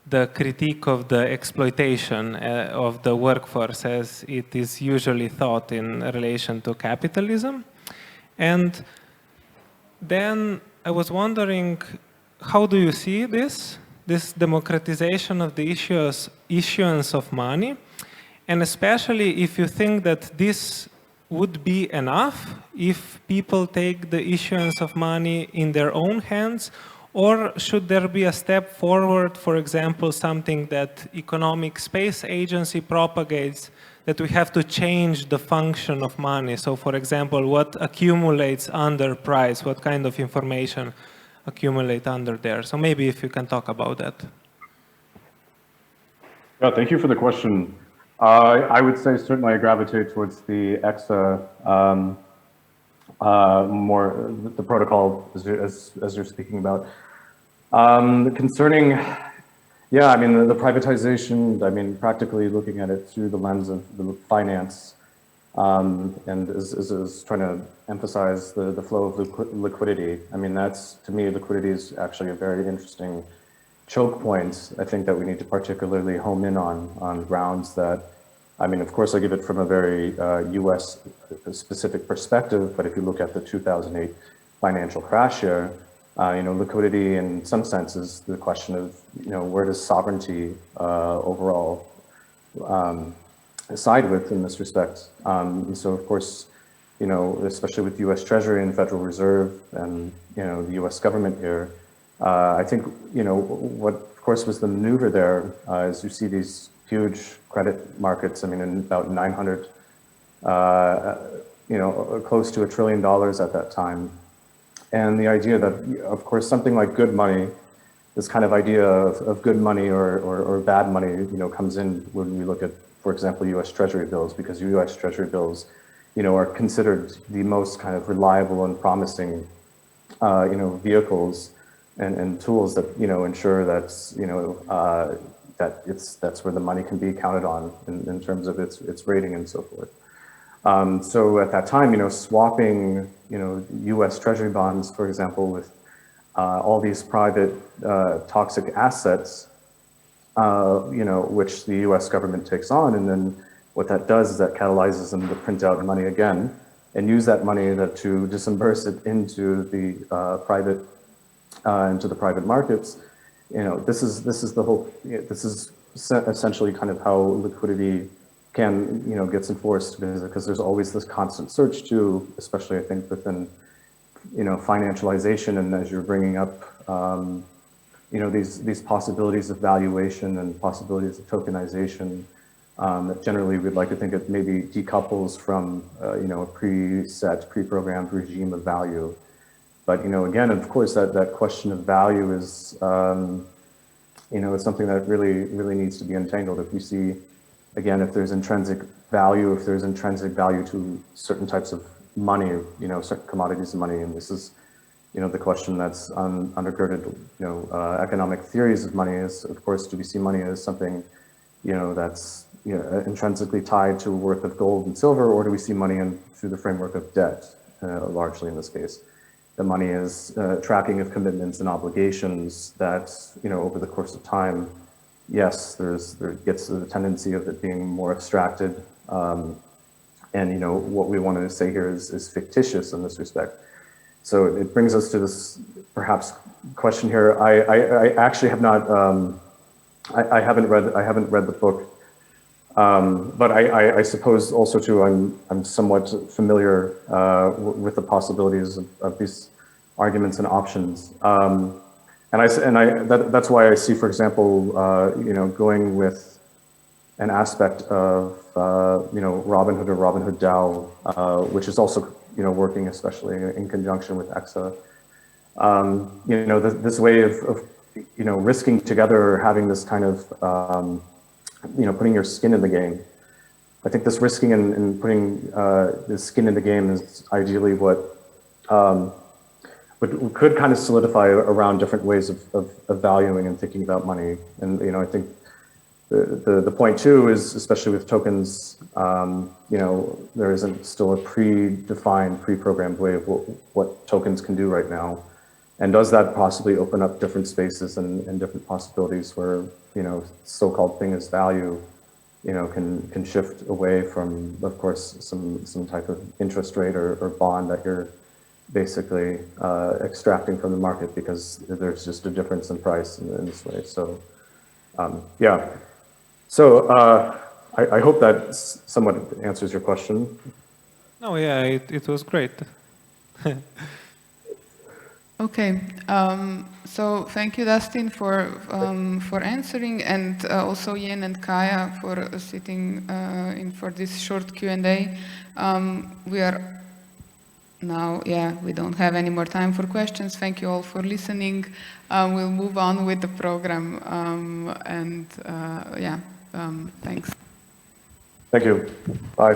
the critique of the exploitation of the workforce as it is usually thought in relation to capitalism. And then I was wondering, how do you see this democratization of the issuance of money? And especially if you think that this would be enough if people take the issuance of money in their own hands, or should there be a step forward, for example, something that Economic Space Agency propagates, that we have to change the function of money? So for example, what accumulates under price, what kind of information accumulate under there? So maybe if you can talk about that. Yeah, thank you for the question. I would say certainly I gravitate towards the EXA, more the protocol as you're speaking about. Concerning, yeah, I mean, the privatization, I mean, practically looking at it through the lens of the finance, and is trying to emphasize the flow of liquidity. I mean, that's, to me, liquidity is actually a very interesting choke point, I think, that we need to particularly home in on grounds that, I mean, of course, I give it from a very US specific perspective, but if you look at the 2008 financial crash here, you know, liquidity in some sense is the question of, you know, where does sovereignty overall side with in this respect. And so, of course, you know, especially with US Treasury and Federal Reserve and, you know, the US government here, I think, you know, what of course was the maneuver there is you see these huge credit markets. I mean, in about 900, you know, close to $1 trillion at that time. And the idea that, of course, something like good money, this kind of idea of good money or bad money, you know, comes in when we look at, for example, US Treasury bills, because US Treasury bills, you know, are considered the most kind of reliable and promising, you know, vehicles and tools that, you know, ensure that, you know, that's where the money can be counted on in terms of its rating and so forth. So at that time, you know, swapping, you know, US Treasury bonds, for example, with all these private toxic assets, you know, which the US government takes on, and then what that does is that catalyzes them to print out money again and use that money to disburse it into the private markets. You know, this is the whole. This is essentially kind of how liquidity can, you know, gets enforced, because there's always this constant search to, especially I think within, you know, financialization, and as you're bringing up, you know, these possibilities of valuation and possibilities of tokenization, that generally we'd like to think it maybe decouples from, you know, a preset, pre-programmed regime of value. But, you know, again, of course, that question of value is, you know, it's something that really needs to be untangled. If we see, again, if there's intrinsic value to certain types of money, you know, certain commodities of money, and this is, you know, the question that's undergirded, you know, economic theories of money is, of course, do we see money as something, you know, that's, you know, intrinsically tied to a worth of gold and silver, or do we see money through the framework of debt, largely in this case? The money is tracking of commitments and obligations that, you know, over the course of time, yes, there gets the tendency of it being more abstracted. And, you know, what we wanted to say here is fictitious in this respect. So it brings us to this perhaps question here. I actually have not, I haven't read the book, but I suppose also too, I'm somewhat familiar with the possibilities of these arguments and options. That's why I see, for example, you know, going with an aspect of, you know, Robinhood or Robinhood DAO, which is also, you know, working especially in conjunction with EXA. You know, this way of, you know, risking together, or having this kind of, you know, putting your skin in the game. I think this risking and putting the skin in the game is ideally what could kind of solidify around different ways of valuing and thinking about money. And, you know, I think the point too is, especially with tokens, you know, there isn't still a predefined, pre-programmed way of what tokens can do right now. And does that possibly open up different spaces and different possibilities where, you know, so-called thing as value, you know, can shift away from, of course, some type of interest rate or bond that you're basically extracting from the market because there's just a difference in price in this way. So, yeah. So I hope that somewhat answers your question. No, yeah, it was great. Okay, so thank you, Dustin, for answering, and also Yen and Kaya for sitting in for this short Q&A. We are now, we don't have any more time for questions. Thank you all for listening. We'll move on with the program, thanks. Thank you. Bye.